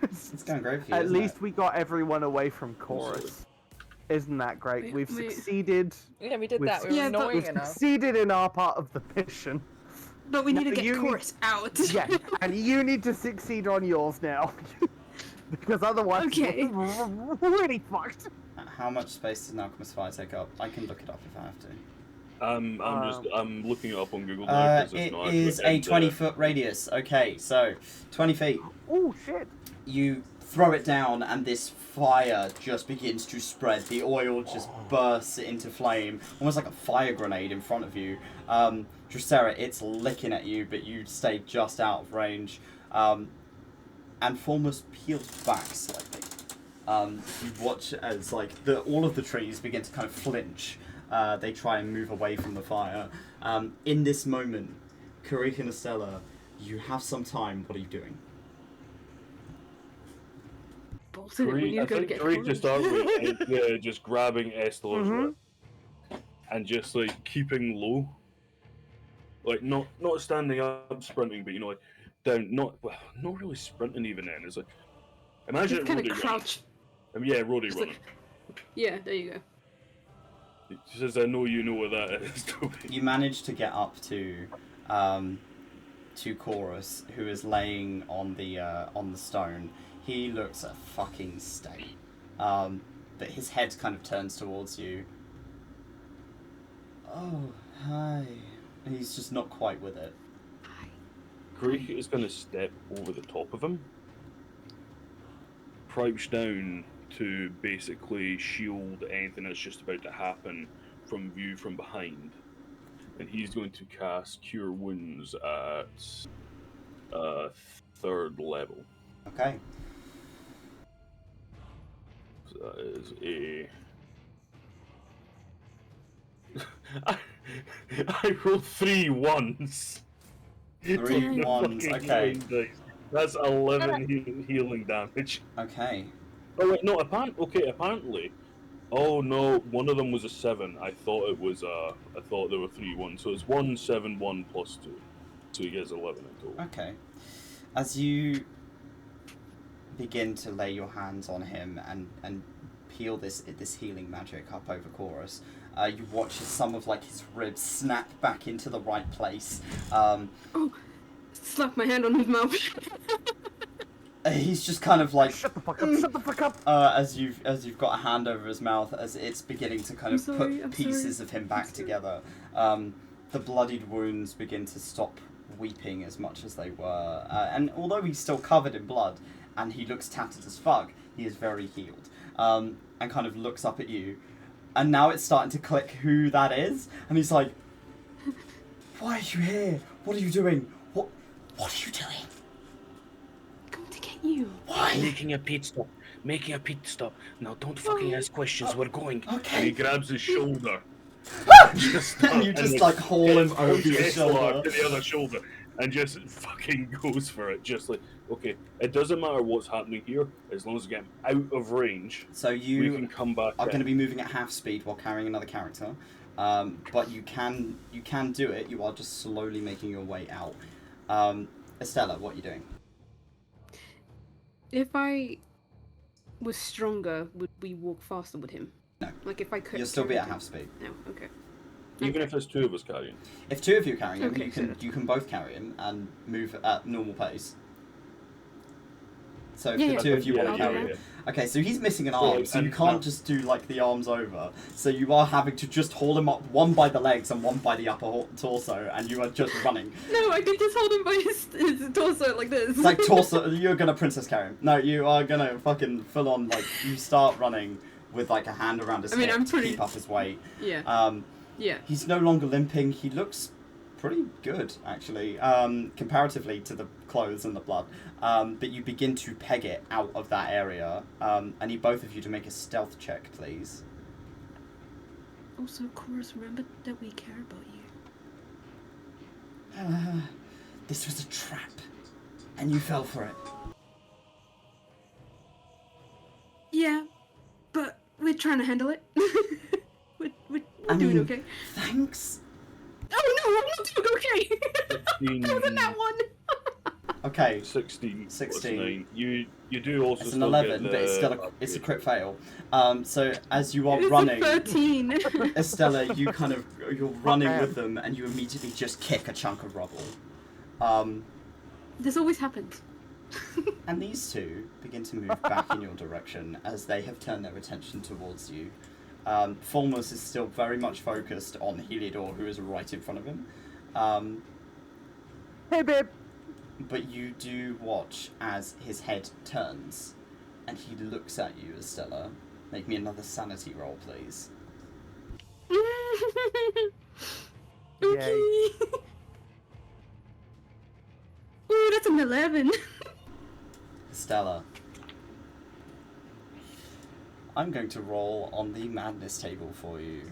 It's going great for you. At isn't least it? we got everyone away from chorus. Isn't that great? Wait, We've wait. succeeded. Yeah, we did We've that. We were Yeah, but annoying We've enough. succeeded in our part of the mission. But we need No, to get you need- chorus out. Yeah, and you need to succeed on yours now. Because otherwise, Okay. we're really fucked. How much space does 𝘞𝘭𝘬𝘬𝘬 take up? I can look it up if I have to. I'm looking it up on Google now. 'Cause it's It not is actually a in the- 20-foot radius. Okay, so 20 feet. Oh shit. You throw it down, and this fire just begins to spread. The oil just bursts into flame, almost like a fire grenade in front of you. 𝘏𝘪𝘨, it's licking at you, but you stay just out of range. And Foremost peels back slightly. You watch as all of the trees begin to kind of flinch. They try and move away from the fire. In this moment, 𝘞𝘰𝘮 and Estelar, you have some time. What are you doing? Bolted it. We need I to go think get Kareem just chorus. start with just grabbing Estelar's Mhm. whip and just keeping low, not standing up sprinting, but down, not really sprinting even. Then it's imagine Just it kind Roddy of crouch. running. Yeah, Roddy Just running. Yeah, there you go. She says, "I know you know what that is." Toby. You manage to get up to Chorus, who is laying on the stone. He looks a fucking state. But his head kind of turns towards you. Oh, hi. And he's just not quite with it. Greek is going to step over the top of him, crouch down to basically shield anything that's just about to happen from view from behind, and he's going to cast Cure Wounds at 3rd level. Okay. So that is a... I rolled 3 1s. 3 On the 1s, fucking okay. healing dice. That's 11 healing damage. Okay. Oh wait, no, apparently. Oh no, one of them was a 7. I thought it was I thought there were 3 1. So it's 1 7 1 plus 2. So he gets 11 in total. Okay. As you begin to lay your hands on him and peel this healing magic up over Chorus, you watch as some of his ribs snap back into the right place. Oh, slap my hand on his mouth. He's just kind of Shut the fuck up! Shut the fuck up! as you've got a hand over his mouth, as it's beginning to kind of put pieces of him back together. The bloodied wounds begin to stop weeping as much as they were, and although he's still covered in blood and he looks tattered as fuck, he is very healed. And kind of looks up at you, and now it's starting to click who that is, and he's like, "Why are you here? What are you doing? What are you doing? Come to get you. Why?" Making a pit stop. Now don't fucking ask questions. We're going. And he Okay. grabs his shoulder. And you just haul him over the shoulder. To the other shoulder, and just fucking goes for it. Just okay, it doesn't matter what's happening here, as long as we get him out of range. So We you can come back. are going to in. be moving at half speed while carrying another character, but you can do it. You are just slowly making your way out. Estelar, what are you doing? If I was stronger, would we walk faster with him? No. If I could. You'll still be carry at him? half speed. No. Okay. Even if there's 2 of us carrying. If 2 of you are carrying him, Okay, you can both carry him and move at normal pace. So if Yeah, the yeah. 2 of you Yeah, want to I'll do carry that. him. Okay, so he's missing an So, arm, so you and can't now- just do the arms over. So you are having to just haul him up, one by the legs and one by the upper torso, and you are just running. No, I can just hold him by his torso like this. It's like torso. You're gonna princess carry him. No, you are gonna fucking full on you start running with a hand around his I mean, hip I'm to pretty- keep up his weight. Yeah. Yeah. He's no longer limping. He looks pretty good actually, comparatively to the clothes and the blood. But you begin to peg it out of that area. I need both of you to make a stealth check, please. Also, Chorus, remember that we care about you. This was a trap, and you fell for it. Yeah, but we're trying to handle it. we're I doing mean, okay. Thanks. Oh no, I'm not doing okay. Been- Wasn't that one? Okay. 16. 16. 9. You do also. It's an still 11, get but it's the still it's a upgrade. crit fail. So as you are It's a running, 13. Estella, you're running with them, and you immediately just kick a chunk of rubble. This always happens. And these two begin to move back in your direction as they have turned their attention towards you. 𝘏𝘠𝘬 is still very much focused on 𝘏𝘪𝘪𝘀, who is right in front of him. Hey, babe. But you do watch as his head turns, and he looks at you, Estella. Make me another sanity roll, please. Okay. Ooh, that's an 11. Estella. I'm going to roll on the madness table for you.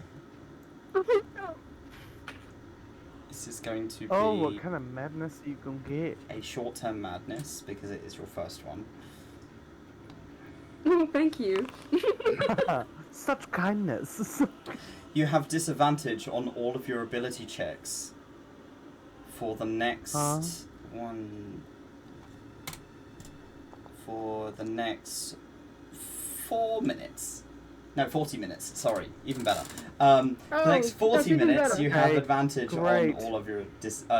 This is going to be Oh, what kind of madness are you gonna get? a short-term madness, because it is your first one. Oh, thank you. Such kindness. You have disadvantage on all of your ability checks for the next one. For the next 4 minutes. No, 40 minutes. Sorry, even better. The next 40 that's even minutes, better. you have Okay, advantage great. on all of your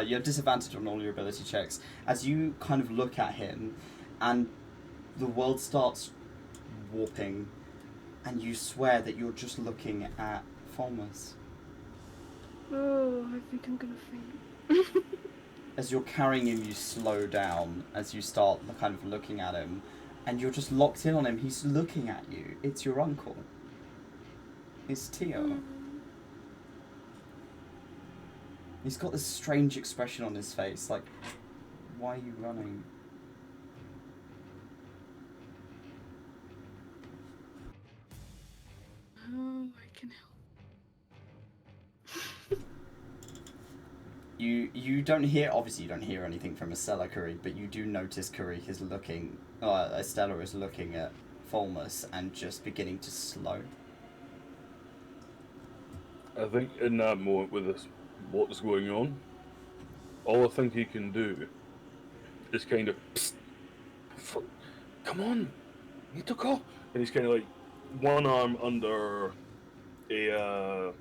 you have disadvantage on all your ability checks as you kind of look at him, and the world starts warping, and you swear that you're just looking at 𝘏𝘠𝘬. Oh, I think I'm gonna faint. As you're carrying him, you slow down as you start kind of looking at him, and you're just locked in on him. He's looking at you. It's your uncle. It's Tio. He's got this strange expression on his face, like, why are you running? Oh, I can help. You don't hear, obviously you don't hear anything from Estella Karrick, but you do notice Karrick is looking, Estella is looking at 𝘏𝘠𝘬 and just beginning to slow. I think in that moment with this, what's going on, all I think he can do is kind of, psst, come on, need to go. And he's kind of like, one arm under a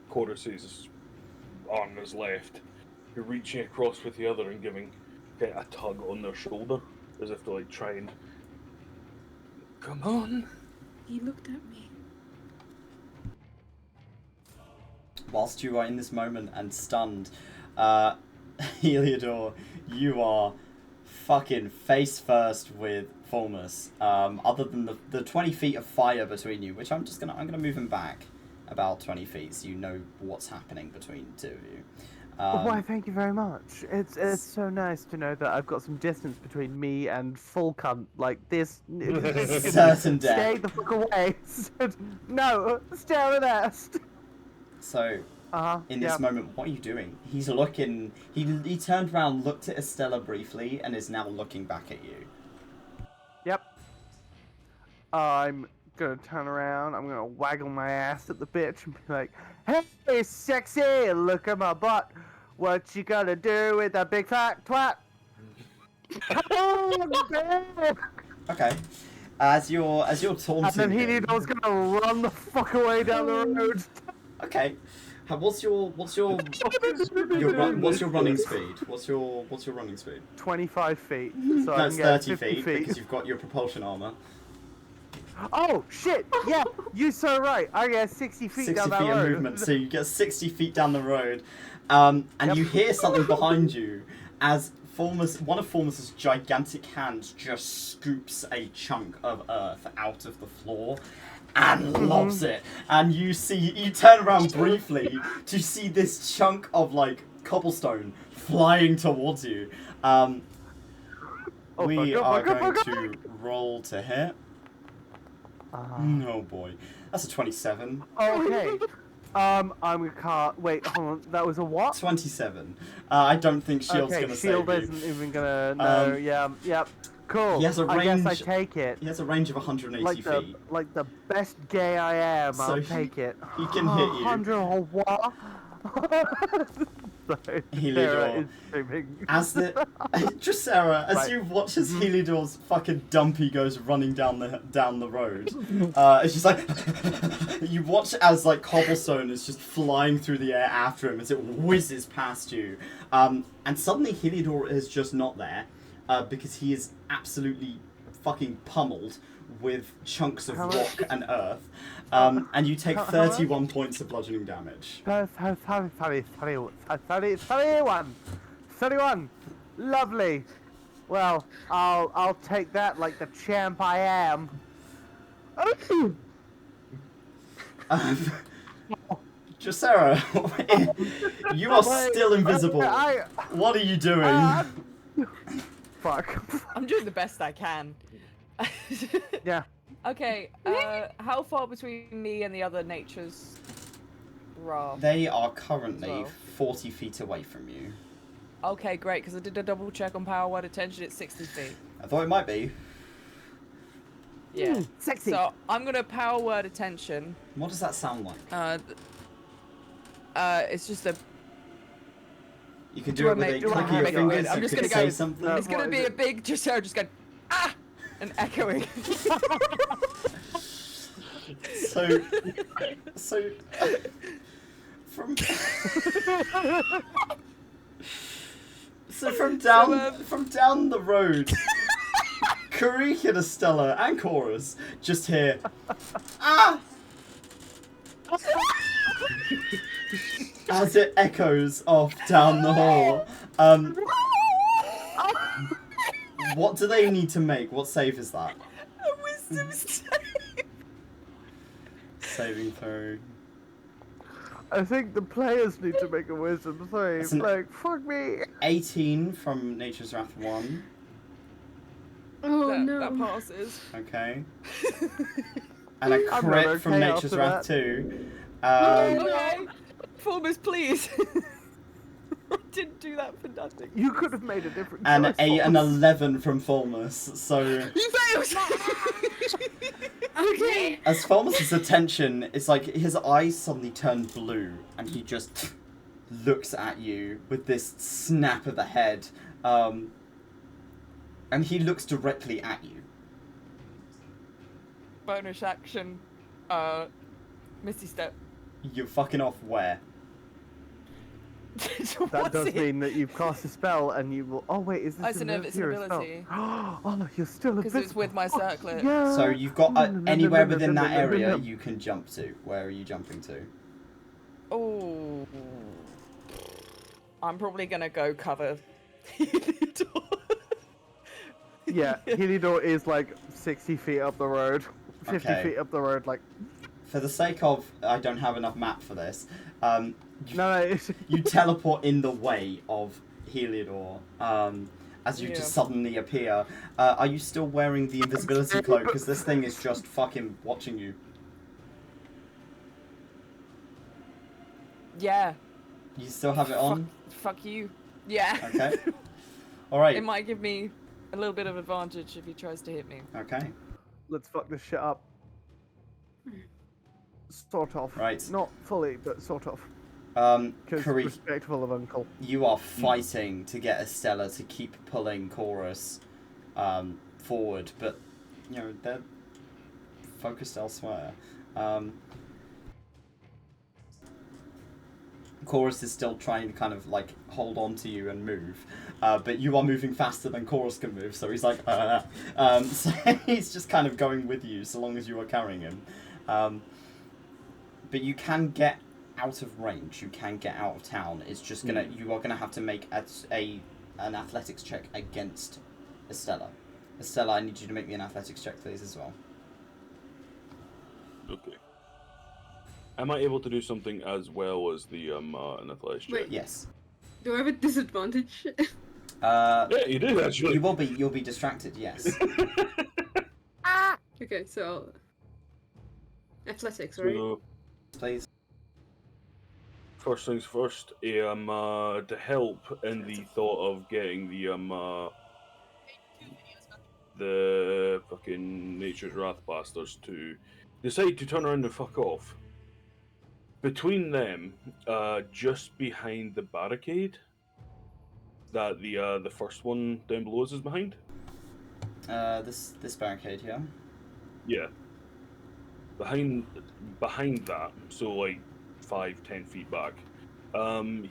𝘞𝘭𝘪𝘧𝘐's arm on his left. You're reaching across with the other and giving kind of a tug on their shoulder, as if to like try and, come on. He looked at me. Whilst you are in this moment and stunned, 𝘏𝘪𝘪𝘀, you are fucking face first with 𝘏𝘠𝘬. Other than the 20 feet of fire between you, which I'm gonna move him back about 20 feet so you know what's happening between the two of you. Why, thank you very much. It's so nice to know that I've got some distance between me and full cunt like this. Certain death. Stay the fuck away. No, stare at us. So, in this moment, what are you doing? He's looking. He turned around, looked at Estella briefly, and is now looking back at you. Yep. I'm gonna turn around. I'm gonna waggle my ass at the bitch and be like, "Hey, sexy, look at my butt. What you gonna do with that big fat twat?" Come on, babe. Okay. As you're taunting And then him. 𝘏𝘪𝘪𝘀 gonna run the fuck away down the road. Okay. What's your running speed? What's your running speed? 25 feet. So I That's can get 30 50 feet because you've got your propulsion armor. Oh shit! Yeah, you're so right. I get 60 feet 60 down that feet of road. movement, so you get 60 feet down the road, and you hear something behind you as one of 𝘏𝘠𝘬𝘃's gigantic hands just scoops a chunk of earth out of the floor and lobs it, and you turn around briefly to see this chunk of like cobblestone flying towards you. We are going to roll to hit. Oh boy, that's a 27. Okay. I'm gonna cast. Wait, hold on. That was a what? 27. I don't think shield's Okay, gonna shield save isn't you. even gonna. No. Yep. Cool. He has a I guess I range- take it. He has a range of 180 feet. Like the best gay I am, So I'll he- take it. he can hit you. 100 or what? Sorry, 𝘏𝘪𝘶. Sarah is screaming. As the Drosera, as Right. you watch as 𝘏𝘏𝘮𝘁's fucking dumpy goes running down the road, it's just like you watch as like cobblestone is just flying through the air after him as it whizzes past you, and suddenly 𝘏𝘏𝘮 is just not there, because he is absolutely fucking pummeled with chunks of rock and earth, and you take 31 points of bludgeoning damage. 31. Lovely. Well, I'll take that like the champ I am. Drosera, you are still invisible. I What are you doing? fuck. I'm doing the best I can. Yeah. Okay, how far between me and the other nature's raft? They are currently Well. 40 feet away from you. Okay, great, because I did a double check on power word attention, it's 60 feet. I thought it might be. Yeah. Sexy. So I'm gonna power word attention. What does that sound like? It's just a. You can Do do I it with make- a do I click of your make it fingers. weird? I'm You just can gonna say go- something. It's gonna what be is a it? big just going ah, and echoing. So from from down the road, 𝘏𝘏𝘮 and Estelar and Chorus just hear ah as it echoes off down the hall. What do they need to make? What save is that? A wisdom save. Saving throw. I think the players need to make a wisdom That's save. an- Like, fuck me. 18 from Nature's Wrath 1. Oh that, no. that passes. Okay. And a I'm crit not from okay Nature's after Wrath that. 2. Okay. Performers, please. I didn't do that for nothing. You could have made a different And choice. 8 and 11 from Fulmus. So, You failed. Okay. as Fulmus's attention, it's like his eyes suddenly turn blue, and he just looks at you with this snap of the head, and he looks directly at you. Bonus action. Misty step. You're fucking off where? That What's does it? mean that you've cast a spell and you will. Oh wait, is this It's an ability or a spell? ability. Oh, you're still Because invisible. it's with my circlet. Yeah. So you've got anywhere within that area you can jump to. Where are you jumping to? Oh. I'm probably gonna go cover. Yeah, 𝘏𝘏𝘮𝘏 is like 60 feet up the road. 50 Okay. feet up the road, like. For the sake of, I don't have enough map for this, No, it's... you teleport in the way of 𝘏𝘏𝘮, as you Yeah. just suddenly appear. Are you still wearing the invisibility cloak? Because this thing is just fucking watching you. Yeah. You still have it on? Fuck you. Yeah. Okay. Alright. It might give me a little bit of advantage if he tries to hit me. Okay. Let's fuck this shit up. Sort of. Right. Not fully, but sort of. Because 𝘏𝑗𝑚, respectful of Uncle. you are fighting to get Estelar to keep pulling Chorus forward, but, you know, they're focused elsewhere. Chorus is still trying to kind of, like, hold on to you and move, but you are moving faster than Chorus can move, so he's like, so he's just kind of going with you so long as you are carrying him. But you can get out of range, you can get out of town. It's just gonna, you are gonna have to make an athletics check against Estelar. Estelar, I need you to make me an athletics check, please, as well. Okay. Am I able to do something as well as the an athletics check? Wait. Yes. Do I have a disadvantage? Yeah, you do actually. You'll be distracted, yes. Okay, so athletics, right? So, Please. first things first, to help in the thought of getting the fucking Nature's Wrath bastards to decide to turn around and fuck off. between them, just behind the barricade that the first one down below us is behind. This barricade here. Yeah. Behind that, so like 5-10 feet back,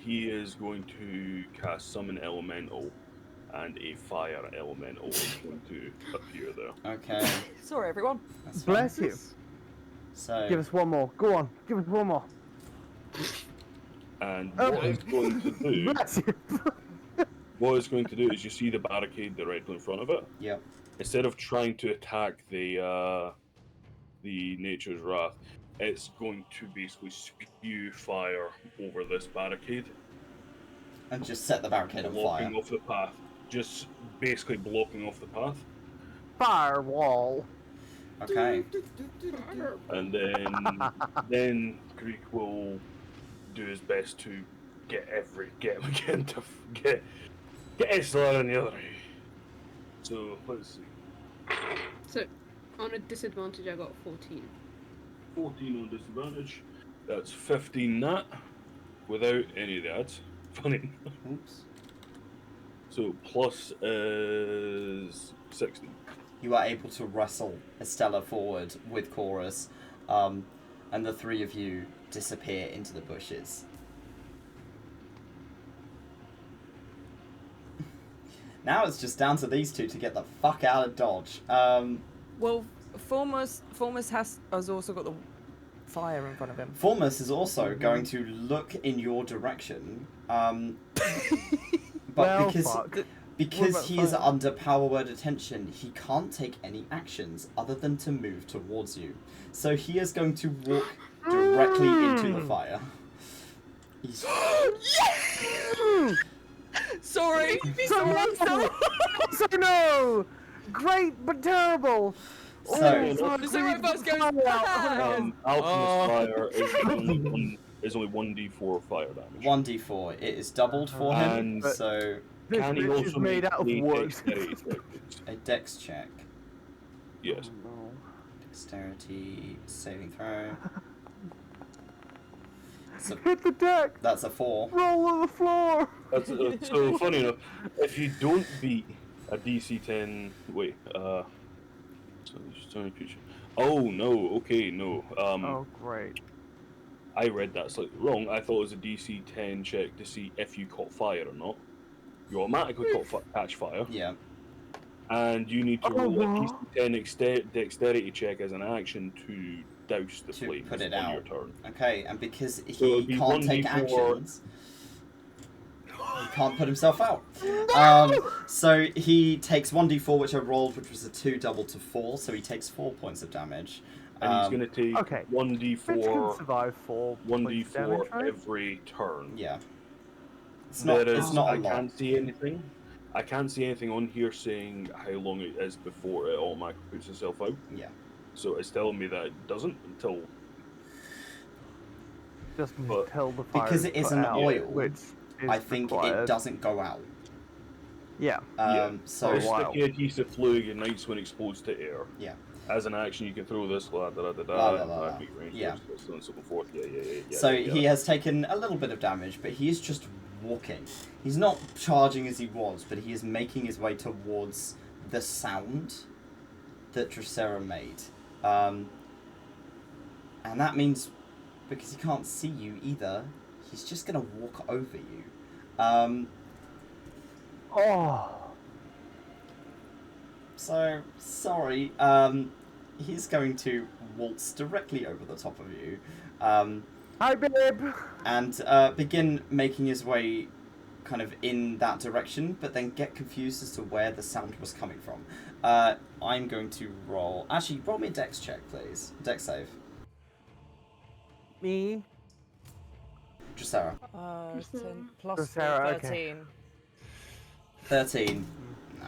he is going to cast Summon Elemental, and a Fire Elemental is going to appear there. Okay. Sorry, everyone. That's fine. Bless you. So Give us one more. Go on. Give us one more. And Oh. what it's going to do, Bless you. what it's going to do is, you see the barricade directly in front of it. Yep. Instead of trying to attack the Nature's Wrath, it's going to basically spew fire over this barricade, And just set the barricade on fire. blocking off the path. Just basically blocking off the path. Firewall. Okay. And then Greek will do his best to get Estelar on the other. So let's see. So, on a disadvantage, I got 14. 14 on disadvantage. That's 15 nat without any of the adds. Funny. Oops. So plus is 16. You are able to wrestle Estelar forward with Chorus, and the three of you disappear into the bushes. Now it's just down to these two to get the fuck out of Dodge. Well, Foremost has also got the fire in front of him. Foremost is also going to look in your direction, but Well, because fuck. because What he about is fire? under power word attention, he can't take any actions other than to move towards you. So he is going to walk directly into the fire. He's... Sorry. So no! Great but terrible! So- fuck, Is that right, Buzz goes, fire out. "Ah!" Alchemist fire is only 1d4 fire damage. 1d4. It is doubled for him, And- so This Can he bitch is also made make out of a wood. dexterity check? a dex check. Yes. Dexterity saving throw. So Hit the deck! that's a 4. Roll on the floor! That's, so funny enough, if you don't beat a DC 10, wait, so it's only creature. Oh no, okay, no. Oh, great. I read that slightly wrong. I thought it was a DC 10 check to see if you caught fire or not. You automatically catch fire, Yeah. and you need to Oh, roll a what? DC 10 dexterity check as an action to douse the To flames put it on out. your turn. Okay, and because So it'd he be can't take 1d4. actions, he can't put himself out. So he takes 1d4, which I rolled, which was a 2 doubled to 4, so he takes 4 points of damage. And he's going to take Okay. Bitch can 1d4, survive 4 points of damage, 1d4 right? every turn. Yeah. It's not a I lot. can't see anything. I can't see anything on here saying how long it is before it automatically puts itself out. Yeah. So it's telling me that it doesn't until. Just But- until the fire Because is it is put an out, oil, which is I think required. it doesn't go out. Yeah. So This wow. sticky adhesive fluid ignites when exposed to air. Yeah. As an action, you can throw this. La, la, la. Yeah. So on and so forth. Yeah. So he has taken a little bit of damage, but he is just walking. He's not charging as he was, but he is making his way towards the sound that 𝘏𝘪𝘨 made. And that means, because he can't see you either, he's just going to walk over you. Oh. So, sorry, he's going to waltz directly over the top of you. Hi, babe! And begin making his way kind of in that direction, but then get confused as to where the sound was coming from. I'm going to roll... Actually, roll me a dex check, please. Dex save. Me? 𝘏𝘪𝘨. 10 plus 𝘏𝘪𝘨, okay. 13. No.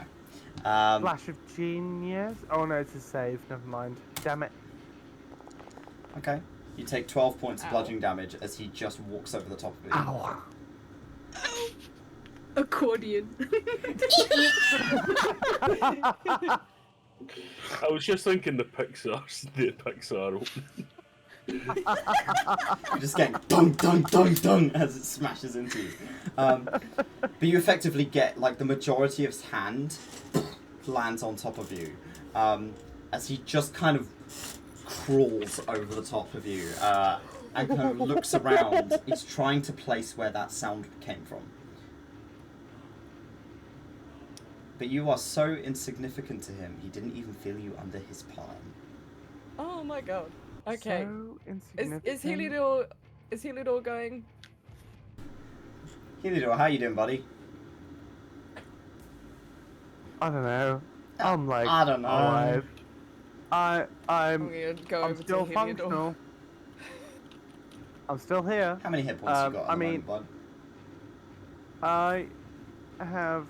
Flash of genius? Oh no, it's a save. Never mind. Damn it. Okay. You take 12 points of Ow. bludgeoning damage as he just walks over the top of you. Ow. Accordion. I was just thinking the Pixar opening. You're just getting dunk, dunk, dunk, dunk as it smashes into you. But you effectively get, like, the majority of his hand lands on top of you. As he just kind of crawls over the top of you and kind of looks around. He's trying to place where that sound came from. But you are so insignificant to him, he didn't even feel you under his palm. Oh my god. Okay. So Is insignificant. 𝘏𝘪𝘭𝘤𝘮 going? 𝘏𝘪𝘭𝘤𝘮, how you doing, buddy? I don't know. I'm like I don't know. alive. I'm I'm gonna go I'm over still to 𝘏𝘪𝘭𝘮. functional. I'm still here. How many hit points you got I at the mean- moment, bud? I have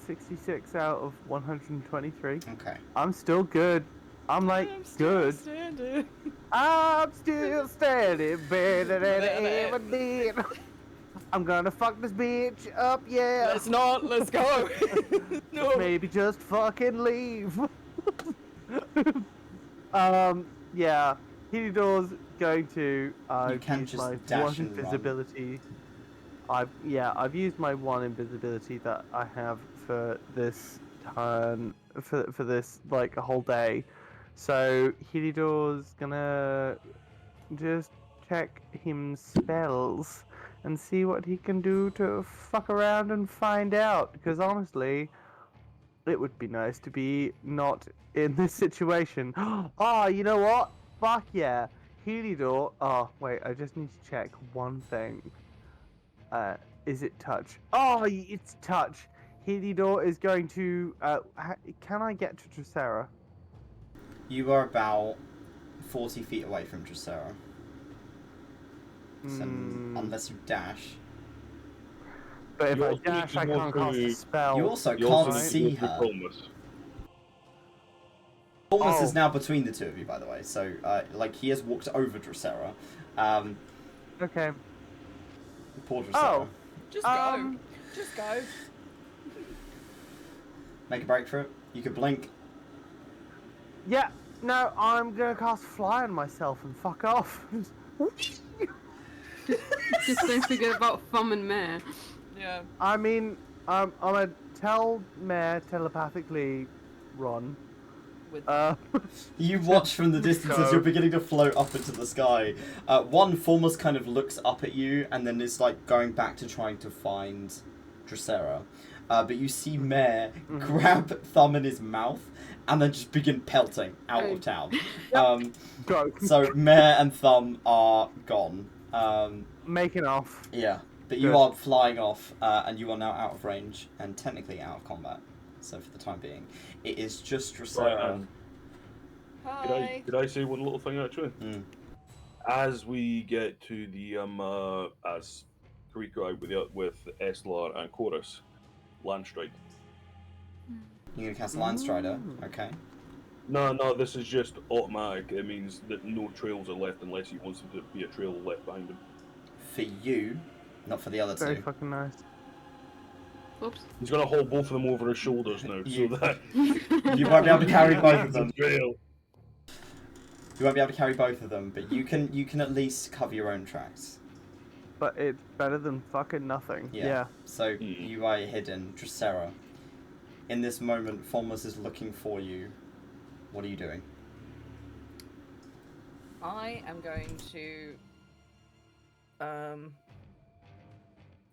66 out of 123. Okay. I'm still good. I'm like I'm still good. standing. I'm still standing better than I ever did. I'm gonna fuck this bitch up, yeah. Let's not. Let's go. No. Maybe just fucking leave. Yeah. 𝘏𝘪𝘭𝘮's going to can use just my dash one and run. invisibility. I've used my one invisibility that I have for this turn for this like a whole day. So 𝘏𝘏𝘏's gonna just check him spells and see what he can do to fuck around and find out. Because honestly, it would be nice to be not in this situation. Oh, you know what? Fuck yeah. 𝘏𝘏𝘏. Oh, wait, I just need to check one thing. Is it touch? Oh, it's touch. 𝘏𝘏𝘏 is going to. Can I get to 𝘏𝘪𝘏? You are about 40 feet away from 𝘏𝘪𝘏. So, unless you dash. But if You I also dash, need I to can't go cast a through- spell. You also You can't also need to see go through her. Thomas. Thomas Oh. is now between the two of you, by the way. So, like, he has walked over 𝘏𝘪𝘏. Okay. Poor 𝘏𝘪𝘏. Oh. Just go. Just go. Make a break for it. You could blink. Yeah. No, I'm gonna cast fly on myself and fuck off. Just don't forget about Thumb and Mare. Yeah. I mean, I'm gonna tell Mare telepathically, run. With You watch from the distance as Go. you're beginning to float up into the sky. One Formos kind of looks up at you and then is like going back to trying to find 𝘏𝘪𝘏. But you see Mare grab Thumb in his mouth and then just begin pelting out of town. Go. So Mare and Thumb are gone. Making off. Yeah, but you Good. are flying off and you are now out of range and technically out of combat. So for the time being, it is just 𝘏𝘪𝘏. Hi. Did I say one little thing actually? Mm. As we get to the as Karika out with Estelar and Chorus, land strike. You're gonna cast Land Strider, okay? No, this is just automatic. It means that no trails are left unless he wants there to be a trail left behind him. For you, not for the other Very two. fucking nice. Oops. He's gonna hold both of them over his shoulders now, You- so that You won't be able to carry both of them. trail. You won't be able to carry both of them, but you can at least cover your own tracks. But it's better than fucking nothing. Yeah. So you are hidden, 𝘏𝘪𝘏. In this moment, Formos is looking for you. What are you doing? I am going to.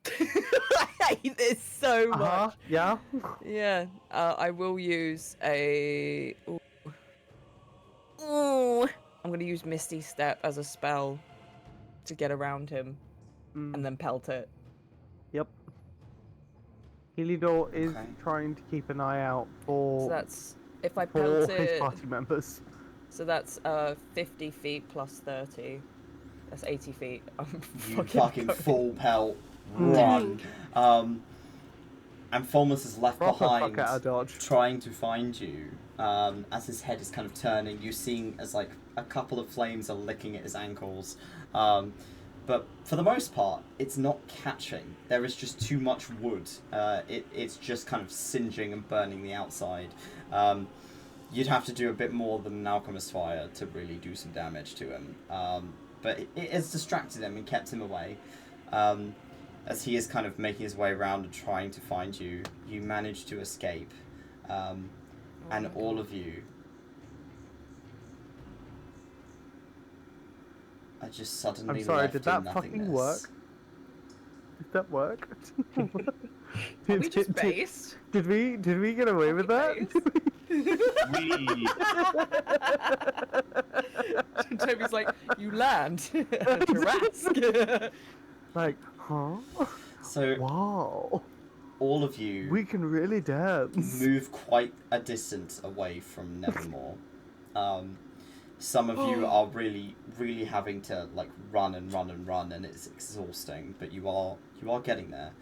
I hate this so much. Yeah. Yeah. I will use a. Ooh. I'm gonna use Misty Step as a spell to get around him and then pelt it. Yep. 𝘏𝘏𝘏 is Okay. trying to keep an eye out So for that's if I for pelt his it. party members. So that's 50 feet plus 30. That's 80 feet. I'm You fucking fucking going. full pelt run. And Formos is left Proper behind, fuck out of dodge. trying to find you. As his head is kind of turning, you're seeing as like a couple of flames are licking at his ankles. But for the most part, it's not catching. There is just too much wood. It's just kind of singeing and burning the outside. you'd have to do a bit more than an alchemist fire to really do some damage to him. But it has distracted him and kept him away. As he is kind of making his way around and trying to find you, you manage to escape. And all of you are just suddenly I'm sorry, left did that in fucking nothingness. work? Did that work? Are we just based? Did we get away with that? Toby's like, you land. Tarask. Like, huh? So Wow. all of you We can really dance. move quite a distance away from Nevermore. Some of you are really, really having to like run, and it's exhausting. But you are getting there,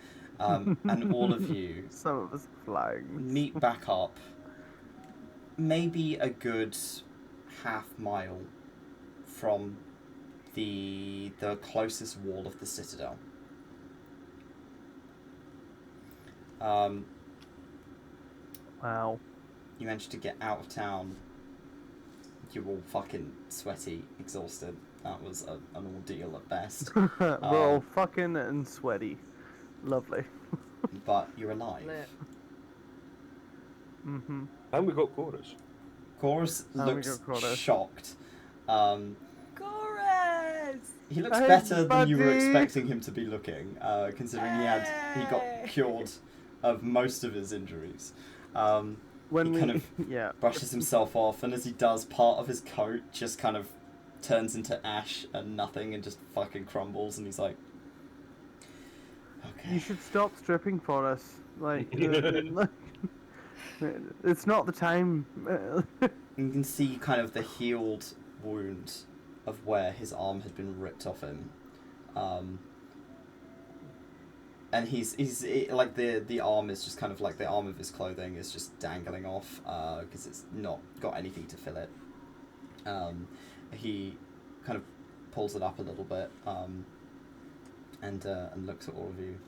and all of you Some of us are flying. meet back up. Maybe a good half-mile from the closest wall of the citadel. Wow. You managed to get out of town. You're all fucking sweaty, exhausted. That was an ordeal at best. We're all fucking and sweaty. Lovely. But you're alive. Lit. Mm-hmm. And we got chorus. Chorus And we looks got Chorus. shocked. Chorus! He looks Hey, better than you were buddy. expecting him to be looking, considering he got cured of most of his injuries. When He we kind of yeah. brushes himself off, and as he does, part of his coat just kind of turns into ash and nothing and just fucking crumbles, and he's like, okay. You should stop stripping for us. Like, it's not the time. You can see kind of the healed wound of where his arm had been ripped off him. And like the arm is just kind of like the arm of his clothing is just dangling off because it's not got anything to fill it. He kind of pulls it up a little bit and looks at all of you.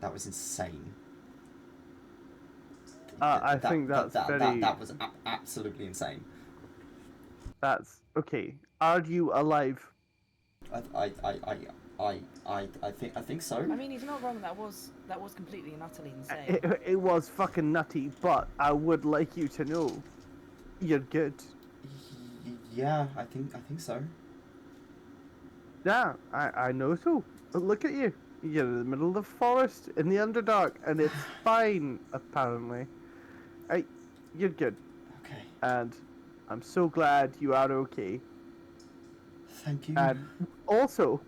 That was insane. I think that's very. that was absolutely insane. That's okay. Are you alive? I think so. I mean, he's not wrong. That was completely and utterly insane. It was fucking nutty, but I would like you to know, you're good. Yeah, I think so. Yeah, I know so. But look at you. You're in the middle of the forest in the Underdark, and it's fine, apparently. You're good, Okay. and I'm so glad you are okay. Thank you. And also,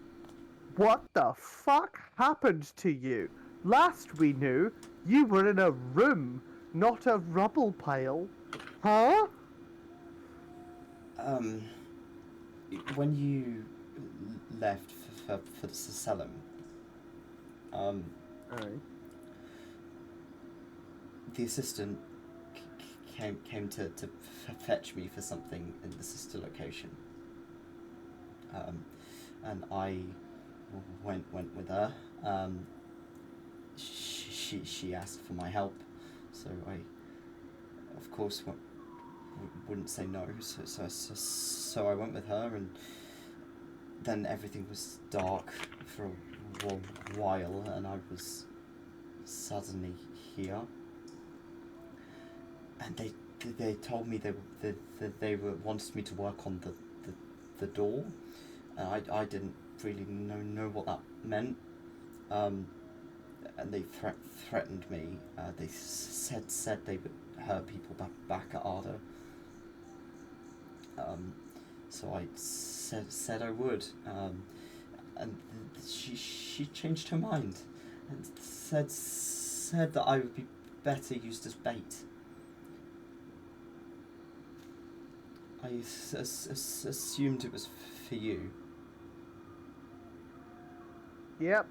what the fuck happened to you? Last we knew, you were in a room, not a rubble pile. Huh? When you left for the Salem, Aye. the assistant came to fetch me for something in the sister location. And I went with her. She asked for my help, so I, of course, wouldn't say no. So I went with her, and then everything was dark for a while, and I was suddenly here. And they told me they wanted me to work on the door. I didn't really know what that meant. And they threatened me. They said they would hurt people back at Arda. So I said I would. And she changed her mind and said that I would be better used as bait. I assumed it was for you. Yep.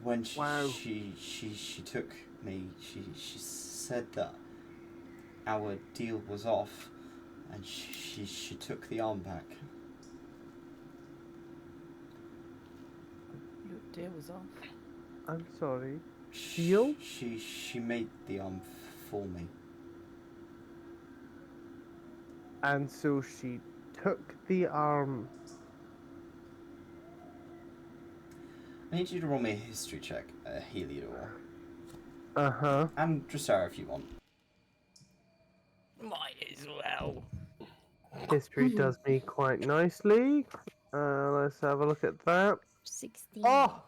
When Wow. she took me, she said that our deal was off, and she took the arm back. Your deal was off. I'm sorry. Shield? She made the arm for me. And so she took the arm. I need you to roll me a history check, 𝘏𝘪𝘮𝘀. Uh-huh. And 𝘏𝘪𝘮 if you want. Might as well. History does me quite nicely. Let's have a look at that. 16. Oh!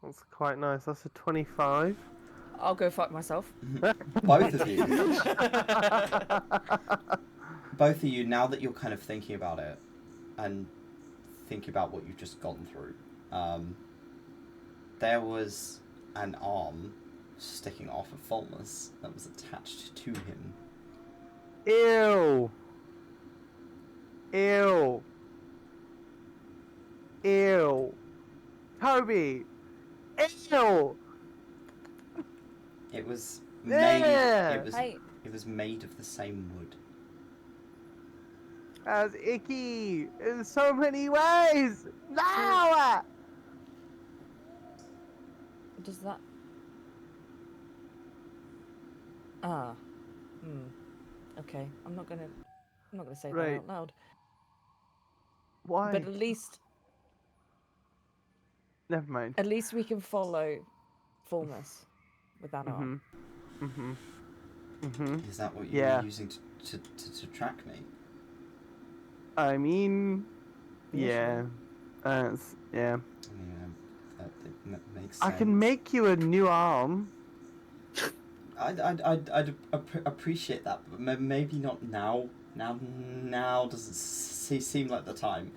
That's quite nice. That's a 25. I'll go fuck myself. Both of you. Both of you, now that you're kind of thinking about it, and think about what you've just gone through, there was an arm sticking off of 𝘏𝘪𝘮 that was attached to him. Ew! Ew! Ew! Toby! Ew! It was Yeah. made. It was made of the same wood. That's icky in so many ways! No! Does that... Okay, I'm not gonna say that Right. out loud. Why? But at least Never mind. we can follow 𝘏𝘪𝘮 with that arm. Is that what you Yeah. were using to track me? I mean, Yeah, yeah. Yeah. I mean, that makes sense. I can make you a new arm. I'd appreciate that, but maybe not now. Now doesn't seem like the time.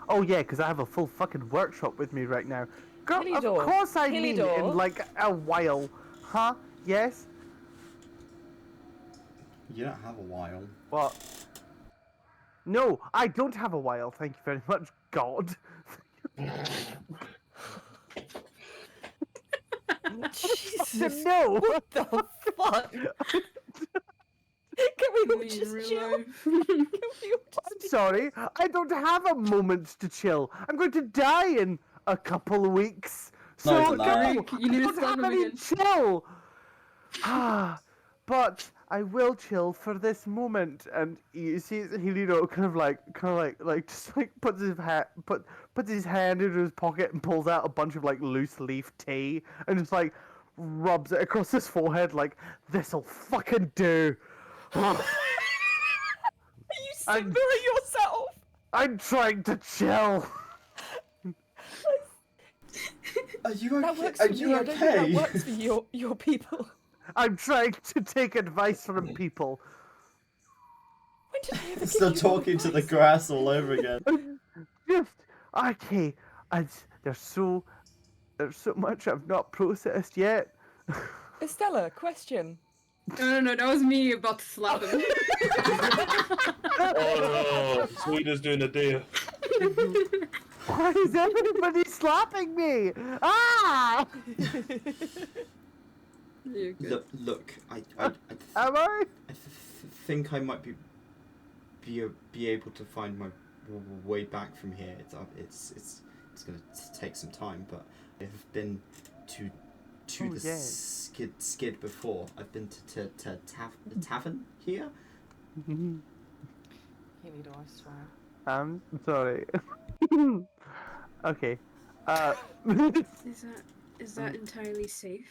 Oh yeah, because I have a full fucking workshop with me right now. Girl, of 𝘏𝘪𝘮. course I mean in 𝘏𝘪𝘮. like a while. Huh? Yes? You don't have a while. What? No, I don't have a while, thank you very much, God. Jesus. No! What the fuck? Can we all In just real chill? life. Can we all just I'm sorry, I don't have a moment to chill. I'm going to die in a couple of weeks. So Not even that. no, You need I to don't stop have him any again. chill. But I will chill for this moment. And you see 𝘏𝘪𝘮 kind of like just like puts his hand into his pocket and pulls out a bunch of like loose leaf tea and just like rubs it across his forehead like, this'll fucking do. Are you simpering yourself? I'm trying to chill. Are you That okay? works Are for you me. I don't think okay? that works for your people. I'm trying to take advice from people. When did I ever give Still you talking to the advice? grass all over again. Just okay. There's so much I've not processed yet. Estella, question. No, that was me about to slap him. Oh no, Sweden's doing a dare. Why is everybody slapping me? Ah! You're good. Look. I Am I? think I might be able to find my way back from here. It's gonna take some time, but I've been to the skid before. I've been to the tavern here. 𝘏𝘪𝘮, I swear. I'm sorry. Okay. Is that entirely safe?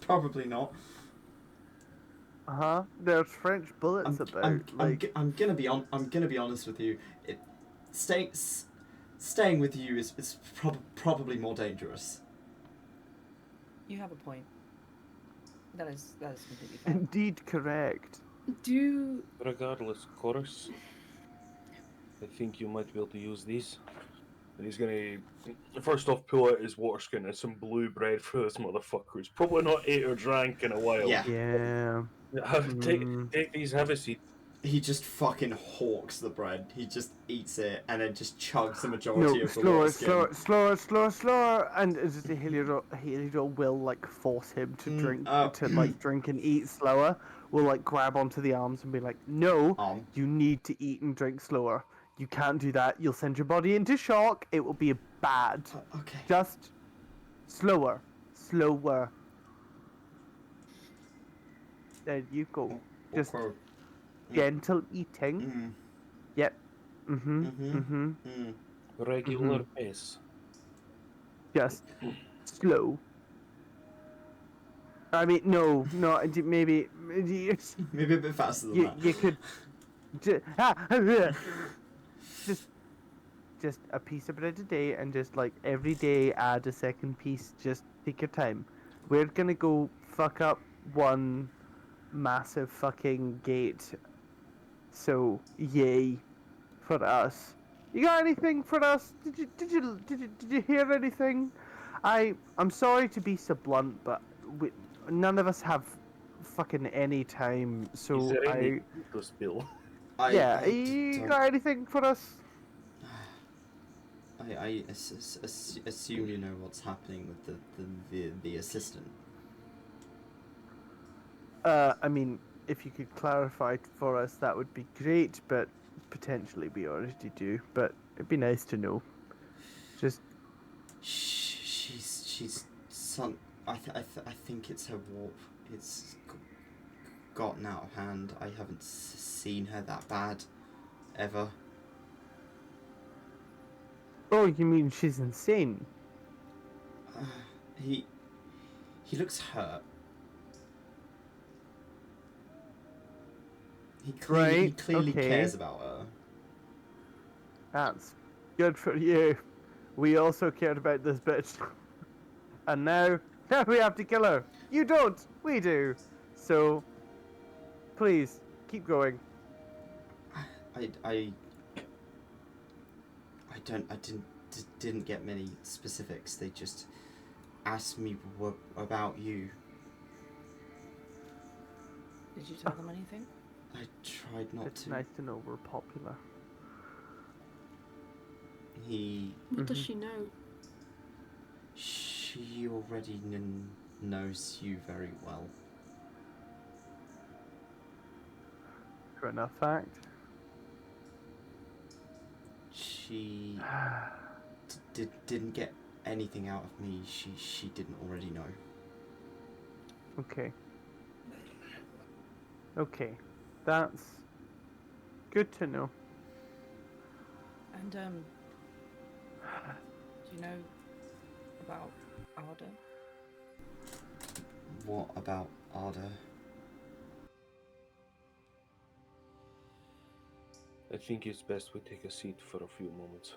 Probably not. There's French bullets about. I'm gonna be honest with you. Staying with you is probably more dangerous. You have a point. That is completely fair. Indeed correct. Regardless, chorus. I think you might be able to use these. And he's gonna first off pull out his water skin and some blue bread for this motherfucker who's probably not ate or drank in a while. Yeah. Yeah. Take these, have a seat. He just fucking hawks the bread. He just eats it and then just chugs the No, majority of the water skin. slower, and just 𝘏𝘪𝘮 will like force him to drink drink and eat slower. Will like grab onto the arms and be like, no, you need to eat and drink slower. You can't do that. You'll send your body into shock. It will be bad. Okay. Just Slower. Slower. There you go. Just Awkward. gentle eating. Mm. Yep. Mm-hmm. Mhm. Mm-hmm. Mm. Regular pace. Just slow. I mean, no, maybe Maybe a bit faster than you, that. you could just a piece of bread a day, and just like every day add a second piece. Just take your time. We're gonna go fuck up one massive fucking gate. So yay for us. You got anything for us? Did you hear anything? I'm sorry to be so blunt, but none of us have fucking any time. So Is there any to spill? you got anything for us? I assume you know what's happening with the assistant. I mean, if you could clarify for us, that would be great. But potentially we already do. But it'd be nice to know. Just She's some. I think it's her warp. It's gotten out of hand. I haven't seen her that bad, ever. oh, you mean she's insane? He looks hurt. He clearly okay. cares about her. That's good for you. We also cared about this bitch. And now we have to kill her. You don't. We do. So, please, keep going. I didn't get many specifics. They just asked me about you. Did you tell them anything? I tried not It's to. nice to know we're popular. What does she know? She already knows you very well. True enough fact. She didn't get anything out of me she didn't already know. Okay. Okay. That's good to know. And do you know about Adynn? What about Adynn? I think it's best we take a seat for a few moments.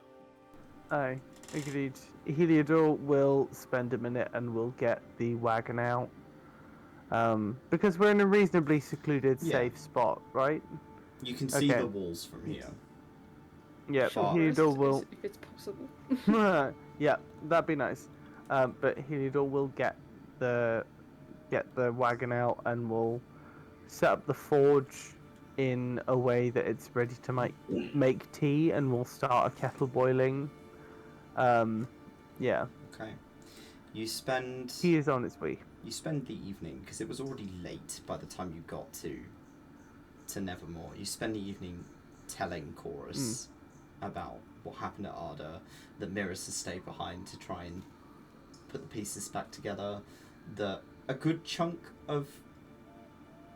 Aye, agreed. Heliodor will spend a minute and we'll get the wagon out. Because we're in a reasonably secluded, safe spot, right? You can see Okay. the walls from here. Yeah, Far. Heliodor will. If it's possible. Yeah, that'd be nice. But Heliodor will get the wagon out, and we'll set up the forge in a way that it's ready to make tea, and we'll start a kettle boiling. Yeah. Okay. You spend He is on its way. You spend the evening, because it was already late by the time you got to Nevermore. You spend the evening telling Chorus about what happened at Adynn, that Mirrors has stayed behind to try and put the pieces back together, that a good chunk of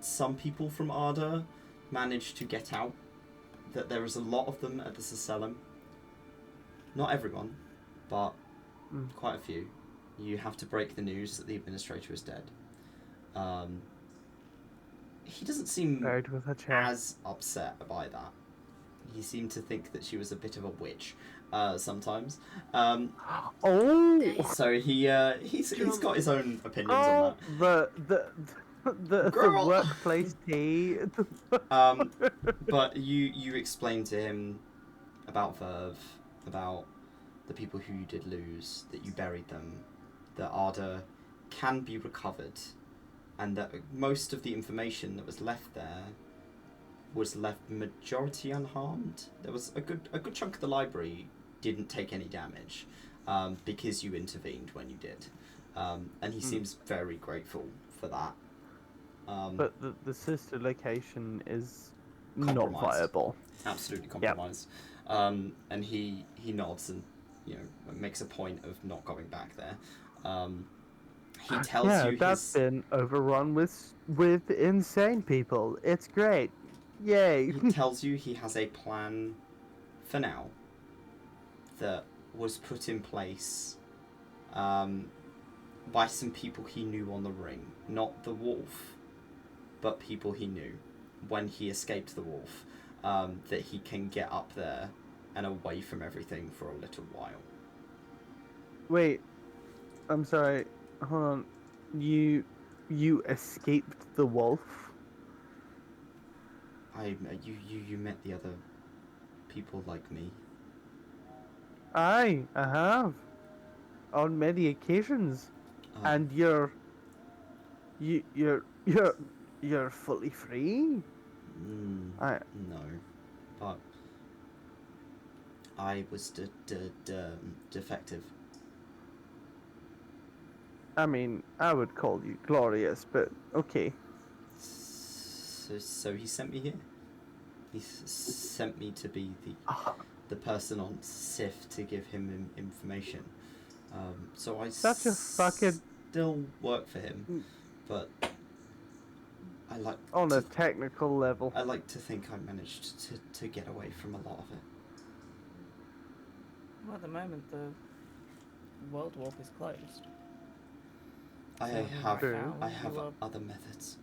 some people from Adynn managed to get out, that there is a lot of them at the Asylum. Not everyone, but quite a few. You have to break the news that the administrator is dead. He doesn't seem Buried with her chair. as upset by that. He seemed to think that she was a bit of a witch sometimes. Oh! So he's got his own opinions on Oh, that. the Girl. workplace tea. But you explained to him about Verve, about the people who you did lose, that you buried them, that Adynn can be recovered, and that most of the information that was left there was left majority unharmed. There was a good chunk of the library didn't take any damage, because you intervened when you did, and he seems very grateful for that. But the sister location is not Compromised. viable. Absolutely compromised. And he nods and makes a point of not going back there. He tells Yeah, you that's his... been overrun with insane people. It's great. Yay. He tells you he has a plan for now that was put in place by some people he knew on the ring. Not the wolf, but people he knew when he escaped the wolf, that he can get up there and away from everything for a little while. Wait, I'm sorry. Hold on. You escaped the wolf? You met the other people like me. I have. On many occasions. And you're fully free? No, but I was defective. I mean, I would call you glorious, but okay. So he sent me here. He sent me to be the person on Sif to give him information. So I Such a fucking... still work for him, but I like on a technical level. I like to think I managed to get away from a lot of it. Well, at the moment, the world warp is closed. I So have right now, you are- other methods.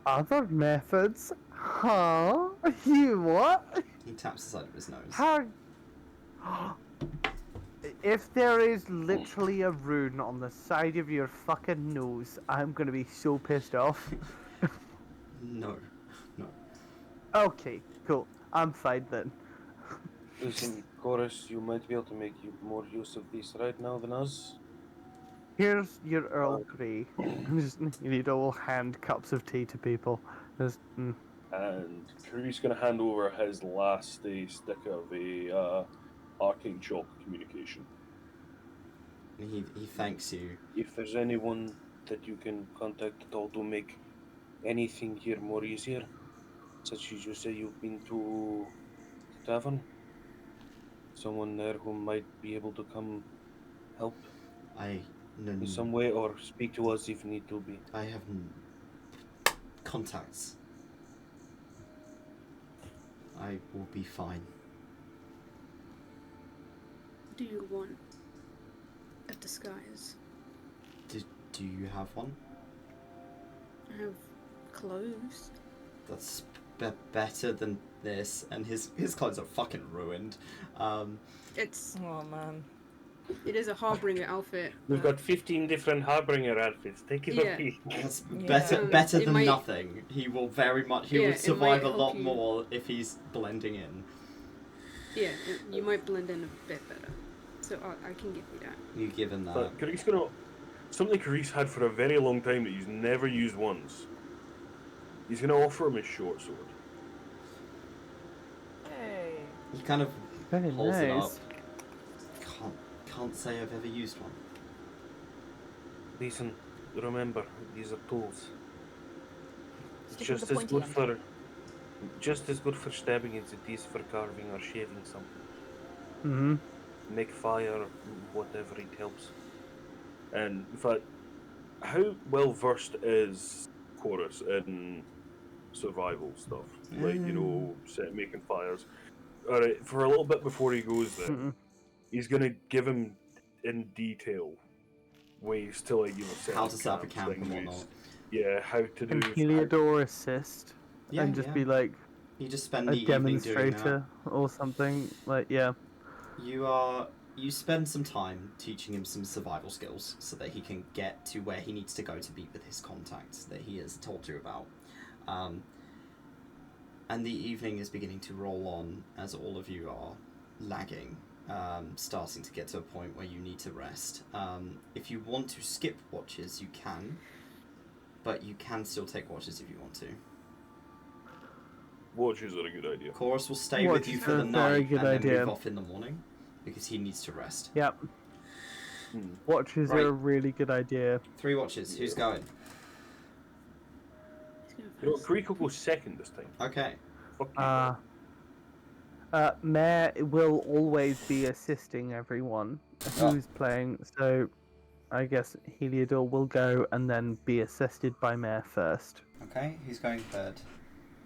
Other methods? Huh? You what? He taps the side of his nose. How? If there is literally a rune on the side of your fucking nose, I'm gonna be so pissed off. No. Okay, cool. I'm fine then. Listen, Chorus, you might be able to make more use of this right now than us. Here's your Earl Grey. Just, you need all hand cups of tea to people. Just, And Curie's going to hand over his last stick of a arcane chalk communication. He thanks you. If there's anyone that you can contact at all to make anything here more easier, such as you say you've been to the tavern, someone there who might be able to come help in some way, or speak to us if need to be. I have contacts. I will be fine. Do you want a disguise? Do you have one? I have clothes. That's better than this, and his clothes are fucking ruined. It's Oh man. it is a Harbinger outfit. We've got 15 different Harbinger outfits. Take it Yeah. or leave it. That's Yeah. better It than might- nothing. He will very much. He Yeah, would it survive might a lot help you. more if he's blending in. Yeah, you might blend in a bit better. So I can give you that. You give him that. But Curie's going to... Something Curie's had for a very long time that he's never used once. He's going to offer him his short sword. Hey. He kind of very holds it up. nice. Can't say I've ever used one. Listen, remember, these are tools. It's Stick with just the as pointy good end. for... Just as good for stabbing as it is for carving or shaving something. Mm-hmm. Make fire, whatever, it helps. And in fact, how well versed is Chorus in survival stuff? Like, you know, making fires. Alright, for a little bit before he goes there, Mm-mm. he's gonna give him in detail ways to, like, you know, set How up to set up a camps, camp and things. whatnot. Yeah, how to Can do. Heliodor assist? Yeah, and just yeah. be like You just spend a the evening doing that. demonstrator or something? Like, yeah. You spend some time teaching him some survival skills so that he can get to where he needs to go to be with his contacts that he has told you about. And the evening is beginning to roll on as all of you are lagging, starting to get to a point where you need to rest. If you want to skip watches, you can, but you can still take watches if you want to. Watches are a good idea. Chorus will stay with you Watches for are the a very night good and then idea. move off in the morning because he needs to rest. Yep. Watches Right. are a really good idea. 3 watches. Who's going? Let's go You know, first. Curie will go second this time. Okay. Fuck you. Mare will always be assisting everyone. who's playing. So I guess Heliodor will go and then be assisted by Mare first. Okay, who's going third?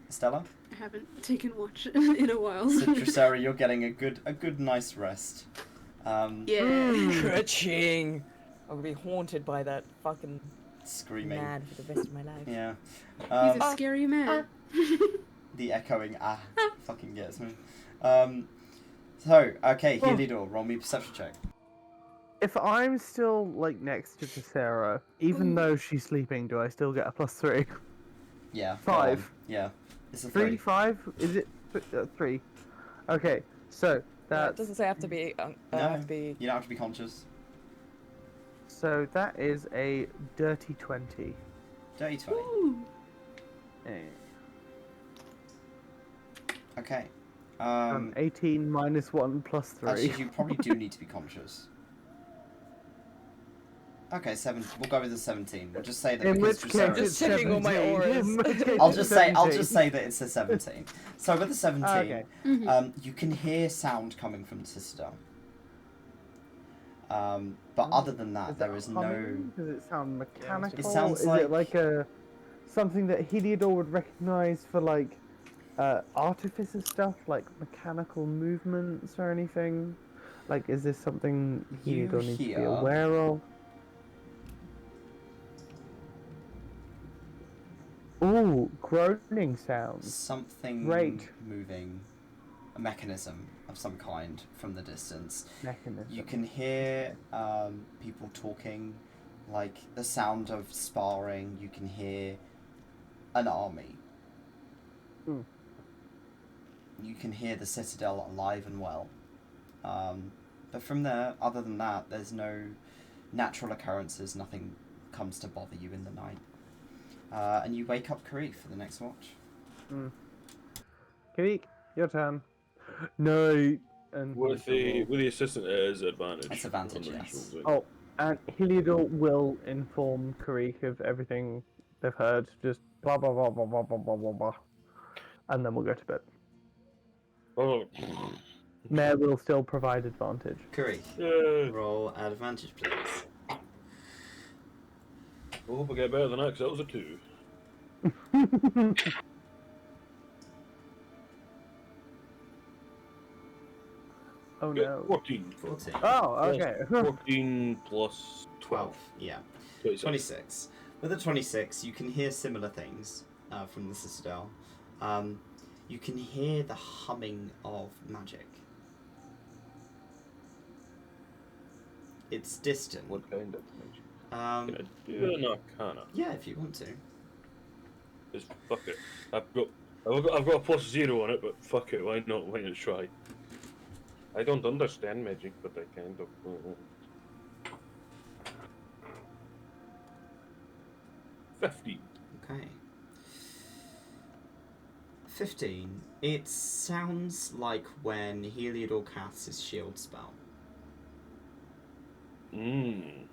Estella? I haven't taken watch in a while. So Dracera, you're getting a good nice rest. Yeah. Crutching. I'm gonna be haunted by that fucking Screaming. man for the rest of my life. Yeah. He's a scary man. The echoing fucking gets me. So, okay, Heliodor, roll me a perception check. If I'm still like next to Dracera, even though she's sleeping, do I still get a +3? Yeah. 5. go on. Yeah. It's a 3, 3. 5? Is it 3? Okay, so It that's doesn't say have to be. No, Have to be. you don't have to be conscious. so that is a dirty 20. Dirty 20. Ooh. Okay. 18 minus 1 plus 3. Actually, you probably do need to be conscious. Okay, 7. We'll go with the 17. We'll just say that In because which Dracera case Just it's checking all my 17. auras. In which case I'll it's just 17. say that it's a 17. So with the 17, Okay. you can hear sound coming from the Citadel. But other than that, there is no. Does it sound mechanical? It sounds is it like a something that Heliodor would recognize for like artificer stuff, like mechanical movements or anything? Like, is this something You Heliodor needs to be hear- aware of? Ooh, groaning sounds. Something Right. moving, a mechanism of some kind from the distance. Mechanism. You can hear people talking, like the sound of sparring. You can hear an army. Hmm. You can hear the Citadel alive and well. But from there, other than that, there's no natural occurrences. Nothing comes to bother you in the night. And you wake up Karif for the next watch. Karik, your turn. No. And With the assistant, it is advantage. It's advantage, on the yes. usual thing. Oh, and Heliodor will inform Karik of everything they've heard. Just blah blah blah blah blah blah blah blah blah. And then we'll go to bed. Oh, Mare will still provide advantage. Karif, yeah. roll at advantage, please. I hope I get better than that, 'cause that was a 2. Oh no. 14. 14. Oh, okay. 14 plus 12. Yeah. 26. 26. With the 26, you can hear similar things from the Citadel. You can hear the humming of magic. It's distant. What kind of magic? Can I do an arcana? Yeah, if you want to. Just fuck it. I've got a +0 on it, but fuck it, why not? Why not try? I don't understand magic, but I kind of. 15. Okay. 15. It sounds like when Heliodor casts his shield spell. Okay.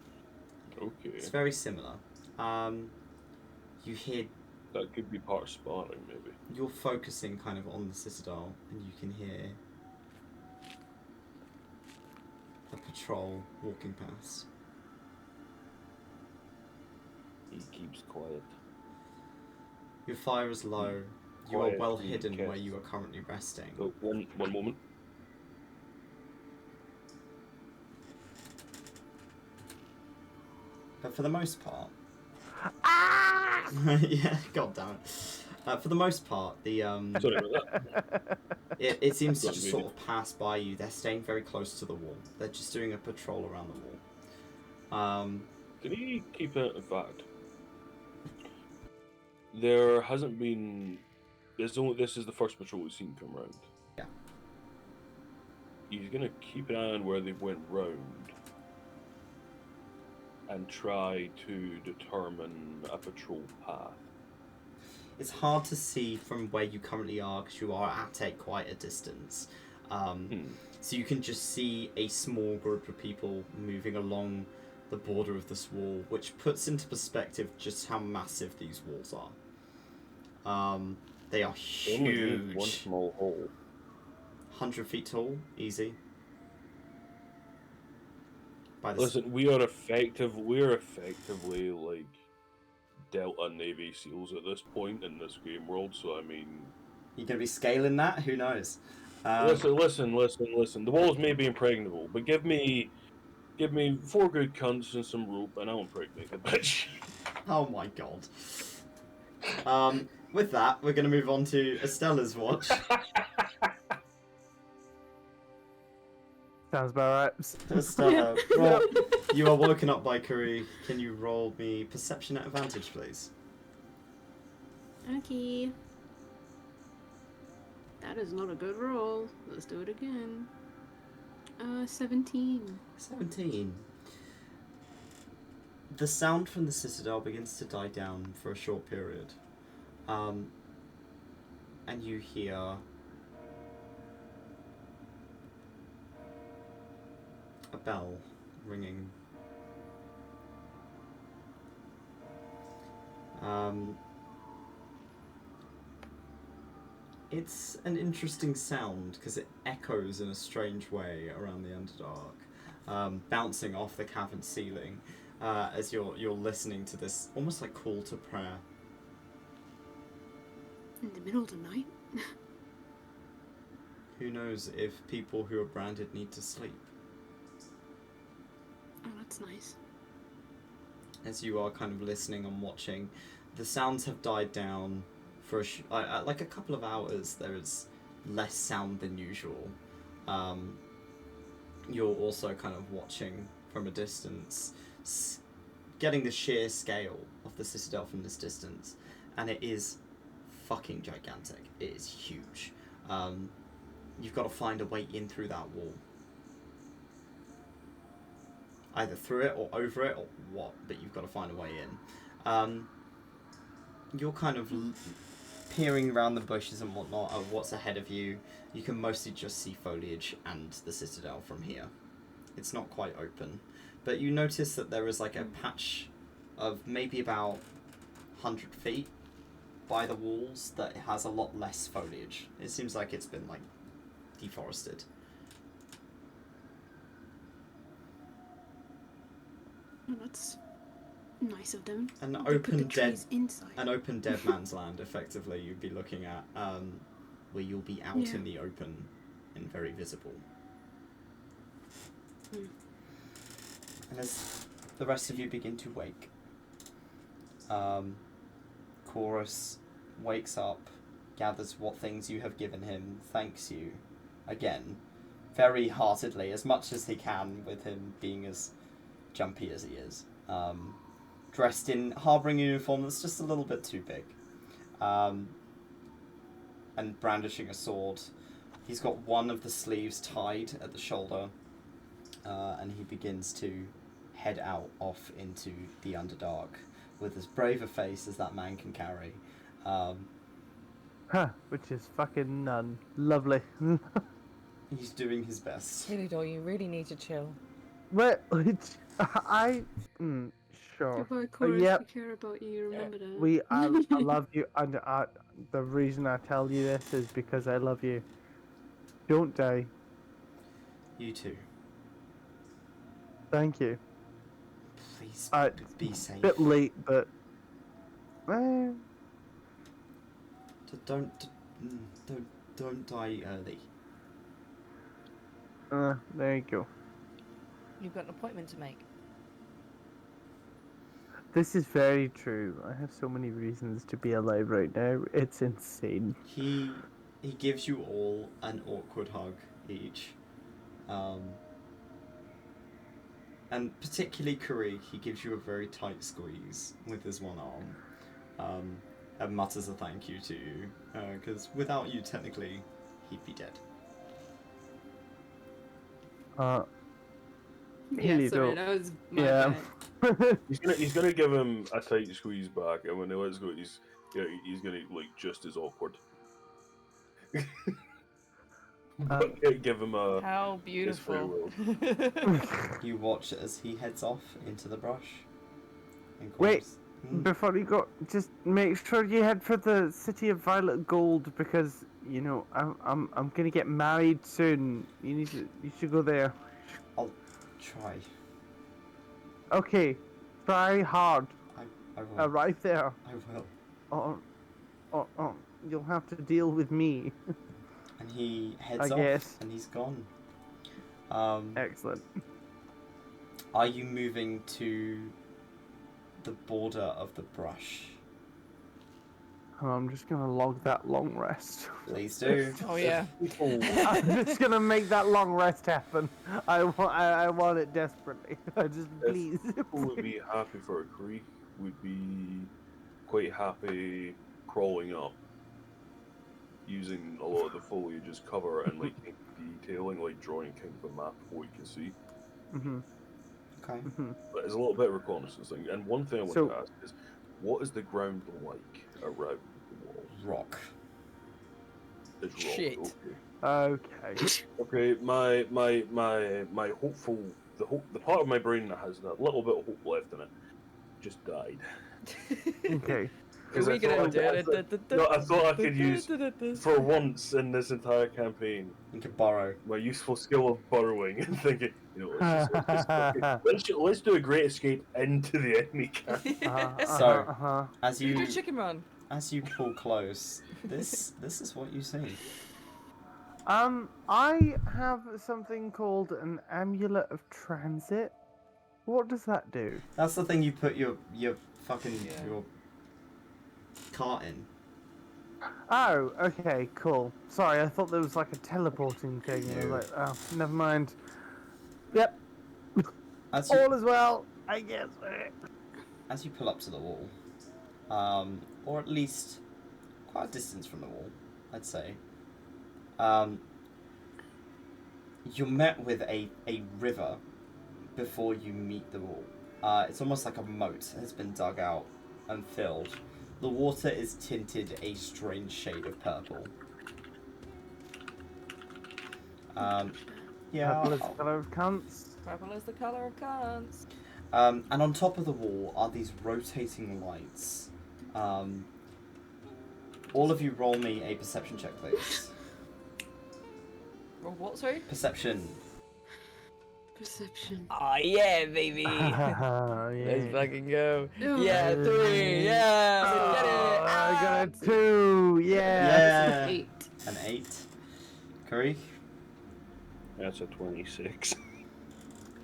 It's very similar. You hear. That could be part of sparring, maybe. You're focusing kind of on the Citadel, and you can hear a patrol walking past. He keeps quiet. Your fire is low. You are Quiet well and hidden kept. where you are currently resting. Oh, one moment. But for the most part... yeah, god damn it. For the most part, the Sorry about that. it seems to Got just me. sort of pass by you. They're staying very close to the wall. They're just doing a patrol around the wall. Can you keep it in fact? There hasn't been. This is the first patrol we've seen come round. Yeah. He's gonna keep an eye on where they went round and try to determine a patrol path. It's hard to see from where you currently are because you are at quite a distance. So you can just see a small group of people moving along the border of this wall, which puts into perspective just how massive these walls are. They are They only need huge. one small hole. 100 feet tall, easy. by the Listen, we're effectively like Delta Navy SEALs at this point in this game world. So I mean, You gonna be scaling that? Who knows? listen. The walls may be impregnable, but give me 4 good cunts and some rope, and I'll impregnate the bitch. Oh my god. With that, we're gonna move on to Estela's watch. Sounds about right. Estella, roll. You are woken up by Curry. Can you roll me perception at advantage, please? Okay. That is not a good roll. Let's do it again. 17. 17. The sound from the citadel begins to die down for a short period. And you hear a bell ringing. It's an interesting sound because it echoes in a strange way around the Underdark, bouncing off the cavern ceiling as you're listening to this almost like call to prayer. In the middle of the night? Who knows if people who are branded need to sleep? Oh, that's nice. As you are kind of listening and watching, the sounds have died down for like a couple of hours. There is less sound than usual. You're also kind of watching from a distance, getting the sheer scale of the citadel from this distance, and it is fucking gigantic. It is huge. You've got to find a way in through that wall. Either through it or over it or what, but you've got to find a way in. You're kind of peering around the bushes and whatnot at what's ahead of you. You can mostly just see foliage and the citadel from here. It's not quite open, but you notice that there is like a patch of maybe about 100 feet by the walls that has a lot less foliage. It seems like it's been like deforested. Oh, that's nice of them. An They put the open dead, trees inside. an open dead man's land. Effectively, you'd be looking at where you'll be out Yeah. in the open and very visible. And as the rest of you begin to wake, Chorus wakes up, gathers what things you have given him, thanks you again, very heartedly, as much as he can, with him being as jumpy as he is. Dressed in harboring uniform that's just a little bit too big. And brandishing a sword. He's got one of the sleeves tied at the shoulder, and he begins to head out off into the Underdark with as brave a face as that man can carry. Which is fucking none. Lovely. He's doing his best. Really, though, you really need to chill. But sure. Goodbye, Chorus. yep. We care about you. Remember that. I love you, and the reason I tell you this is because I love you. Don't die. You too. Thank you. Please Uh, be safe. Bit late, but Don't die early. there you go. You've got an appointment to make. This is very true. I have so many reasons to be alive right now. It's insane. He gives you all an awkward hug each. And particularly Karik, he gives you a very tight squeeze with his one arm. And mutters a thank you to you. Because without you, technically, he'd be dead. Yeah, sorry, don't. that was my Yeah. bad. He's gonna give him a tight squeeze back, and when he lets go, he's gonna like just as awkward. But give him a How his farewell. beautiful. You watch as he heads off into the brush. And Wait. calls, Before you go, just make sure you head for the city of Violet Gold because you know I'm gonna get married soon. You should go there. I'll try. Okay, try hard. I will. Right there. I will. Or you'll have to deal with me. And he heads I off, guess. and he's gone. Excellent. Are you moving to the border of the brush? I'm just gonna log that long rest. Please do. Oh yeah. I'm just gonna make that long rest happen. I want it desperately. Please. People would be happy for a creek. Would be quite happy crawling up, using a lot of the foliage as cover and like detailing, like drawing kind of a map of what you can see. Mm-hmm. Okay. Mm-hmm. But there's a little bit of reconnaissance thing. And one thing I want to ask is, what is the ground like around the wall? Rock. It's rock. Shit. Okay. Okay. Okay. My hopeful, the part of my brain that has that little bit of hope left in it, just died. Okay. Because I thought I could use, for once in this entire campaign, You can borrow. my useful skill of burrowing and thinking, you know, let's do a great escape into the enemy camp. As You do you chicken run. as you pull close, this is what you see. I have something called an amulet of transit. What does that do? That's the thing you put your fucking Yeah. your cart in. Oh, okay, cool. Sorry, I thought there was like a teleporting thing. I was like, oh, never mind. Yep, As you, all is well, I guess. as you pull up to the wall, or at least quite a distance from the wall, I'd say, you're met with a river before you meet the wall. It's almost like a moat has been dug out and filled. The water is tinted a strange shade of purple. Yeah. Purple is the colour of cunts. Purple is the color of cunts. And on top of the wall are these rotating lights. All of you roll me a perception check, please. Roll what, sorry? Perception. Perception. Oh yeah, baby. Let's Yeah. fucking go. Ooh. Yeah, 3. Yeah. Oh, Get it. I got a Ah. 2. Yeah. Yeah. 8. An 8. Curry. That's a 26.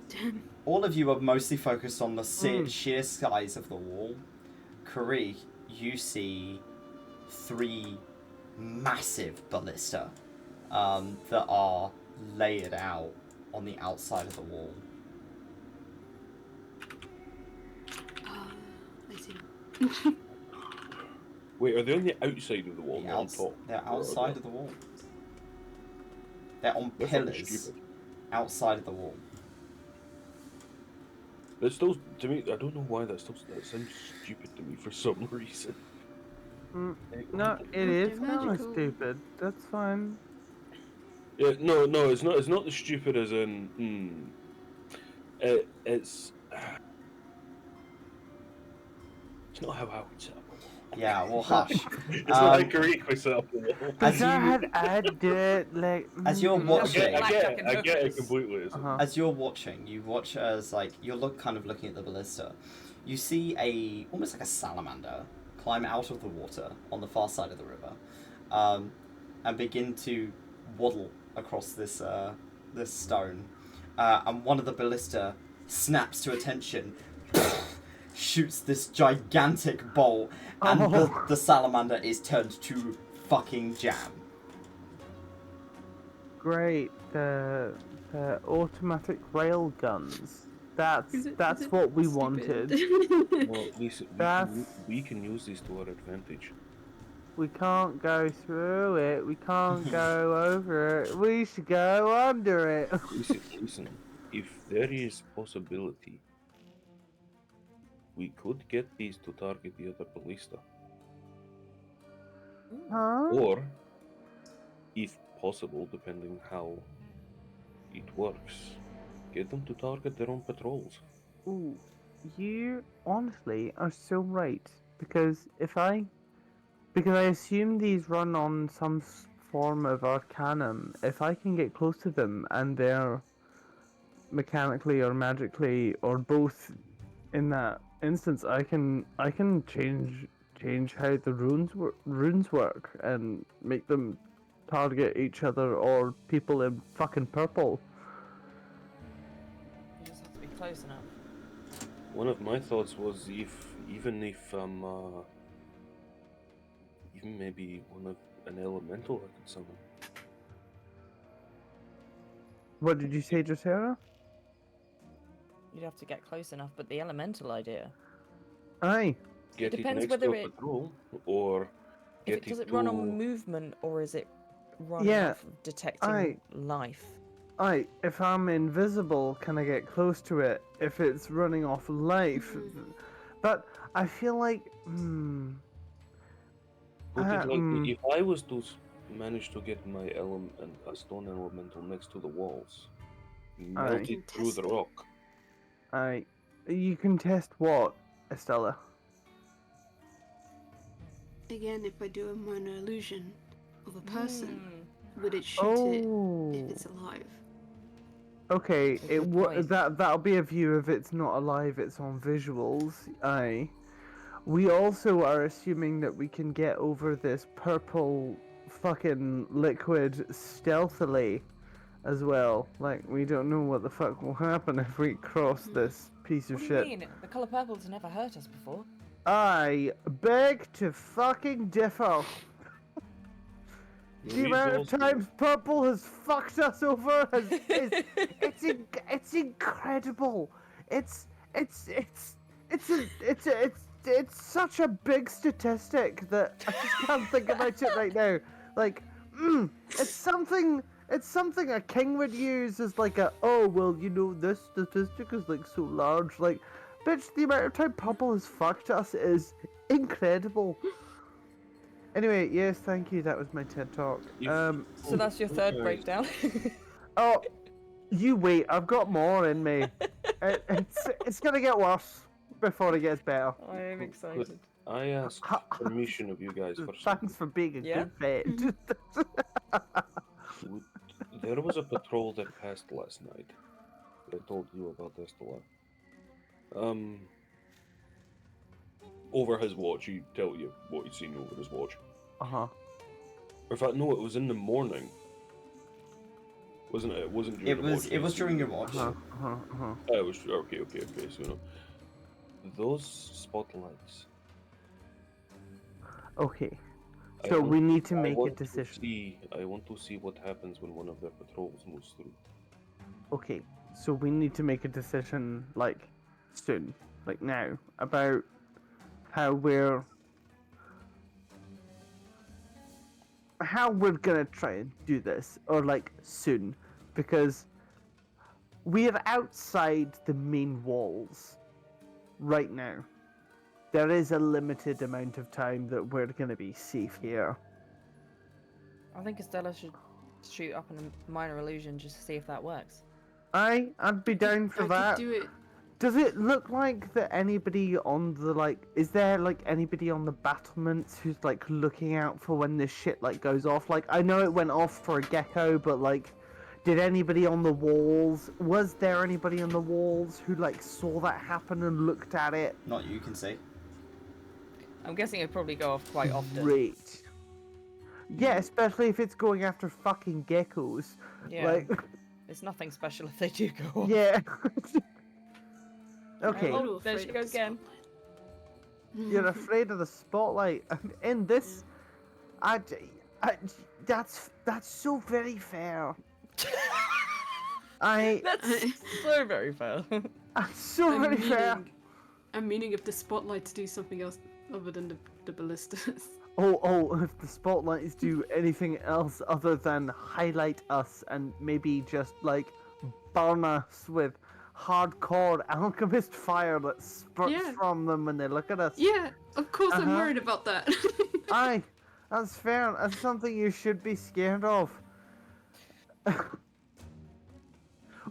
Damn. All of you are mostly focused on the sheer size of the wall. Curry, you see 3 massive ballista that are layered out on the outside of the wall. Oh, I see. Wait, are they on the outside of the wall, The not on outs- top? They're outside of the wall. They're on They're fucking pillars stupid. outside of the wall. But still, to me, I don't know why that sounds stupid to me for some reason. No, it is They're kind of magical. stupid. That's fine. Yeah, no, it's not. It's not the stupid as in. It's not how I would set up. Yeah, well, hush. It's not like Greek would set up the wall. As I you- had added like. As you're Mm, watching, I Blackjack get and it hookers. completely. It's- Uh-huh. as you're watching, you watch as like you're kind of looking at the ballista. You see almost like a salamander climb out of the water on the far side of the river, and begin to waddle across this stone. And one of the ballista snaps to attention, shoots this gigantic bolt, and the salamander is turned to fucking jam. Great, the automatic rail guns. That's Is it- that's is it what we stupid? wanted. Well, listen, That's- we can use this to our advantage. We can't go through it. We can't go over it. We should go under it. Listen. If there is possibility, we could get these to target the other ballista, Huh? or, if possible, depending how it works, get them to target their own patrols. Ooh, you honestly are so right. Because I assume these run on some form of arcanum. If I can get close to them and they're mechanically or magically or both in that instance, I can change how the runes work and make them target each other or people in fucking purple. You just have to be close enough. One of my thoughts was even maybe an elemental I could summon. What did you say, 𝘏𝘪𝘏? You'd have to get close enough, but the elemental idea. Aye. Get it depends next whether to a it- patrol, or get Does it to... run on movement, or is it run Yeah, off of detecting aye. life? Aye, if I'm invisible, can I get close to it? If it's running off life, but I feel like, Put it like, mm. if I was to manage to get my a stone elemental next to the walls, melt Aye. it through the rock. Aye, you can test what, Estelar? Again, if I do a minor illusion of a person, Hmm. would it shoot Oh. it if it's alive? Okay, That's a good point. that'll be a view if it's not alive, it's on visuals. Aye. We also are assuming that we can get over this purple fucking liquid stealthily as well. Like, we don't know what the fuck will happen if we cross this piece of What do shit. you mean? The colour purple's never hurt us before. I beg to fucking differ. The amount of times purple has fucked us over it's incredible. It's such a big statistic that I just can't think about it right now. Like, it's something a king would use as like a, oh well, you know, this statistic is like so large. Like, bitch, the amount of time purple has fucked us is incredible. Anyway, yes, thank you. That was my TED talk. So that's your third breakdown. Oh, you wait. I've got more in me. It's gonna get worse before it gets better. I am excited. I asked permission of you guys for Thanks for being a Yeah? good vet. There was a patrol that passed last night. I told you about Estelar. Over his watch, he'd tell you what he'd seen over his watch. Uh-huh. In fact, no, it was in the morning. Wasn't it? It wasn't during the watch. It was during your watch. It was okay. So no. Those spotlights. Okay. So we need to make a decision. I want to see what happens when one of their patrols moves through. Okay. So we need to make a decision, like, soon. Like, now. About how we're gonna try and do this, or like soon, because we're outside the main walls right now. There is a limited amount of time that we're gonna be safe here. I think Estella should shoot up in a minor illusion just to see if that works. I'd be down for I that. could do it. Does it look like that anybody on the, like, is there, like, anybody on the battlements who's, like, looking out for when this shit, like, goes off? Like, I know it went off for a gecko, but, like, did anybody on the walls, was there anybody on the walls who, like, saw that happen and looked at it? Not you can see. I'm guessing it'd probably go off quite often. Great. Yeah, especially if it's going after fucking geckos. Yeah. Like, It's nothing special if they do go off. yeah. Okay. I'm a little There she afraid of goes the again. spotlight. You're afraid of the spotlight. And in this, that's so very fair. That's so very fair. That's so very fair. I'm meaning if the spotlights do something else other than the ballistas. Oh, if the spotlights do anything else other than highlight us and maybe just, like, burn us with hardcore alchemist fire that spurts Yeah. from them when they look at us. Yeah, of course I'm Uh-huh. worried about that. Aye, that's fair. That's something you should be scared of.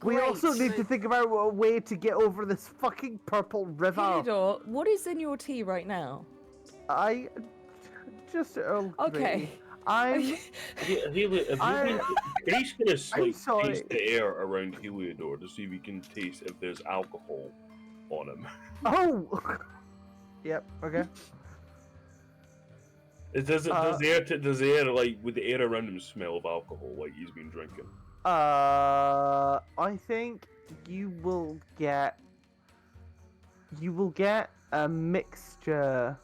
We also Great. need to think about a way to get over this fucking purple river. Theodore, what is in your tea right now? I just Earl Grey. Okay. I'm Grace gonna I'm like sorry. taste the air around Heliodor to see if we can taste if there's alcohol on him. Oh! Yep, okay. Does the air like would the air around him smell of alcohol like he's been drinking? I think you will get a mixture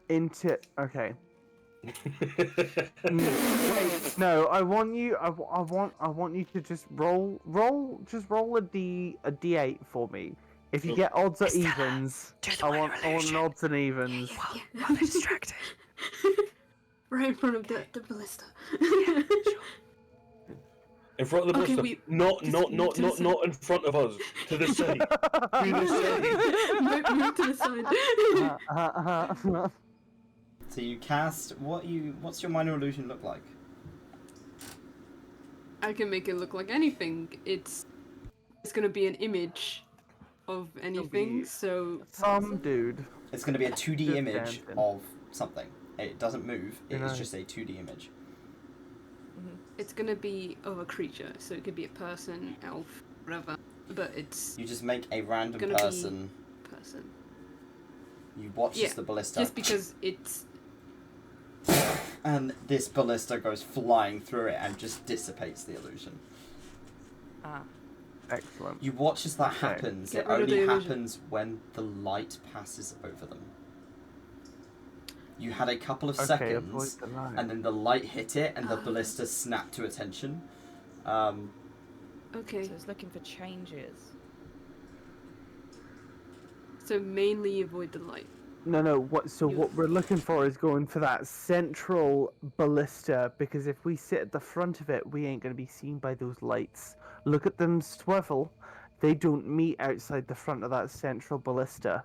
into. Okay. Wait, no. I want you to just roll a d8 for me. If you get odds or evens, I want odds and evens. I'm distracted. Right in front of the ballista. In front of the Okay, ballista. Not in front of us. To the side. To the side. Move to the side. So you cast what's your minor illusion look like? I can make it look like anything. It's gonna be an image of anything. So Some dude. It's going to be a 2D Just image dancing. of something. It doesn't move. It is Nice. just a 2D image. it's gonna be of a creature. So it could be a person, elf, whatever. But it's You just make a random Gonna be- person. person. You watch Yeah, as the ballista. Just because it's And this ballista goes flying through it and just dissipates the illusion. Ah. Excellent. You watch as that Okay. happens. Get It rid of only the illusion. happens when the light passes over them. You had a couple of Okay, seconds, avoid the light. and then the light hit it, and the ballista snapped to attention. okay. So it's looking for changes. So mainly avoid the light. No. What we're looking for is going for that central ballista, because if we sit at the front of it, we ain't gonna be seen by those lights. Look at them swivel. They don't meet outside the front of that central ballista.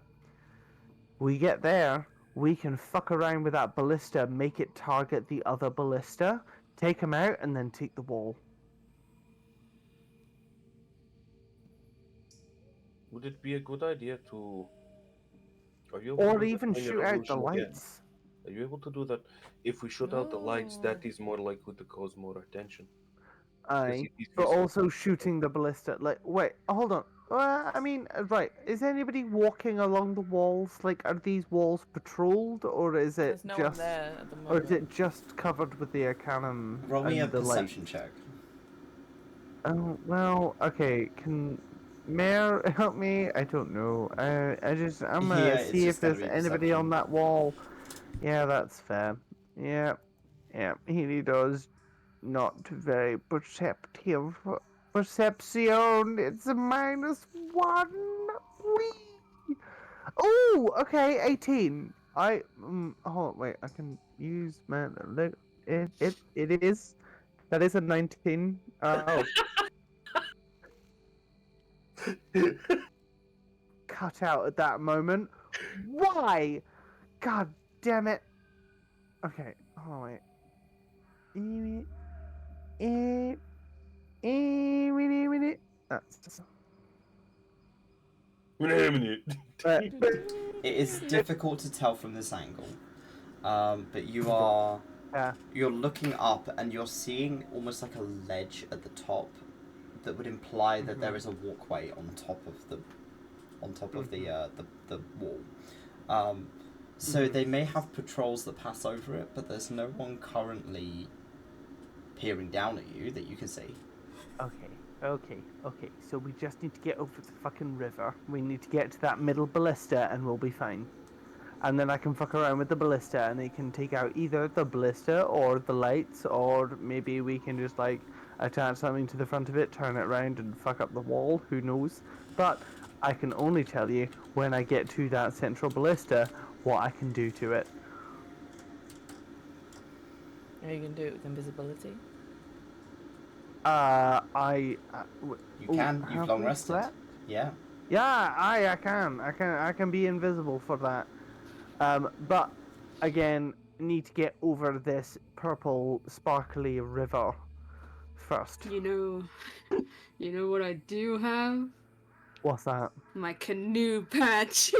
We get there, we can fuck around with that ballista, make it target the other ballista, take them out, and then take the wall. Would it be a good idea to? Are you Or able to even find your shoot out the illusion again? lights. Are you able to do that? If we shoot out the lights, that Oh. is more likely to cause more attention. Aye. If But you- also shooting the ballista. Like, wait, hold on. I mean, right. Is anybody walking along the walls? Like, are these walls patrolled, or is it There's no just, one there at the moment. or is it just covered with the arcanum? Roll me a and the perception light? check. Oh well, okay. Can Mayor help me? I don't know. I'm gonna Yeah, it's see if just gonna there's be anybody perception. on that wall. Yeah, that's fair. Yeah, he does not very perceptive. Perception, it's a -1. Whee! Oh, okay, 18. Hold on, wait, I can use my it is, that is a 19. Oh. Cut out at that moment. Why? God damn it. Okay, hold on, wait. That's It is difficult to tell from this angle, but you're looking up and you're seeing almost like a ledge at the top that would imply that there is a walkway on top of the wall. So they may have patrols that pass over it, but there's no one currently peering down at you that you can see. Okay. So we just need to get over the fucking river. We need to get to that middle ballista and we'll be fine. And then I can fuck around with the ballista and they can take out either the ballista or the lights, or maybe we can just like attach something to the front of it, turn it around and fuck up the wall, who knows. But I can only tell you when I get to that central ballista what I can do to it. Are you gonna do it with invisibility? You can. You've long rested. Yeah. Yeah, I can be invisible for that. But again, need to get over this purple sparkly river first. You know what I do have? What's that? My canoe patch.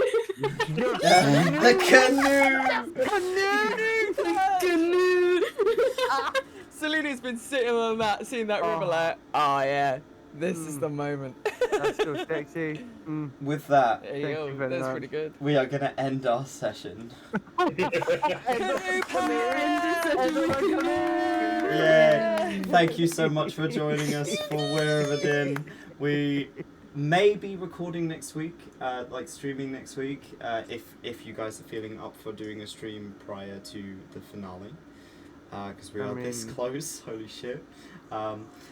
The canoe! Canoe. Selena's been sitting on that, seeing that river like, oh yeah, this is the moment. That's so sexy. Mm. With that, There you Thank go. you very That's much. pretty good. we are gonna end our session. Yay! Thank you so much for joining us for Weir of Adynn. We may be recording next week, like streaming next week, if you guys are feeling up for doing a stream prior to the finale, because we are this close. Holy shit!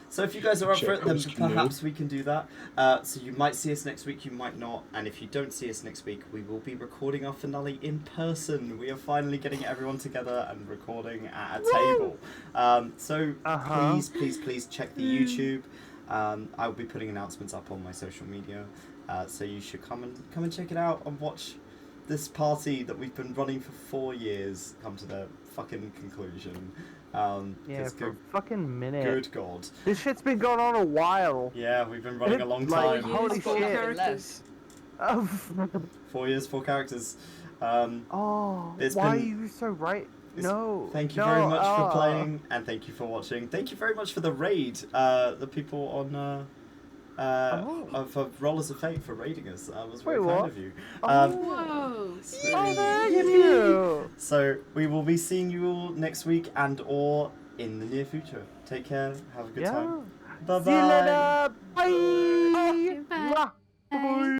So if you guys are up for it, then perhaps we can do that. So you might see us next week, you might not, and if you don't see us next week, we will be recording our finale in person. We are finally getting everyone together and recording at a table. So please check the YouTube. I will be putting announcements up on my social media, so you should come and check it out and watch this party that we've been running for 4 years come to their fucking conclusion. Yeah, for a fucking minute. Good God. This shit's been going on a while. Yeah, we've been running a long Like, time. holy shit. Less. Oh, 4 years, 4 characters. oh, It's why been- are you so right? It's- No. Thank you no, very much for playing, and thank you for watching. Thank you very much for the raid. The people on for Rollers of Fate for raiding us. Was very Wait, kind what? of you. Whoa. Oh, thank you. So we will be seeing you all next week and/or in the near future. Take care. Have a good time. Bye bye. See you later. Bye. Bye. Mwah. Bye.